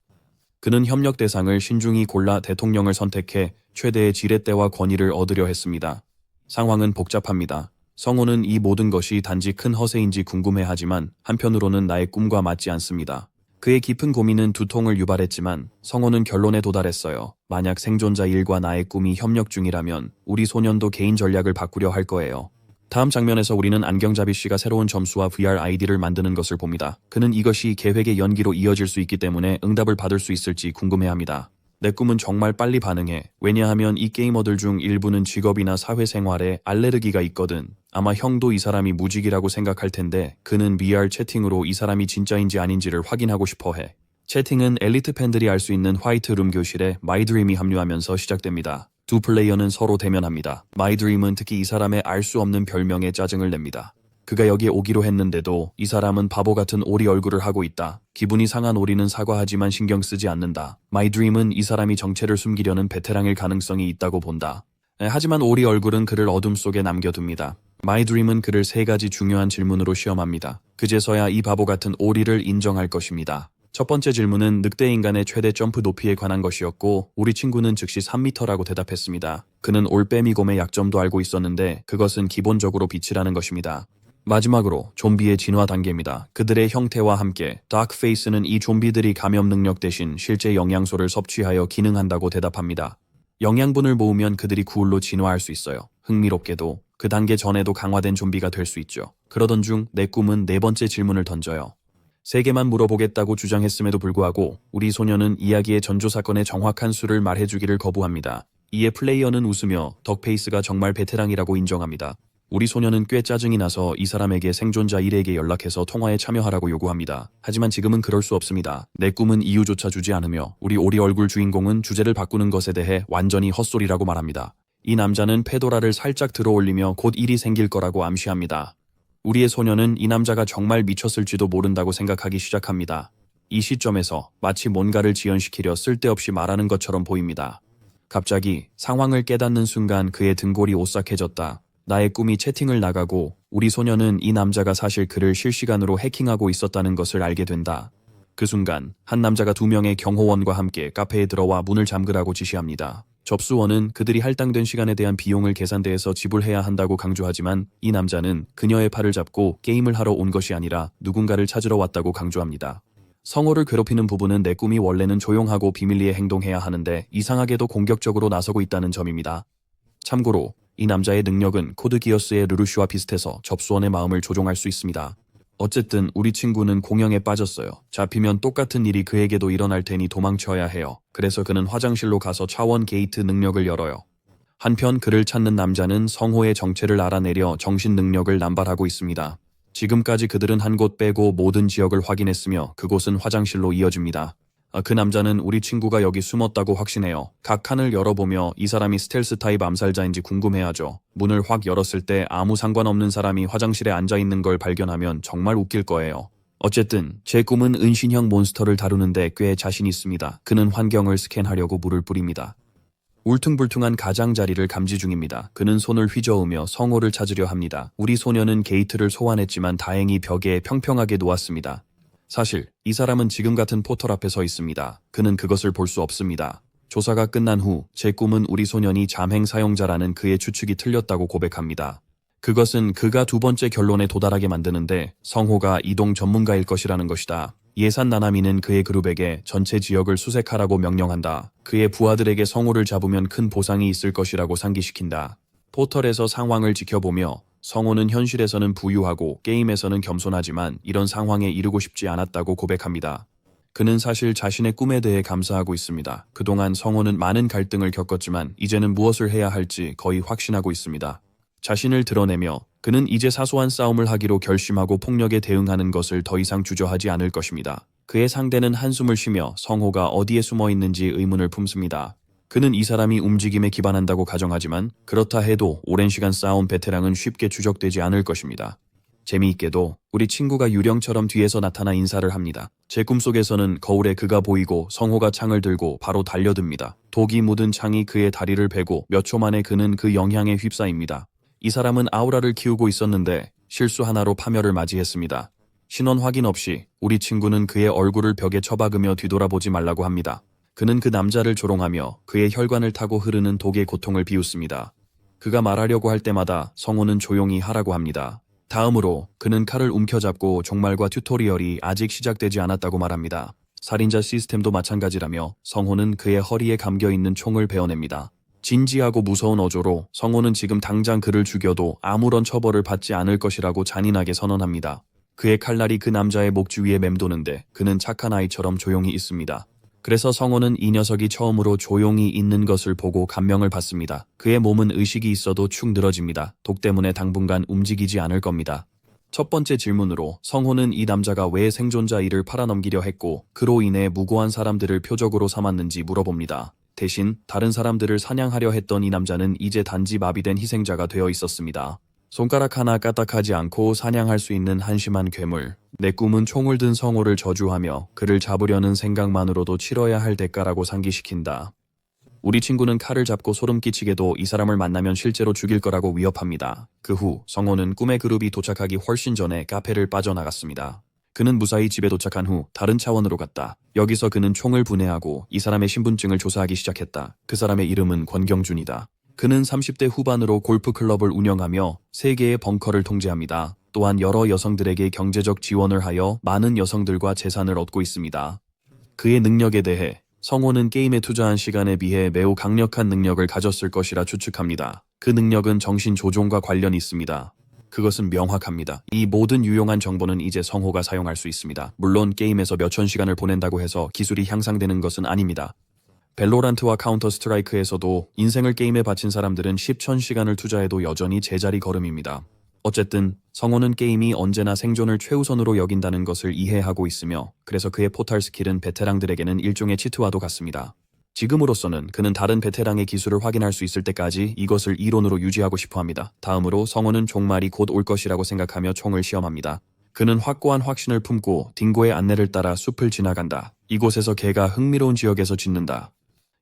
그는 협력 대상을 신중히 골라 대통령을 선택해 최대의 지렛대와 권위를 얻으려 했습니다. 상황은 복잡합니다. 성호는 이 모든 것이 단지 큰 허세인지 궁금해하지만 한편으로는 나의 꿈과 맞지 않습니다. 그의 깊은 고민은 두통을 유발했지만 성호는 결론에 도달했어요. 만약 생존자 1과 나의 꿈이 협력 중이라면 우리 소년도 개인 전략을 바꾸려 할 거예요. 다음 장면에서 우리는 안경잡이 씨가 새로운 점수와 VR 아이디를 만드는 것을 봅니다. 그는 이것이 계획의 연기로 이어질 수 있기 때문에 응답을 받을 수 있을지 궁금해합니다. 내 꿈은 정말 빨리 반응해. 왜냐하면 이 게이머들 중 일부는 직업이나 사회생활에 알레르기가 있거든. 아마 형도 이 사람이 무직이라고 생각할 텐데 그는 VR 채팅으로 이 사람이 진짜인지 아닌지를 확인하고 싶어 해. 채팅은 엘리트 팬들이 알 수 있는 화이트룸 교실에 마이드림이 합류하면서 시작됩니다. 두 플레이어는 서로 대면합니다. 마이드림은 특히 이 사람의 알 수 없는 별명에 짜증을 냅니다. 그가 여기에 오기로 했는데도 이 사람은 바보 같은 오리 얼굴을 하고 있다. 기분이 상한 오리는 사과하지만 신경 쓰지 않는다. 마이드림은 이 사람이 정체를 숨기려는 베테랑일 가능성이 있다고 본다. 하지만 오리 얼굴은 그를 어둠 속에 남겨둡니다. 마이드림은 그를 세 가지 중요한 질문으로 시험합니다. 그제서야 이 바보 같은 오리를 인정할 것입니다. 첫 번째 질문은 늑대인간의 최대 점프 높이에 관한 것이었고 우리 친구는 즉시 3m라고 대답했습니다. 그는 올빼미곰의 약점도 알고 있었는데 그것은 기본적으로 빛이라는 것입니다. 마지막으로 좀비의 진화 단계입니다. 그들의 형태와 함께 다크페이스는 이 좀비들이 감염 능력 대신 실제 영양소를 섭취하여 기능한다고 대답합니다. 영양분을 모으면 그들이 굴로 진화할 수 있어요. 흥미롭게도 그 단계 전에도 강화된 좀비가 될 수 있죠. 그러던 중 내 꿈은 네 번째 질문을 던져요. 3개만 물어보겠다고 주장했음에도 불구하고 우리 소녀는 이야기의 전조 사건의 정확한 수를 말해주기를 거부합니다. 이에 플레이어는 웃으며 덕페이스가 정말 베테랑이라고 인정합니다. 우리 소녀는 꽤 짜증이 나서 이 사람에게 생존자 1에게 연락해서 통화에 참여하라고 요구합니다. 하지만 지금은 그럴 수 없습니다. 내 꿈은 이유조차 주지 않으며 우리 오리 얼굴 주인공은 주제를 바꾸는 것에 대해 완전히 헛소리라고 말합니다. 이 남자는 페도라를 살짝 들어올리며 곧 일이 생길 거라고 암시합니다. 우리의 소녀는 이 남자가 정말 미쳤을지도 모른다고 생각하기 시작합니다. 이 시점에서 마치 뭔가를 지연시키려 쓸데없이 말하는 것처럼 보입니다. 갑자기 상황을 깨닫는 순간 그의 등골이 오싹해졌다. 나의 꿈이 채팅을 나가고 우리 소녀는 이 남자가 사실 그를 실시간으로 해킹하고 있었다는 것을 알게 된다. 그 순간 한 남자가 2명의 경호원과 함께 카페에 들어와 문을 잠그라고 지시합니다. 접수원은 그들이 할당된 시간에 대한 비용을 계산대에서 지불해야 한다고 강조하지만 이 남자는 그녀의 팔을 잡고 게임을 하러 온 것이 아니라 누군가를 찾으러 왔다고 강조합니다. 성호를 괴롭히는 부부는 내 꿈이 원래는 조용하고 비밀리에 행동해야 하는데 이상하게도 공격적으로 나서고 있다는 점입니다. 참고로 이 남자의 능력은 코드 기어스의 르루슈와 비슷해서 접수원의 마음을 조종할 수 있습니다. 어쨌든 우리 친구는 공영에 빠졌어요. 잡히면 똑같은 일이 그에게도 일어날 테니 도망쳐야 해요. 그래서 그는 화장실로 가서 차원 게이트 능력을 열어요. 한편 그를 찾는 남자는 성호의 정체를 알아내려 정신 능력을 남발하고 있습니다. 지금까지 그들은 한 곳 빼고 모든 지역을 확인했으며 그곳은 화장실로 이어집니다. 그 남자는 우리 친구가 여기 숨었다고 확신해요. 각 칸을 열어보며 이 사람이 스텔스 타입 암살자인지 궁금해하죠. 문을 확 열었을 때 아무 상관없는 사람이 화장실에 앉아있는 걸 발견하면 정말 웃길 거예요. 어쨌든 제 꿈은 은신형 몬스터를 다루는데 꽤 자신 있습니다. 그는 환경을 스캔하려고 물을 뿌립니다. 울퉁불퉁한 가장자리를 감지 중입니다. 그는 손을 휘저으며 성호를 찾으려 합니다. 우리 소녀는 게이트를 소환했지만 다행히 벽에 평평하게 놓았습니다. 사실 이 사람은 지금 같은 포털 앞에 서 있습니다. 그는 그것을 볼 수 없습니다. 조사가 끝난 후 제 꿈은 우리 소년이 잠행 사용자라는 그의 추측이 틀렸다고 고백합니다. 그것은 그가 두 번째 결론에 도달하게 만드는데 성호가 이동 전문가일 것이라는 것이다. 예산 나나미는 그의 그룹에게 전체 지역을 수색하라고 명령한다. 그의 부하들에게 성호를 잡으면 큰 보상이 있을 것이라고 상기시킨다. 포털에서 상황을 지켜보며 성호는 현실에서는 부유하고 게임에서는 겸손하지만 이런 상황에 이르고 싶지 않았다고 고백합니다. 그는 사실 자신의 꿈에 대해 감사하고 있습니다. 그동안 성호는 많은 갈등을 겪었지만 이제는 무엇을 해야 할지 거의 확신하고 있습니다. 자신을 드러내며 그는 이제 사소한 싸움을 하기로 결심하고 폭력에 대응하는 것을 더 이상 주저하지 않을 것입니다. 그의 상대는 한숨을 쉬며 성호가 어디에 숨어 있는지 의문을 품습니다. 그는 이 사람이 움직임에 기반한다고 가정하지만 그렇다 해도 오랜 시간 쌓아온 베테랑은 쉽게 추적되지 않을 것입니다. 재미있게도 우리 친구가 유령처럼 뒤에서 나타나 인사를 합니다. 제 꿈속에서는 거울에 그가 보이고 성호가 창을 들고 바로 달려듭니다. 독이 묻은 창이 그의 다리를 베고 몇 초 만에 그는 그 영향에 휩싸입니다. 이 사람은 아우라를 키우고 있었는데 실수 하나로 파멸을 맞이했습니다. 신원 확인 없이 우리 친구는 그의 얼굴을 벽에 처박으며 뒤돌아보지 말라고 합니다. 그는 그 남자를 조롱하며 그의 혈관을 타고 흐르는 독의 고통을 비웃습니다. 그가 말하려고 할 때마다 성호는 조용히 하라고 합니다. 다음으로 그는 칼을 움켜잡고 종말과 튜토리얼이 아직 시작되지 않았다고 말합니다. 살인자 시스템도 마찬가지라며 성호는 그의 허리에 감겨있는 총을 베어냅니다. 진지하고 무서운 어조로 성호는 지금 당장 그를 죽여도 아무런 처벌을 받지 않을 것이라고 잔인하게 선언합니다. 그의 칼날이 그 남자의 목 주위에 맴도는데 그는 착한 아이처럼 조용히 있습니다. 그래서 성호는 이 녀석이 처음으로 조용히 있는 것을 보고 감명을 받습니다. 그의 몸은 의식이 있어도 축 늘어집니다. 독 때문에 당분간 움직이지 않을 겁니다. 첫 번째 질문으로 성호는 이 남자가 왜 생존자 일을 팔아넘기려 했고 그로 인해 무고한 사람들을 표적으로 삼았는지 물어봅니다. 대신 다른 사람들을 사냥하려 했던 이 남자는 이제 단지 마비된 희생자가 되어 있었습니다. 손가락 하나 까딱하지 않고 사냥할 수 있는 한심한 괴물. 내 꿈은 총을 든 성호를 저주하며 그를 잡으려는 생각만으로도 치러야 할 대가라고 상기시킨다. 우리 친구는 칼을 잡고 소름 끼치게도 이 사람을 만나면 실제로 죽일 거라고 위협합니다. 그 후 성호는 꿈의 그룹이 도착하기 훨씬 전에 카페를 빠져나갔습니다. 그는 무사히 집에 도착한 후 다른 차원으로 갔다. 여기서 그는 총을 분해하고 이 사람의 신분증을 조사하기 시작했다. 그 사람의 이름은 권경준이다. 그는 30대 후반으로 골프클럽을 운영하며 3개의 벙커를 통제합니다. 또한 여러 여성들에게 경제적 지원을 하여 많은 여성들과 재산을 얻고 있습니다. 그의 능력에 대해 성호는 게임에 투자한 시간에 비해 매우 강력한 능력을 가졌을 것이라 추측합니다. 그 능력은 정신 조종과 관련이 있습니다. 그것은 명확합니다. 이 모든 유용한 정보는 이제 성호가 사용할 수 있습니다. 물론 게임에서 몇천 시간을 보낸다고 해서 기술이 향상되는 것은 아닙니다. 벨로란트와 카운터 스트라이크에서도 인생을 게임에 바친 사람들은 10,000시간을 투자해도 여전히 제자리 걸음입니다. 어쨌든 성호는 게임이 언제나 생존을 최우선으로 여긴다는 것을 이해하고 있으며 그래서 그의 포탈 스킬은 베테랑들에게는 일종의 치트와도 같습니다. 지금으로서는 그는 다른 베테랑의 기술을 확인할 수 있을 때까지 이것을 이론으로 유지하고 싶어합니다. 다음으로 성호는 종말이 곧 올 것이라고 생각하며 총을 시험합니다. 그는 확고한 확신을 품고 딩고의 안내를 따라 숲을 지나간다. 이곳에서 개가 흥미로운 지역에서 짖는다.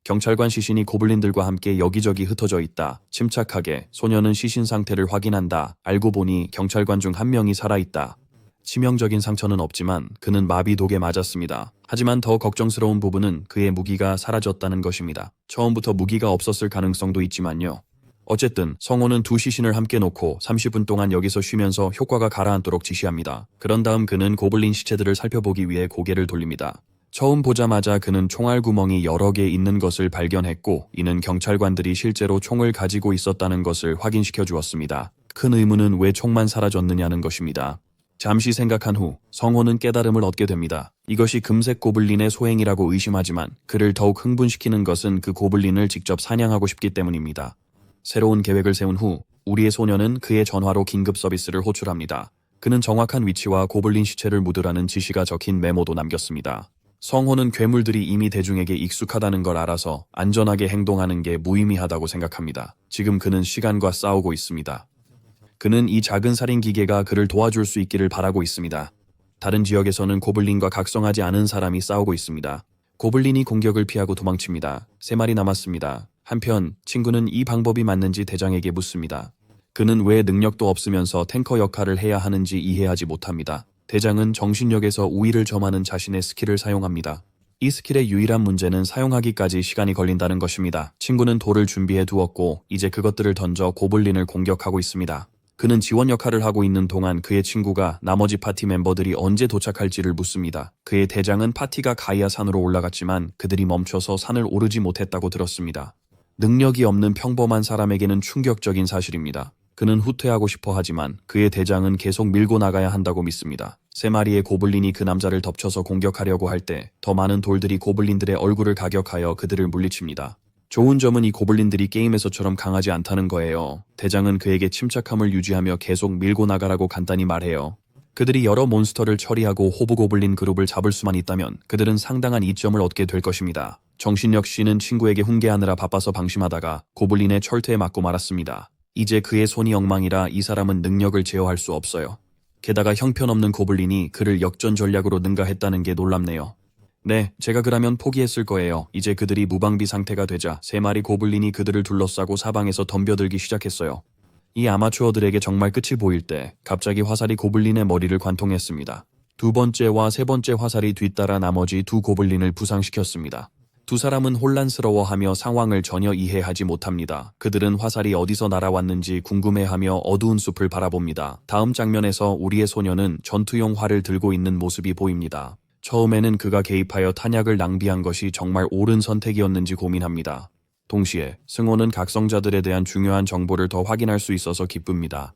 경찰관 시신이 고블린들과 함께 여기저기 흩어져 있다. 침착하게 소녀는 시신 상태를 확인한다. 알고 보니 경찰관 중 한 명이 살아있다. 치명적인 상처는 없지만 그는 마비독에 맞았습니다. 하지만 더 걱정스러운 부분은 그의 무기가 사라졌다는 것입니다. 처음부터 무기가 없었을 가능성도 있지만요. 어쨌든 성호는 2시신을 함께 놓고 30분 동안 여기서 쉬면서 효과가 가라앉도록 지시합니다. 그런 다음 그는 고블린 시체들을 살펴보기 위해 고개를 돌립니다. 처음 보자마자 그는 총알 구멍이 여러 개 있는 것을 발견했고 이는 경찰관들이 실제로 총을 가지고 있었다는 것을 확인시켜 주었습니다. 큰 의문은 왜 총만 사라졌느냐는 것입니다. 잠시 생각한 후 성호는 깨달음을 얻게 됩니다. 이것이 금색 고블린의 소행이라고 의심하지만 그를 더욱 흥분시키는 것은 그 고블린을 직접 사냥하고 싶기 때문입니다. 새로운 계획을 세운 후 우리의 소녀는 그의 전화로 긴급 서비스를 호출합니다. 그는 정확한 위치와 고블린 시체를 묻으라는 지시가 적힌 메모도 남겼습니다. 성호는 괴물들이 이미 대중에게 익숙하다는 걸 알아서 안전하게 행동하는 게 무의미하다고 생각합니다. 지금 그는 시간과 싸우고 있습니다. 그는 이 작은 살인 기계가 그를 도와줄 수 있기를 바라고 있습니다. 다른 지역에서는 고블린과 각성하지 않은 사람이 싸우고 있습니다. 고블린이 공격을 피하고 도망칩니다. 3마리 남았습니다. 한편 친구는 이 방법이 맞는지 대장에게 묻습니다. 그는 왜 능력도 없으면서 탱커 역할을 해야 하는지 이해하지 못합니다. 대장은 정신력에서 우위를 점하는 자신의 스킬을 사용합니다. 이 스킬의 유일한 문제는 사용하기까지 시간이 걸린다는 것입니다. 친구는 돌을 준비해 두었고 이제 그것들을 던져 고블린을 공격하고 있습니다. 그는 지원 역할을 하고 있는 동안 그의 친구가 나머지 파티 멤버들이 언제 도착할지를 묻습니다. 그의 대장은 파티가 가이아 산으로 올라갔지만 그들이 멈춰서 산을 오르지 못했다고 들었습니다. 능력이 없는 평범한 사람에게는 충격적인 사실입니다. 그는 후퇴하고 싶어 하지만 그의 대장은 계속 밀고 나가야 한다고 믿습니다. 3마리의 고블린이 그 남자를 덮쳐서 공격하려고 할 때 더 많은 돌들이 고블린들의 얼굴을 가격하여 그들을 물리칩니다. 좋은 점은 이 고블린들이 게임에서처럼 강하지 않다는 거예요. 대장은 그에게 침착함을 유지하며 계속 밀고 나가라고 간단히 말해요. 그들이 여러 몬스터를 처리하고 호브고블린 그룹을 잡을 수만 있다면 그들은 상당한 이점을 얻게 될 것입니다. 정신력 씨는 친구에게 훈계하느라 바빠서 방심하다가 고블린의 철퇴에 맞고 말았습니다. 이제 그의 손이 엉망이라 이 사람은 능력을 제어할 수 없어요. 게다가 형편없는 고블린이 그를 역전 전략으로 능가했다는 게 놀랍네요. 네, 제가 그라면 포기했을 거예요. 이제 그들이 무방비 상태가 되자 3마리 고블린이 그들을 둘러싸고 사방에서 덤벼들기 시작했어요. 이 아마추어들에게 정말 끝이 보일 때 갑자기 화살이 고블린의 머리를 관통했습니다. 2번째와 3번째 화살이 뒤따라 나머지 2 고블린을 부상시켰습니다. 2 사람은 혼란스러워하며 상황을 전혀 이해하지 못합니다. 그들은 화살이 어디서 날아왔는지 궁금해하며 어두운 숲을 바라봅니다. 다음 장면에서 우리의 소녀는 전투용 활을 들고 있는 모습이 보입니다. 처음에는 그가 개입하여 탄약을 낭비한 것이 정말 옳은 선택이었는지 고민합니다. 동시에 승호는 각성자들에 대한 중요한 정보를 더 확인할 수 있어서 기쁩니다.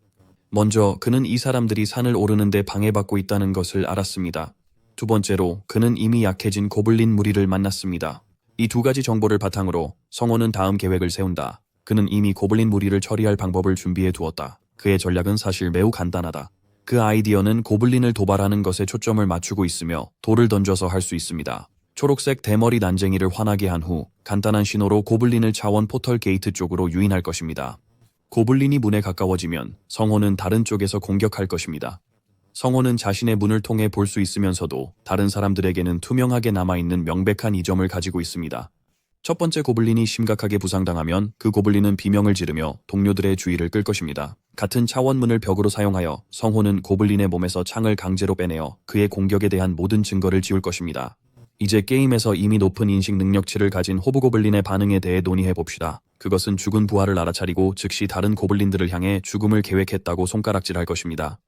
먼저 그는 이 사람들이 산을 오르는데 방해받고 있다는 것을 알았습니다. 2번째로 그는 이미 약해진 고블린 무리를 만났습니다. 이 2가지 정보를 바탕으로 성호는 다음 계획을 세운다. 그는 이미 고블린 무리를 처리할 방법을 준비해 두었다. 그의 전략은 사실 매우 간단하다. 그 아이디어는 고블린을 도발하는 것에 초점을 맞추고 있으며 돌을 던져서 할 수 있습니다. 초록색 대머리 난쟁이를 화나게 한 후 간단한 신호로 고블린을 차원 포털 게이트 쪽으로 유인할 것입니다. 고블린이 문에 가까워지면 성호는 다른 쪽에서 공격할 것입니다. 성호는 자신의 문을 통해 볼 수 있으면서도 다른 사람들에게는 투명하게 남아있는 명백한 이점을 가지고 있습니다. 첫 번째 고블린이 심각하게 부상당하면 그 고블린은 비명을 지르며 동료들의 주의를 끌 것입니다. 같은 차원문을 벽으로 사용하여 성호는 고블린의 몸에서 창을 강제로 빼내어 그의 공격에 대한 모든 증거를 지울 것입니다. 이제 게임에서 이미 높은 인식 능력치를 가진 호브고블린의 반응에 대해 논의해봅시다. 그것은 죽은 부하를 알아차리고 즉시 다른 고블린들을 향해 죽음을 계획했다고 손가락질할 것입니다.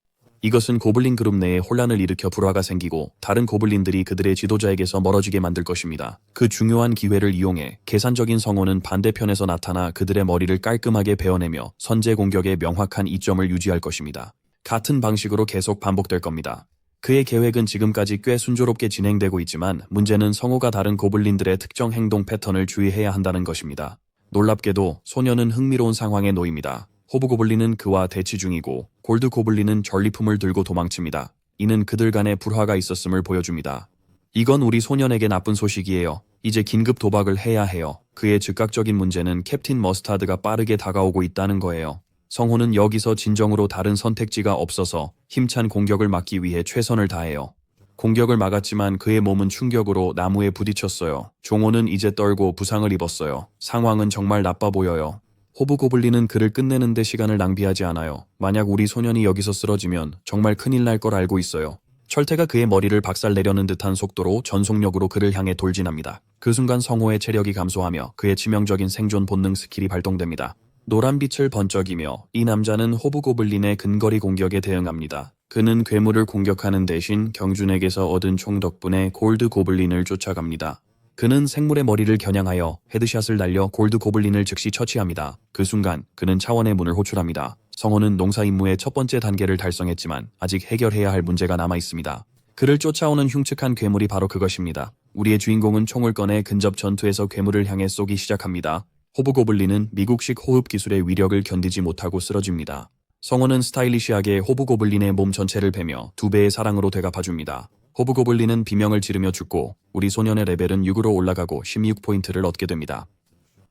이것은 고블린 그룹 내에 혼란을 일으켜 불화가 생기고 다른 고블린들이 그들의 지도자에게서 멀어지게 만들 것입니다. 그 중요한 기회를 이용해 계산적인 성호는 반대편에서 나타나 그들의 머리를 깔끔하게 베어내며 선제 공격의 명확한 이점을 유지할 것입니다. 같은 방식으로 계속 반복될 겁니다. 그의 계획은 지금까지 꽤 순조롭게 진행되고 있지만 문제는 성호가 다른 고블린들의 특정 행동 패턴을 주의해야 한다는 것입니다. 놀랍게도 소녀는 흥미로운 상황에 놓입니다. 호브고블린은 그와 대치 중이고 골드고블린은 전리품을 들고 도망칩니다. 이는 그들 간에 불화가 있었음을 보여줍니다. 이건 우리 소년에게 나쁜 소식이에요. 이제 긴급 도박을 해야 해요. 그의 즉각적인 문제는 캡틴 머스타드가 빠르게 다가오고 있다는 거예요. 성호는 여기서 진정으로 다른 선택지가 없어서 힘찬 공격을 막기 위해 최선을 다해요. 공격을 막았지만 그의 몸은 충격으로 나무에 부딪혔어요. 종호는 이제 떨고 부상을 입었어요. 상황은 정말 나빠 보여요. 호브고블린은 그를 끝내는데 시간을 낭비하지 않아요. 만약 우리 소년이 여기서 쓰러지면 정말 큰일 날 걸 알고 있어요. 철퇴가 그의 머리를 박살내려는 듯한 속도로 전속력으로 그를 향해 돌진합니다. 그 순간 성호의 체력이 감소하며 그의 치명적인 생존 본능 스킬이 발동됩니다. 노란 빛을 번쩍이며 이 남자는 호브고블린의 근거리 공격에 대응합니다. 그는 괴물을 공격하는 대신 경준에게서 얻은 총 덕분에 골드 고블린을 쫓아갑니다. 그는 생물의 머리를 겨냥하여 헤드샷을 날려 골드 고블린을 즉시 처치합니다. 그 순간 그는 차원의 문을 호출합니다. 성호는 농사 임무의 첫 번째 단계를 달성했지만 아직 해결해야 할 문제가 남아 있습니다. 그를 쫓아오는 흉측한 괴물이 바로 그것입니다. 우리의 주인공은 총을 꺼내 근접 전투에서 괴물을 향해 쏘기 시작합니다. 호브고블린은 미국식 호흡 기술의 위력을 견디지 못하고 쓰러집니다. 성호는 스타일리시하게 호브고블린의 몸 전체를 베며 2배의 사랑으로 되갚아줍니다. 호브고블린은 비명을 지르며 죽고 우리 소년의 레벨은 6으로 올라가고 16포인트를 얻게 됩니다.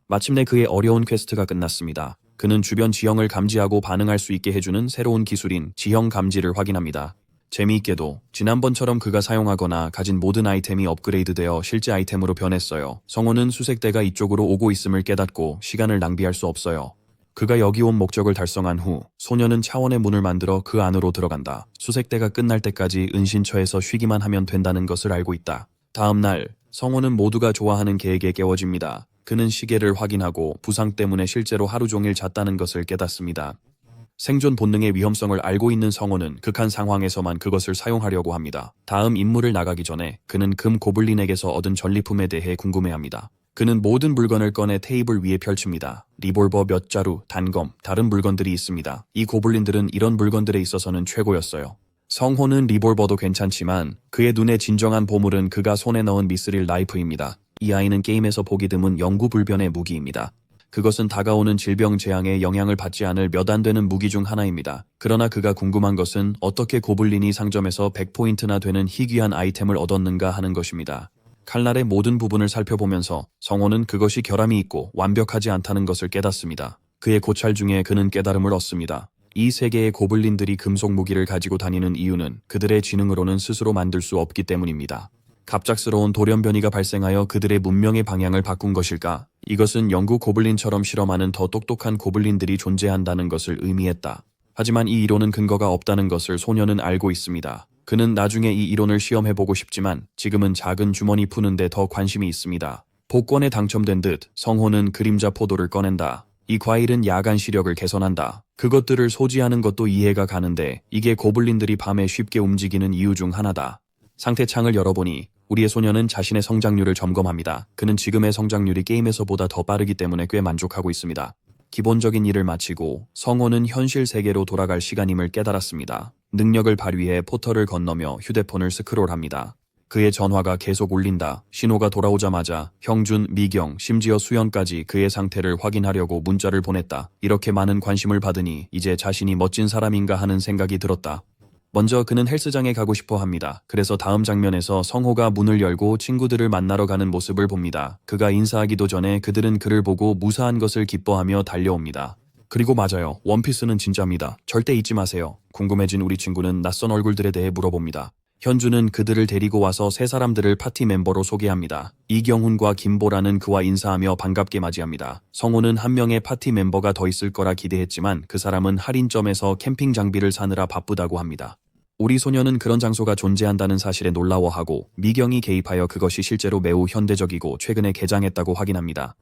마침내 그의 어려운 퀘스트가 끝났습니다. 그는 주변 지형을 감지하고 반응할 수 있게 해주는 새로운 기술인 지형 감지를 확인합니다. 재미있게도 지난번처럼 그가 사용하거나 가진 모든 아이템이 업그레이드되어 실제 아이템으로 변했어요. 성호는 수색대가 이쪽으로 오고 있음을 깨닫고 시간을 낭비할 수 없어요. 그가 여기 온 목적을 달성한 후 소녀는 차원의 문을 만들어 그 안으로 들어간다. 수색대가 끝날 때까지 은신처에서 쉬기만 하면 된다는 것을 알고 있다. 다음 날 성호는 모두가 좋아하는 개에게 깨워집니다. 그는 시계를 확인하고 부상 때문에 실제로 하루 종일 잤다는 것을 깨닫습니다. 생존 본능의 위험성을 알고 있는 성호는 극한 상황에서만 그것을 사용하려고 합니다. 다음 임무를 나가기 전에 그는 금 고블린에게서 얻은 전리품에 대해 궁금해합니다. 그는 모든 물건을 꺼내 테이블 위에 펼칩니다. 리볼버 몇 자루, 단검, 다른 물건들이 있습니다. 이 고블린들은 이런 물건들에 있어서는 최고였어요. 성호는 리볼버도 괜찮지만 그의 눈에 진정한 보물은 그가 손에 넣은 미스릴 나이프입니다. 이 아이는 게임에서 보기 드문 영구불변의 무기입니다. 그것은 다가오는 질병 재앙에 영향을 받지 않을 몇 안 되는 무기 중 하나입니다. 그러나 그가 궁금한 것은 어떻게 고블린이 상점에서 100포인트나 되는 희귀한 아이템을 얻었는가 하는 것입니다. 칼날의 모든 부분을 살펴보면서 성호는 그것이 결함이 있고 완벽하지 않다는 것을 깨닫습니다. 그의 고찰 중에 그는 깨달음을 얻습니다. 이 세계의 고블린들이 금속 무기를 가지고 다니는 이유는 그들의 지능으로는 스스로 만들 수 없기 때문입니다. 갑작스러운 돌연변이가 발생하여 그들의 문명의 방향을 바꾼 것일까? 이것은 영구 고블린처럼 실험하는 더 똑똑한 고블린들이 존재한다는 것을 의미했다. 하지만 이 이론은 근거가 없다는 것을 소녀는 알고 있습니다. 그는 나중에 이 이론을 시험해보고 싶지만 지금은 작은 주머니 푸는데 더 관심이 있습니다. 복권에 당첨된 듯 성호는 그림자 포도를 꺼낸다. 이 과일은 야간 시력을 개선한다. 그것들을 소지하는 것도 이해가 가는데 이게 고블린들이 밤에 쉽게 움직이는 이유 중 하나다. 상태창을 열어보니 우리의 소녀는 자신의 성장률을 점검합니다. 그는 지금의 성장률이 게임에서보다 더 빠르기 때문에 꽤 만족하고 있습니다. 기본적인 일을 마치고 성호는 현실 세계로 돌아갈 시간임을 깨달았습니다. 능력을 발휘해 포털을 건너며 휴대폰을 스크롤합니다. 그의 전화가 계속 울린다. 신호가 돌아오자마자 형준, 미경, 심지어 수연까지 그의 상태를 확인하려고 문자를 보냈다. 이렇게 많은 관심을 받으니 이제 자신이 멋진 사람인가 하는 생각이 들었다. 먼저 그는 헬스장에 가고 싶어 합니다. 그래서 다음 장면에서 성호가 문을 열고 친구들을 만나러 가는 모습을 봅니다. 그가 인사하기도 전에 그들은 그를 보고 무사한 것을 기뻐하며 달려옵니다. 그리고 맞아요. 원피스는 진짜입니다. 절대 잊지 마세요. 궁금해진 우리 친구는 낯선 얼굴들에 대해 물어봅니다. 현주는 그들을 데리고 와서 세 사람들을 파티 멤버로 소개합니다. 이경훈과 김보라는 그와 인사하며 반갑게 맞이합니다. 성호는 한 명의 파티 멤버가 더 있을 거라 기대했지만 그 사람은 할인점에서 캠핑 장비를 사느라 바쁘다고 합니다. 우리 소녀는 그런 장소가 존재한다는 사실에 놀라워하고 미경이 개입하여 그것이 실제로 매우 현대적이고 최근에 개장했다고 확인합니다.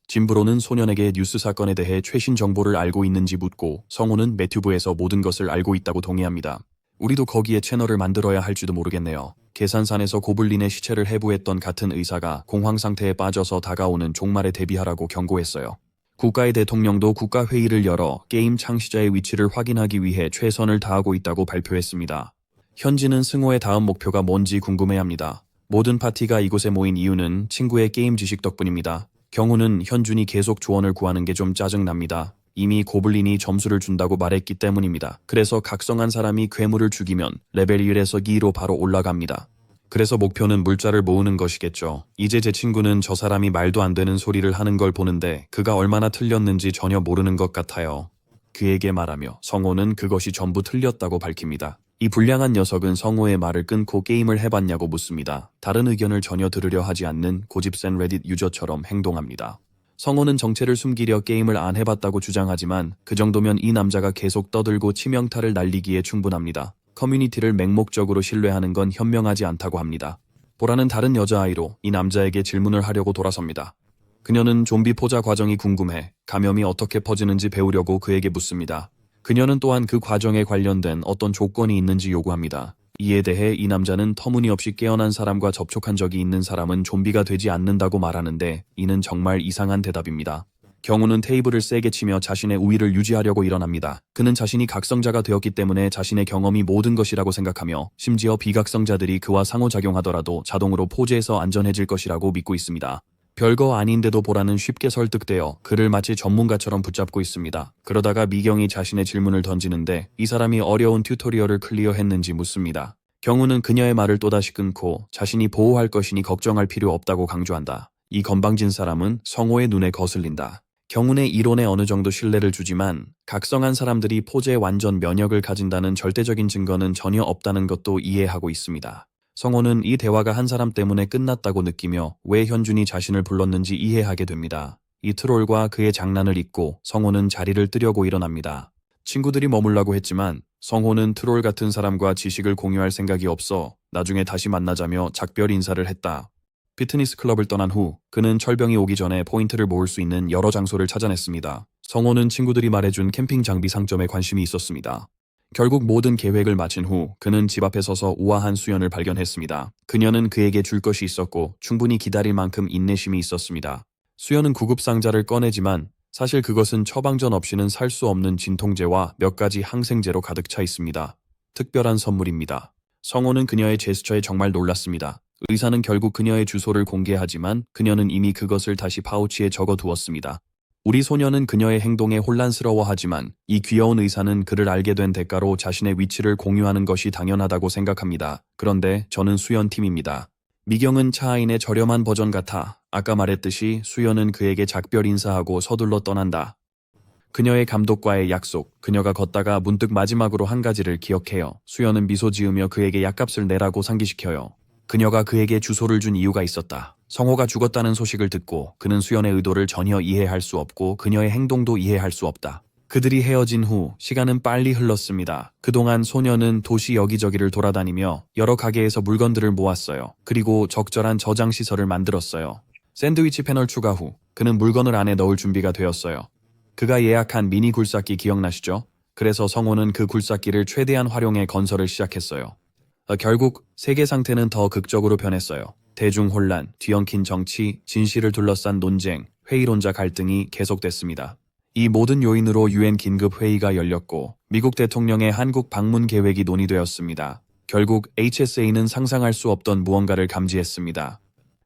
진브로는 소년에게 뉴스 사건에 대해 최신 정보를 알고 있는지 묻고 성호는 매튜브에서 모든 것을 알고 있다고 동의합니다. 우리도 거기에 채널을 만들어야 할지도 모르겠네요. 계산산에서 고블린의 시체를 해부했던 같은 의사가 공황 상태에 빠져서 다가오는 종말에 대비하라고 경고했어요. 국가의 대통령도 국가회의를 열어 게임 창시자의 위치를 확인하기 위해 최선을 다하고 있다고 발표했습니다. 현지는 승호의 다음 목표가 뭔지 궁금해합니다. 모든 파티가 이곳에 모인 이유는 친구의 게임 지식 덕분입니다. 경우는 현준이 계속 조언을 구하는 게 좀 짜증납니다. 이미 고블린이 점수를 준다고 말했기 때문입니다. 그래서 각성한 사람이 괴물을 죽이면 레벨 1에서 2로 바로 올라갑니다. 그래서 목표는 물자를 모으는 것이겠죠. 이제 제 친구는 저 사람이 말도 안 되는 소리를 하는 걸 보는데 그가 얼마나 틀렸는지 전혀 모르는 것 같아요. 그에게 말하며 성호는 그것이 전부 틀렸다고 밝힙니다. 이 불량한 녀석은 성호의 말을 끊고 게임을 해봤냐고 묻습니다. 다른 의견을 전혀 들으려 하지 않는 고집센 레딧 유저처럼 행동합니다. 성호는 정체를 숨기려 게임을 안 해봤다고 주장하지만 그 정도면 이 남자가 계속 떠들고 치명타를 날리기에 충분합니다. 커뮤니티를 맹목적으로 신뢰하는 건 현명하지 않다고 합니다. 보라는 다른 여자아이로 이 남자에게 질문을 하려고 돌아섭니다. 그녀는 좀비 포자 과정이 궁금해 감염이 어떻게 퍼지는지 배우려고 그에게 묻습니다. 그녀는 또한 그 과정에 관련된 어떤 조건이 있는지 요구합니다. 이에 대해 이 남자는 터무니없이 깨어난 사람과 접촉한 적이 있는 사람은 좀비가 되지 않는다고 말하는데 이는 정말 이상한 대답입니다. 경우는 테이블을 세게 치며 자신의 우위를 유지하려고 일어납니다. 그는 자신이 각성자가 되었기 때문에 자신의 경험이 모든 것이라고 생각하며 심지어 비각성자들이 그와 상호작용하더라도 자동으로 포즈에서 안전해질 것이라고 믿고 있습니다. 별거 아닌데도 보라는 쉽게 설득되어 그를 마치 전문가처럼 붙잡고 있습니다. 그러다가 미경이 자신의 질문을 던지는데 이 사람이 어려운 튜토리얼을 클리어했는지 묻습니다. 경우는 그녀의 말을 또다시 끊고 자신이 보호할 것이니 걱정할 필요 없다고 강조한다. 이 건방진 사람은 성호의 눈에 거슬린다. 경운의 이론에 어느 정도 신뢰를 주지만 각성한 사람들이 포제에 완전 면역을 가진다는 절대적인 증거는 전혀 없다는 것도 이해하고 있습니다. 성호는 이 대화가 한 사람 때문에 끝났다고 느끼며 왜 현준이 자신을 불렀는지 이해하게 됩니다. 이 트롤과 그의 장난을 잊고 성호는 자리를 뜨려고 일어납니다. 친구들이 머물라고 했지만 성호는 트롤 같은 사람과 지식을 공유할 생각이 없어 나중에 다시 만나자며 작별 인사를 했다. 피트니스 클럽을 떠난 후 그는 철병이 오기 전에 포인트를 모을 수 있는 여러 장소를 찾아냈습니다. 성호는 친구들이 말해준 캠핑 장비 상점에 관심이 있었습니다. 결국 모든 계획을 마친 후 그는 집 앞에 서서 우아한 수연을 발견했습니다. 그녀는 그에게 줄 것이 있었고 충분히 기다릴 만큼 인내심이 있었습니다. 수연은 구급상자를 꺼내지만 사실 그것은 처방전 없이는 살 수 없는 진통제와 몇 가지 항생제로 가득 차 있습니다. 특별한 선물입니다. 성호는 그녀의 제스처에 정말 놀랐습니다. 의사는 결국 그녀의 주소를 공개하지만 그녀는 이미 그것을 다시 파우치에 적어두었습니다. 우리 소녀는 그녀의 행동에 혼란스러워하지만 이 귀여운 의사는 그를 알게 된 대가로 자신의 위치를 공유하는 것이 당연하다고 생각합니다. 그런데 저는 수연팀입니다. 미경은 차아인의 저렴한 버전 같아. 아까 말했듯이 수연은 그에게 작별 인사하고 서둘러 떠난다. 그녀의 감독과의 약속, 그녀가 걷다가 문득 마지막으로 한 가지를 기억해요. 수연은 미소 지으며 그에게 약값을 내라고 상기시켜요. 그녀가 그에게 주소를 준 이유가 있었다. 성호가 죽었다는 소식을 듣고 그는 수연의 의도를 전혀 이해할 수 없고 그녀의 행동도 이해할 수 없다. 그들이 헤어진 후 시간은 빨리 흘렀습니다. 그동안 소녀는 도시 여기저기를 돌아다니며 여러 가게에서 물건들을 모았어요. 그리고 적절한 저장 시설을 만들었어요. 샌드위치 패널 추가 후 그는 물건을 안에 넣을 준비가 되었어요. 그가 예약한 미니 굴삭기 기억나시죠? 그래서 성호는 그 굴삭기를 최대한 활용해 건설을 시작했어요. 결국 세계 상태는 더 극적으로 변했어요. 대중 혼란, 뒤엉킨 정치, 진실을 둘러싼 논쟁, 회의론자 갈등이 계속됐습니다. 이 모든 요인으로 유엔 긴급 회의가 열렸고 미국 대통령의 한국 방문 계획이 논의되었습니다. 결국 HSA는 상상할 수 없던 무언가를 감지했습니다.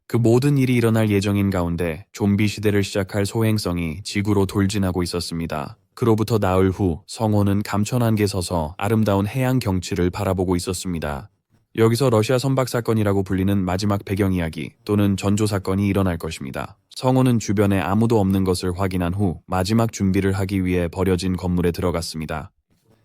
그 모든 일이 일어날 예정인 가운데 좀비 시대를 시작할 소행성이 지구로 돌진하고 있었습니다. 그로부터 나흘 후 성호는 감천한개 서서 아름다운 해양 경치를 바라보고 있었습니다. 여기서 러시아 선박 사건이라고 불리는 마지막 배경 이야기 또는 전조 사건이 일어날 것입니다. 성호는 주변에 아무도 없는 것을 확인한 후 마지막 준비를 하기 위해 버려진 건물에 들어갔습니다.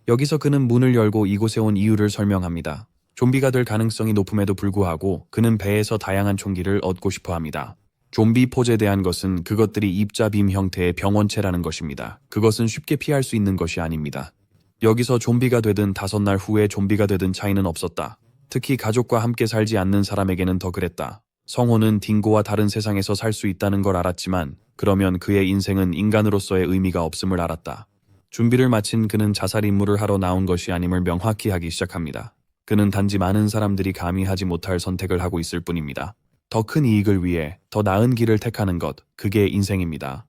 여기서 그는 문을 열고 이곳에 온 이유를 설명합니다. 좀비가 될 가능성이 높음에도 불구하고 그는 배에서 다양한 총기를 얻고 싶어 합니다. 좀비 포제에 대한 것은 그것들이 입자빔 형태의 병원체라는 것입니다. 그것은 쉽게 피할 수 있는 것이 아닙니다. 여기서 좀비가 되든 5날 후에 좀비가 되든 차이는 없었다. 특히 가족과 함께 살지 않는 사람에게는 더 그랬다. 성호는 딩고와 다른 세상에서 살 수 있다는 걸 알았지만 그러면 그의 인생은 인간으로서의 의미가 없음을 알았다. 준비를 마친 그는 자살 임무를 하러 나온 것이 아님을 명확히 하기 시작합니다. 그는 단지 많은 사람들이 감히 하지 못할 선택을 하고 있을 뿐입니다. 더 큰 이익을 위해 더 나은 길을 택하는 것, 그게 인생입니다.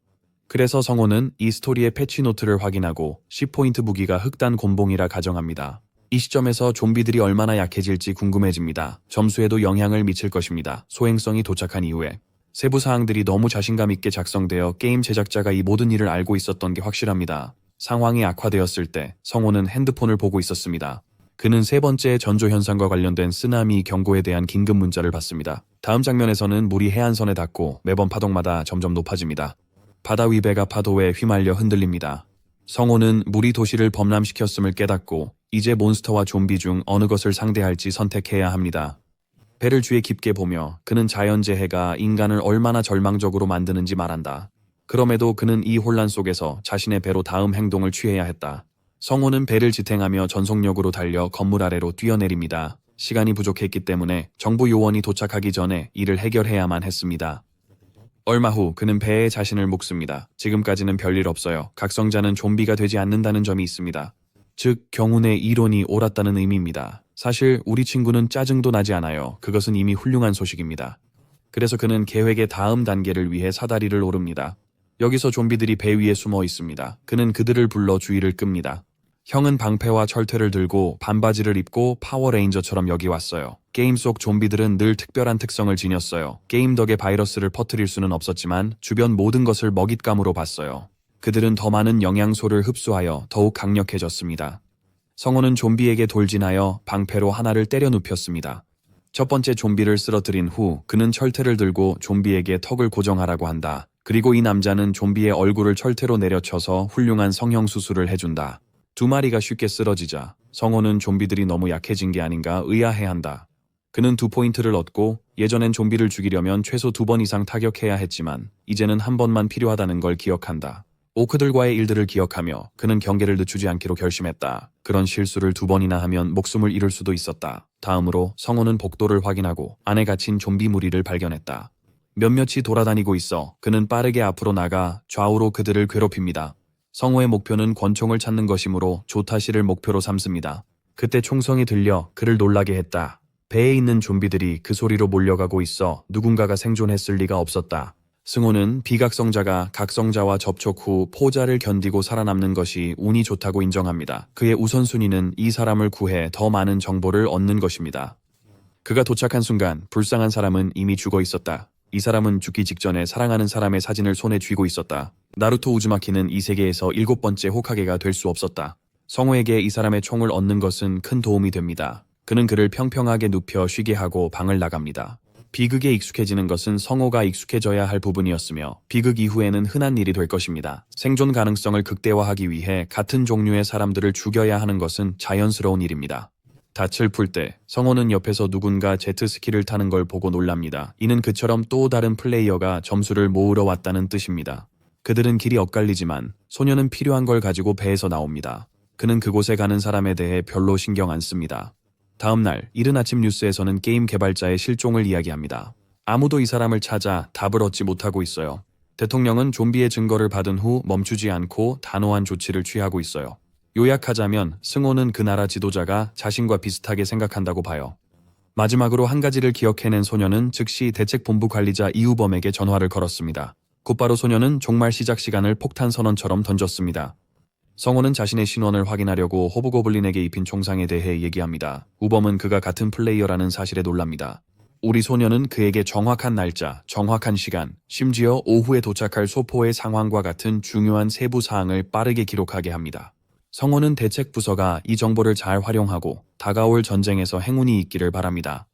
그래서 성호는 이 스토리의 패치노트를 확인하고 10포인트 무기가 흑단 곤봉이라 가정합니다. 이 시점에서 좀비들이 얼마나 약해질지 궁금해집니다. 점수에도 영향을 미칠 것입니다. 소행성이 도착한 이후에. 세부 사항들이 너무 자신감 있게 작성되어 게임 제작자가 이 모든 일을 알고 있었던 게 확실합니다. 상황이 악화되었을 때 성호는 핸드폰을 보고 있었습니다. 그는 세 번째 전조 현상과 관련된 쓰나미 경고에 대한 긴급 문자를 받습니다. 다음 장면에서는 물이 해안선에 닿고 매번 파동마다 점점 높아집니다. 바다 위 배가 파도에 휘말려 흔들립니다. 성호는 물이 도시를 범람시켰음을 깨닫고 이제 몬스터와 좀비 중 어느 것을 상대할지 선택해야 합니다. 배를 주위에 깊게 보며 그는 자연재해가 인간을 얼마나 절망적으로 만드는지 말한다. 그럼에도 그는 이 혼란 속에서 자신의 배로 다음 행동을 취해야 했다. 성호는 배를 지탱하며 전속력으로 달려 건물 아래로 뛰어내립니다. 시간이 부족했기 때문에 정부 요원이 도착하기 전에 이를 해결해야만 했습니다. 얼마 후 그는 배에 자신을 묶습니다. 지금까지는 별일 없어요. 각성자는 좀비가 되지 않는다는 점이 있습니다. 즉 경운의 이론이 옳았다는 의미입니다. 사실 우리 친구는 짜증도 나지 않아요. 그것은 이미 훌륭한 소식입니다. 그래서 그는 계획의 다음 단계를 위해 사다리를 오릅니다. 여기서 좀비들이 배 위에 숨어 있습니다. 그는 그들을 불러 주의를 끕니다. 형은 방패와 철퇴를 들고 반바지를 입고 파워레인저처럼 여기 왔어요. 게임 속 좀비들은 늘 특별한 특성을 지녔어요. 게임 덕에 바이러스를 퍼뜨릴 수는 없었지만 주변 모든 것을 먹잇감으로 봤어요. 그들은 더 많은 영양소를 흡수하여 더욱 강력해졌습니다. 성호는 좀비에게 돌진하여 방패로 하나를 때려 눕혔습니다. 첫 번째 좀비를 쓰러뜨린 후 그는 철퇴를 들고 좀비에게 턱을 고정하라고 한다. 그리고 이 남자는 좀비의 얼굴을 철퇴로 내려쳐서 훌륭한 성형수술을 해준다. 2마리가 쉽게 쓰러지자 성호는 좀비들이 너무 약해진 게 아닌가 의아해한다. 그는 2포인트를 얻고 예전엔 좀비를 죽이려면 최소 2번 이상 타격해야 했지만 이제는 한 번만 필요하다는 걸 기억한다. 오크들과의 일들을 기억하며 그는 경계를 늦추지 않기로 결심했다. 그런 실수를 2번이나 하면 목숨을 잃을 수도 있었다. 다음으로 성호는 복도를 확인하고 안에 갇힌 좀비 무리를 발견했다. 몇몇이 돌아다니고 있어 그는 빠르게 앞으로 나가 좌우로 그들을 괴롭힙니다. 성호의 목표는 권총을 찾는 것이므로 조타시를 목표로 삼습니다. 그때 총성이 들려 그를 놀라게 했다. 배에 있는 좀비들이 그 소리로 몰려가고 있어 누군가가 생존했을 리가 없었다. 승호는 비각성자가 각성자와 접촉 후 포자를 견디고 살아남는 것이 운이 좋다고 인정합니다. 그의 우선순위는 이 사람을 구해 더 많은 정보를 얻는 것입니다. 그가 도착한 순간 불쌍한 사람은 이미 죽어 있었다. 이 사람은 죽기 직전에 사랑하는 사람의 사진을 손에 쥐고 있었다. 나루토 우즈마키는 이 세계에서 7번째 호카게가 될 수 없었다. 성호에게 이 사람의 총을 얻는 것은 큰 도움이 됩니다. 그는 그를 평평하게 눕혀 쉬게 하고 방을 나갑니다. 비극에 익숙해지는 것은 성호가 익숙해져야 할 부분이었으며 비극 이후에는 흔한 일이 될 것입니다. 생존 가능성을 극대화하기 위해 같은 종류의 사람들을 죽여야 하는 것은 자연스러운 일입니다. 닻을 풀 때 성호는 옆에서 누군가 제트스키를 타는 걸 보고 놀랍니다. 이는 그처럼 또 다른 플레이어가 점수를 모으러 왔다는 뜻입니다. 그들은 길이 엇갈리지만 소녀는 필요한 걸 가지고 배에서 나옵니다. 그는 그곳에 가는 사람에 대해 별로 신경 안 씁니다. 다음 날 이른 아침 뉴스에서는 게임 개발자의 실종을 이야기합니다. 아무도 이 사람을 찾아 답을 얻지 못하고 있어요. 대통령은 좀비의 증거를 받은 후 멈추지 않고 단호한 조치를 취하고 있어요. 요약하자면 승호는 그 나라 지도자가 자신과 비슷하게 생각한다고 봐요. 마지막으로 한 가지를 기억해낸 소녀는 즉시 대책본부 관리자 이우범에게 전화를 걸었습니다. 곧바로 소녀는 종말 시작 시간을 폭탄 선언처럼 던졌습니다. 성호는 자신의 신원을 확인하려고 호브고블린에게 입힌 총상에 대해 얘기합니다. 우범은 그가 같은 플레이어라는 사실에 놀랍니다. 우리 소녀는 그에게 정확한 날짜, 정확한 시간, 심지어 오후에 도착할 소포의 상황과 같은 중요한 세부 사항을 빠르게 기록하게 합니다. 성호는 대책부서가 이 정보를 잘 활용하고 다가올 전쟁에서 행운이 있기를 바랍니다.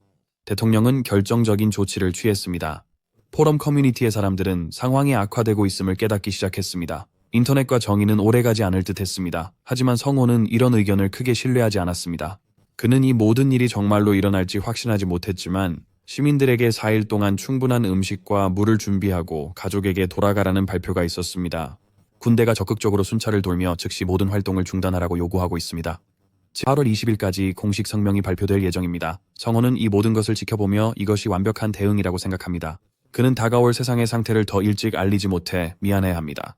대통령은 결정적인 조치를 취했습니다. 포럼 커뮤니티의 사람들은 상황이 악화되고 있음을 깨닫기 시작했습니다. 인터넷과 정의는 오래가지 않을 듯 했습니다. 하지만 성호는 이런 의견을 크게 신뢰하지 않았습니다. 그는 이 모든 일이 정말로 일어날지 확신하지 못했지만 시민들에게 4일 동안 충분한 음식과 물을 준비하고 가족에게 돌아가라는 발표가 있었습니다. 군대가 적극적으로 순찰을 돌며 즉시 모든 활동을 중단하라고 요구하고 있습니다. 8월 20일까지 공식 성명이 발표될 예정입니다. 성호는 이 모든 것을 지켜보며 이것이 완벽한 대응이라고 생각합니다. 그는 다가올 세상의 상태를 더 일찍 알리지 못해 미안해합니다.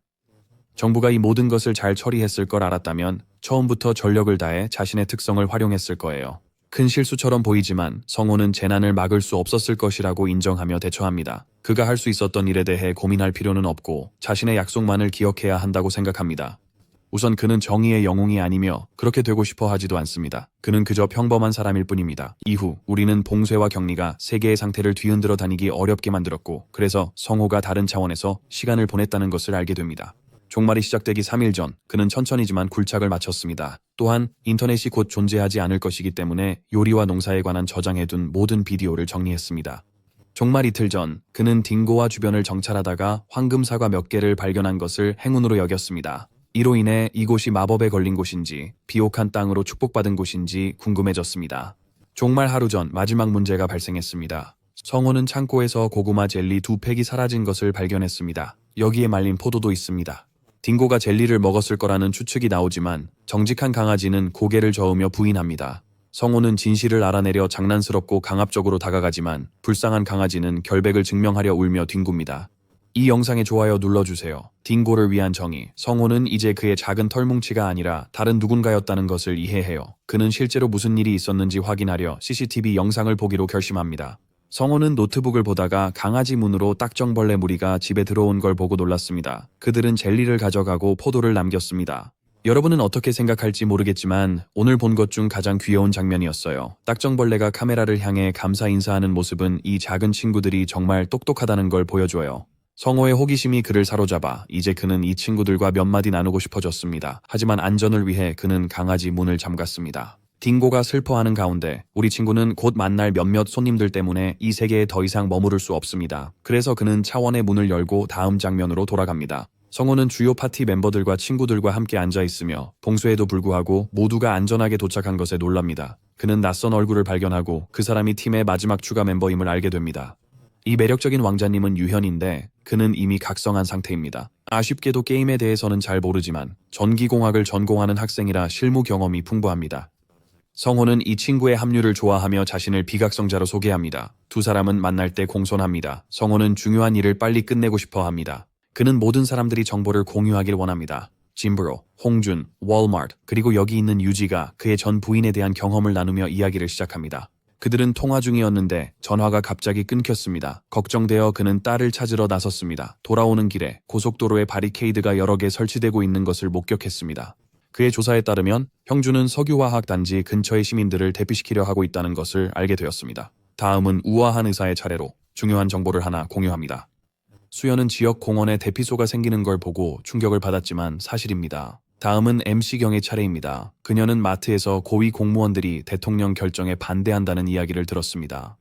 정부가 이 모든 것을 잘 처리했을 걸 알았다면 처음부터 전력을 다해 자신의 특성을 활용했을 거예요. 큰 실수처럼 보이지만 성호는 재난을 막을 수 없었을 것이라고 인정하며 대처합니다. 그가 할 수 있었던 일에 대해 고민할 필요는 없고 자신의 약속만을 기억해야 한다고 생각합니다. 우선 그는 정의의 영웅이 아니며 그렇게 되고 싶어 하지도 않습니다. 그는 그저 평범한 사람일 뿐입니다. 이후 우리는 봉쇄와 격리가 세계의 상태를 뒤흔들어 다니기 어렵게 만들었고 그래서 성호가 다른 차원에서 시간을 보냈다는 것을 알게 됩니다. 종말이 시작되기 3일 전 그는 천천히지만 굴착을 마쳤습니다. 또한 인터넷이 곧 존재하지 않을 것이기 때문에 요리와 농사에 관한 저장해둔 모든 비디오를 정리했습니다. 종말 이틀 전 그는 딩고와 주변을 정찰하다가 황금사과 몇 개를 발견한 것을 행운으로 여겼습니다. 이로 인해 이곳이 마법에 걸린 곳인지 비옥한 땅으로 축복받은 곳인지 궁금해졌습니다. 종말 하루 전 마지막 문제가 발생했습니다. 성호는 창고에서 고구마 젤리 2팩이 사라진 것을 발견했습니다. 여기에 말린 포도도 있습니다. 딩고가 젤리를 먹었을 거라는 추측이 나오지만 정직한 강아지는 고개를 저으며 부인합니다. 성호는 진실을 알아내려 장난스럽고 강압적으로 다가가지만 불쌍한 강아지는 결백을 증명하려 울며 뒹굽니다. 이 영상에 좋아요 눌러주세요. 딩고를 위한 정의. 성호는 이제 그의 작은 털뭉치가 아니라 다른 누군가였다는 것을 이해해요. 그는 실제로 무슨 일이 있었는지 확인하려 CCTV 영상을 보기로 결심합니다. 성호는 노트북을 보다가 강아지 문으로 딱정벌레 무리가 집에 들어온 걸 보고 놀랐습니다. 그들은 젤리를 가져가고 포도를 남겼습니다. 여러분은 어떻게 생각할지 모르겠지만 오늘 본 것 중 가장 귀여운 장면이었어요. 딱정벌레가 카메라를 향해 감사 인사하는 모습은 이 작은 친구들이 정말 똑똑하다는 걸 보여줘요. 성호의 호기심이 그를 사로잡아 이제 그는 이 친구들과 몇 마디 나누고 싶어졌습니다. 하지만 안전을 위해 그는 강아지 문을 잠갔습니다. 딩고가 슬퍼하는 가운데 우리 친구는 곧 만날 몇몇 손님들 때문에 이 세계에 더 이상 머무를 수 없습니다. 그래서 그는 차원의 문을 열고 다음 장면으로 돌아갑니다. 성호는 주요 파티 멤버들과 친구들과 함께 앉아있으며 봉쇄에도 불구하고 모두가 안전하게 도착한 것에 놀랍니다. 그는 낯선 얼굴을 발견하고 그 사람이 팀의 마지막 추가 멤버임을 알게 됩니다. 이 매력적인 왕자님은 유현인데 그는 이미 각성한 상태입니다. 아쉽게도 게임에 대해서는 잘 모르지만 전기공학을 전공하는 학생이라 실무 경험이 풍부합니다. 성호는 이 친구의 합류를 좋아하며 자신을 비각성자로 소개합니다. 두 사람은 만날 때 공손합니다. 성호는 중요한 일을 빨리 끝내고 싶어 합니다. 그는 모든 사람들이 정보를 공유하길 원합니다. 짐브로, 홍준, 월마트, 그리고 여기 있는 유지가 그의 전 부인에 대한 경험을 나누며 이야기를 시작합니다. 그들은 통화 중이었는데 전화가 갑자기 끊겼습니다. 걱정되어 그는 딸을 찾으러 나섰습니다. 돌아오는 길에 고속도로에 바리케이드가 여러 개 설치되고 있는 것을 목격했습니다. 그의 조사에 따르면 형준은 석유화학 단지 근처의 시민들을 대피시키려 하고 있다는 것을 알게 되었습니다. 다음은 우아한 의사의 차례로 중요한 정보를 하나 공유합니다. 수연은 지역 공원에 대피소가 생기는 걸 보고 충격을 받았지만 사실입니다. 다음은 MC경의 차례입니다. 그녀는 마트에서 고위 공무원들이 대통령 결정에 반대한다는 이야기를 들었습니다.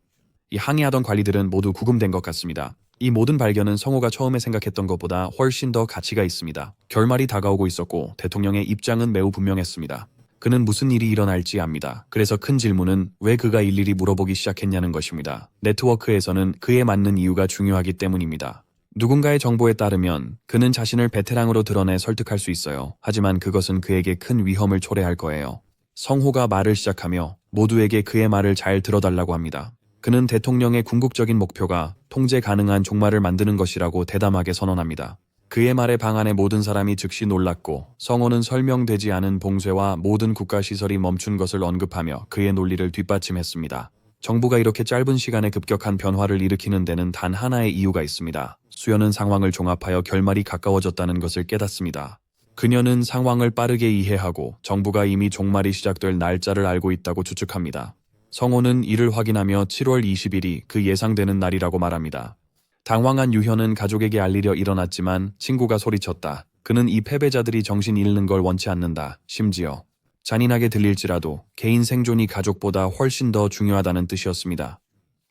이 항의하던 관리들은 모두 구금된 것 같습니다. 이 모든 발견은 성호가 처음에 생각했던 것보다 훨씬 더 가치가 있습니다. 결말이 다가오고 있었고 대통령의 입장은 매우 분명했습니다. 그는 무슨 일이 일어날지 압니다. 그래서 큰 질문은 왜 그가 일일이 물어보기 시작했냐는 것입니다. 네트워크에서는 그에 맞는 이유가 중요하기 때문입니다. 누군가의 정보에 따르면 그는 자신을 베테랑으로 드러내 설득할 수 있어요. 하지만 그것은 그에게 큰 위험을 초래할 거예요. 성호가 말을 시작하며 모두에게 그의 말을 잘 들어달라고 합니다. 그는 대통령의 궁극적인 목표가 통제 가능한 종말을 만드는 것이라고 대담하게 선언합니다. 그의 말에 방안의 모든 사람이 즉시 놀랐고 성호는 설명되지 않은 봉쇄와 모든 국가시설이 멈춘 것을 언급하며 그의 논리를 뒷받침했습니다. 정부가 이렇게 짧은 시간에 급격한 변화를 일으키는 데는 단 하나의 이유가 있습니다. 수연은 상황을 종합하여 결말이 가까워졌다는 것을 깨닫습니다. 그녀는 상황을 빠르게 이해하고 정부가 이미 종말이 시작될 날짜를 알고 있다고 추측합니다. 성호는 이를 확인하며 7월 20일이 그 예상되는 날이라고 말합니다. 당황한 유현은 가족에게 알리려 일어났지만 친구가 소리쳤다. 그는 이 패배자들이 정신 잃는 걸 원치 않는다. 심지어 잔인하게 들릴지라도 개인 생존이 가족보다 훨씬 더 중요하다는 뜻이었습니다.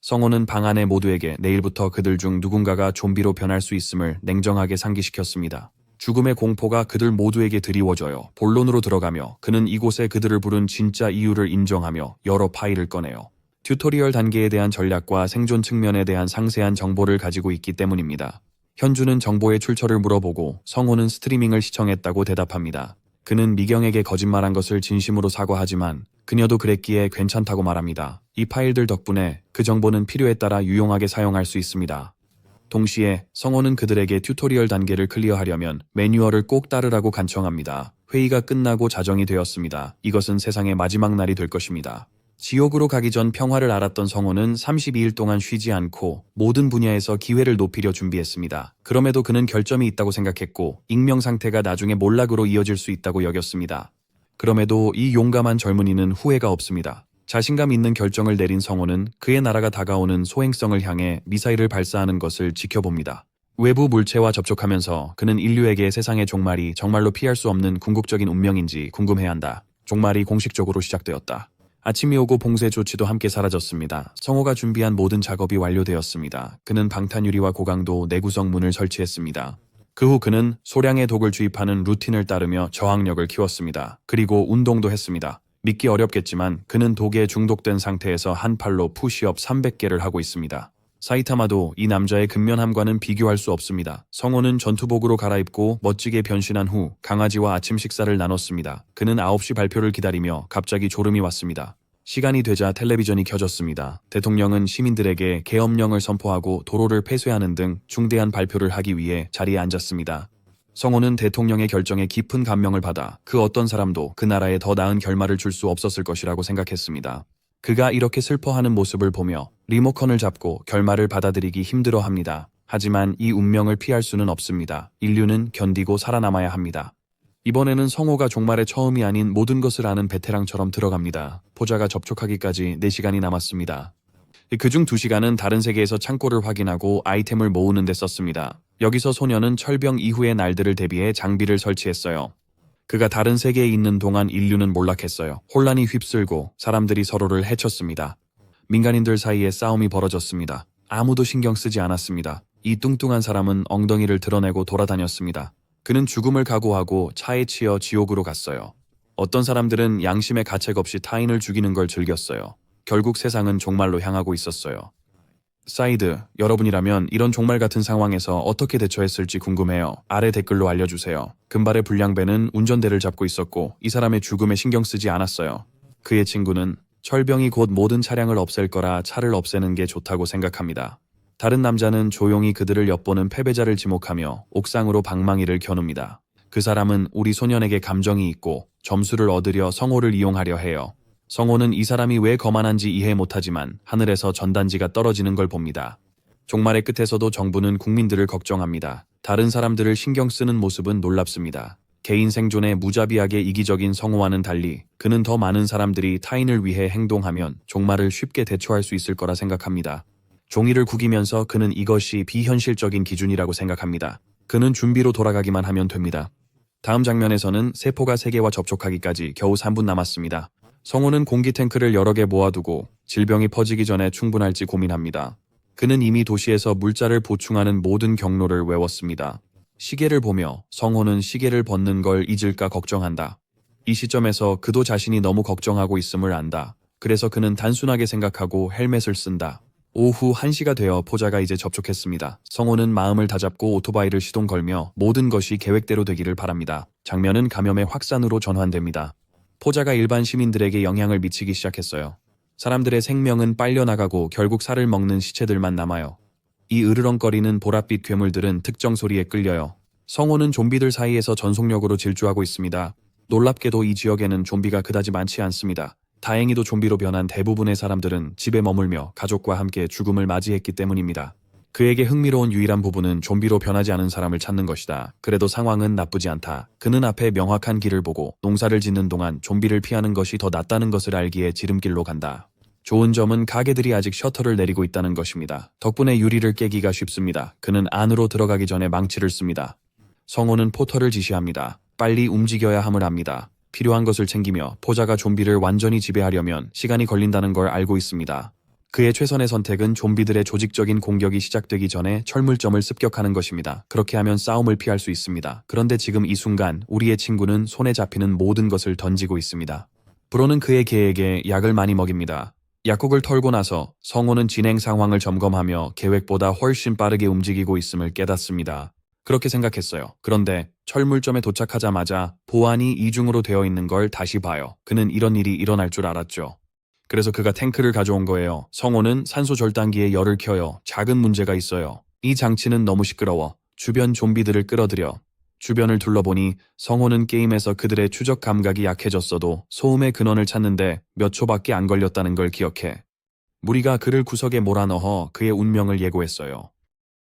성호는 방 안의 모두에게 내일부터 그들 중 누군가가 좀비로 변할 수 있음을 냉정하게 상기시켰습니다. 죽음의 공포가 그들 모두에게 드리워져요. 본론으로 들어가며 그는 이곳에 그들을 부른 진짜 이유를 인정하며 여러 파일을 꺼내요. 튜토리얼 단계에 대한 전략과 생존 측면에 대한 상세한 정보를 가지고 있기 때문입니다. 현주는 정보의 출처를 물어보고 성호는 스트리밍을 시청했다고 대답합니다. 그는 미경에게 거짓말한 것을 진심으로 사과하지만 그녀도 그랬기에 괜찮다고 말합니다. 이 파일들 덕분에 그 정보는 필요에 따라 유용하게 사용할 수 있습니다. 동시에 성호는 그들에게 튜토리얼 단계를 클리어하려면 매뉴얼을 꼭 따르라고 간청합니다. 회의가 끝나고 자정이 되었습니다. 이것은 세상의 마지막 날이 될 것입니다. 지옥으로 가기 전 평화를 알았던 성호는 32일 동안 쉬지 않고 모든 분야에서 기회를 높이려 준비했습니다. 그럼에도 그는 결점이 있다고 생각했고 익명 상태가 나중에 몰락으로 이어질 수 있다고 여겼습니다. 그럼에도 이 용감한 젊은이는 후회가 없습니다. 자신감 있는 결정을 내린 성호는 그의 나라가 다가오는 소행성을 향해 미사일을 발사하는 것을 지켜봅니다. 외부 물체와 접촉하면서 그는 인류에게 세상의 종말이 정말로 피할 수 없는 궁극적인 운명인지 궁금해한다. 종말이 공식적으로 시작되었다. 아침이 오고 봉쇄 조치도 함께 사라졌습니다. 성호가 준비한 모든 작업이 완료되었습니다. 그는 방탄유리와 고강도 내구성 문을 설치했습니다. 그 후 그는 소량의 독을 주입하는 루틴을 따르며 저항력을 키웠습니다. 그리고 운동도 했습니다. 믿기 어렵겠지만 그는 독에 중독된 상태에서 한 팔로 푸시업 300개를 하고 있습니다. 사이타마도 이 남자의 근면함과는 비교할 수 없습니다. 성호는 전투복으로 갈아입고 멋지게 변신한 후 강아지와 아침 식사를 나눴습니다. 그는 9시 발표를 기다리며 갑자기 졸음이 왔습니다. 시간이 되자 텔레비전이 켜졌습니다. 대통령은 시민들에게 계엄령을 선포하고 도로를 폐쇄하는 등 중대한 발표를 하기 위해 자리에 앉았습니다. 성호는 대통령의 결정에 깊은 감명을 받아 그 어떤 사람도 그 나라에 더 나은 결말을 줄 수 없었을 것이라고 생각했습니다. 그가 이렇게 슬퍼하는 모습을 보며 리모컨을 잡고 결말을 받아들이기 힘들어합니다. 하지만 이 운명을 피할 수는 없습니다. 인류는 견디고 살아남아야 합니다. 이번에는 성호가 종말의 처음이 아닌 모든 것을 아는 베테랑처럼 들어갑니다. 포자가 접촉하기까지 4시간이 남았습니다. 그중 2시간은 다른 세계에서 창고를 확인하고 아이템을 모으는 데 썼습니다. 여기서 소녀는 철병 이후의 날들을 대비해 장비를 설치했어요. 그가 다른 세계에 있는 동안 인류는 몰락했어요. 혼란이 휩쓸고 사람들이 서로를 해쳤습니다. 민간인들 사이에 싸움이 벌어졌습니다. 아무도 신경 쓰지 않았습니다. 이 뚱뚱한 사람은 엉덩이를 드러내고 돌아다녔습니다. 그는 죽음을 각오하고 차에 치여 지옥으로 갔어요. 어떤 사람들은 양심의 가책 없이 타인을 죽이는 걸 즐겼어요. 결국 세상은 종말로 향하고 있었어요. 사이드, 여러분이라면 이런 종말 같은 상황에서 어떻게 대처했을지 궁금해요. 아래 댓글로 알려주세요. 금발의 불량배는 운전대를 잡고 있었고 이 사람의 죽음에 신경 쓰지 않았어요. 그의 친구는 철병이 곧 모든 차량을 없앨 거라 차를 없애는 게 좋다고 생각합니다. 다른 남자는 조용히 그들을 엿보는 패배자를 지목하며 옥상으로 방망이를 겨눕니다. 그 사람은 우리 소년에게 감정이 있고 점수를 얻으려 성호를 이용하려 해요. 성호는 이 사람이 왜 거만한지 이해 못하지만 하늘에서 전단지가 떨어지는 걸 봅니다. 종말의 끝에서도 정부는 국민들을 걱정합니다. 다른 사람들을 신경 쓰는 모습은 놀랍습니다. 개인 생존에 무자비하게 이기적인 성호와는 달리 그는 더 많은 사람들이 타인을 위해 행동하면 종말을 쉽게 대처할 수 있을 거라 생각합니다. 종이를 구기면서 그는 이것이 비현실적인 기준이라고 생각합니다. 그는 준비로 돌아가기만 하면 됩니다. 다음 장면에서는 세포가 세계와 접촉하기까지 겨우 3분 남았습니다. 성호는 공기 탱크를 여러 개 모아두고 질병이 퍼지기 전에 충분할지 고민합니다. 그는 이미 도시에서 물자를 보충하는 모든 경로를 외웠습니다. 시계를 보며 성호는 시계를 벗는 걸 잊을까 걱정한다. 이 시점에서 그도 자신이 너무 걱정하고 있음을 안다. 그래서 그는 단순하게 생각하고 헬멧을 쓴다. 오후 1시가 되어 포자가 이제 접촉했습니다. 성호는 마음을 다잡고 오토바이를 시동 걸며 모든 것이 계획대로 되기를 바랍니다. 장면은 감염의 확산으로 전환됩니다. 포자가 일반 시민들에게 영향을 미치기 시작했어요. 사람들의 생명은 빨려나가고 결국 살을 먹는 시체들만 남아요. 이 으르렁거리는 보랏빛 괴물들은 특정 소리에 끌려요. 성호는 좀비들 사이에서 전속력으로 질주하고 있습니다. 놀랍게도 이 지역에는 좀비가 그다지 많지 않습니다. 다행히도 좀비로 변한 대부분의 사람들은 집에 머물며 가족과 함께 죽음을 맞이했기 때문입니다. 그에게 흥미로운 유일한 부분은 좀비로 변하지 않은 사람을 찾는 것이다. 그래도 상황은 나쁘지 않다. 그는 앞에 명확한 길을 보고 농사를 짓는 동안 좀비를 피하는 것이 더 낫다는 것을 알기에 지름길로 간다. 좋은 점은 가게들이 아직 셔터를 내리고 있다는 것입니다. 덕분에 유리를 깨기가 쉽습니다. 그는 안으로 들어가기 전에 망치를 씁니다. 성호는 포터를 지시합니다. 빨리 움직여야 함을 압니다. 필요한 것을 챙기며 포자가 좀비를 완전히 지배하려면 시간이 걸린다는 걸 알고 있습니다. 그의 최선의 선택은 좀비들의 조직적인 공격이 시작되기 전에 철물점을 습격하는 것입니다. 그렇게 하면 싸움을 피할 수 있습니다. 그런데 지금 이 순간 우리의 친구는 손에 잡히는 모든 것을 던지고 있습니다. 브로는 그의 개에게 약을 많이 먹입니다. 약국을 털고 나서 성호는 진행 상황을 점검하며 계획보다 훨씬 빠르게 움직이고 있음을 깨닫습니다. 그렇게 생각했어요. 그런데 철물점에 도착하자마자 보안이 이중으로 되어 있는 걸 다시 봐요. 그는 이런 일이 일어날 줄 알았죠. 그래서 그가 탱크를 가져온 거예요. 성호는 산소 절단기에 열을 켜요. 작은 문제가 있어요. 이 장치는 너무 시끄러워. 주변 좀비들을 끌어들여. 주변을 둘러보니 성호는 게임에서 그들의 추적 감각이 약해졌어도 소음의 근원을 찾는데 몇 초밖에 안 걸렸다는 걸 기억해. 무리가 그를 구석에 몰아넣어 그의 운명을 예고했어요.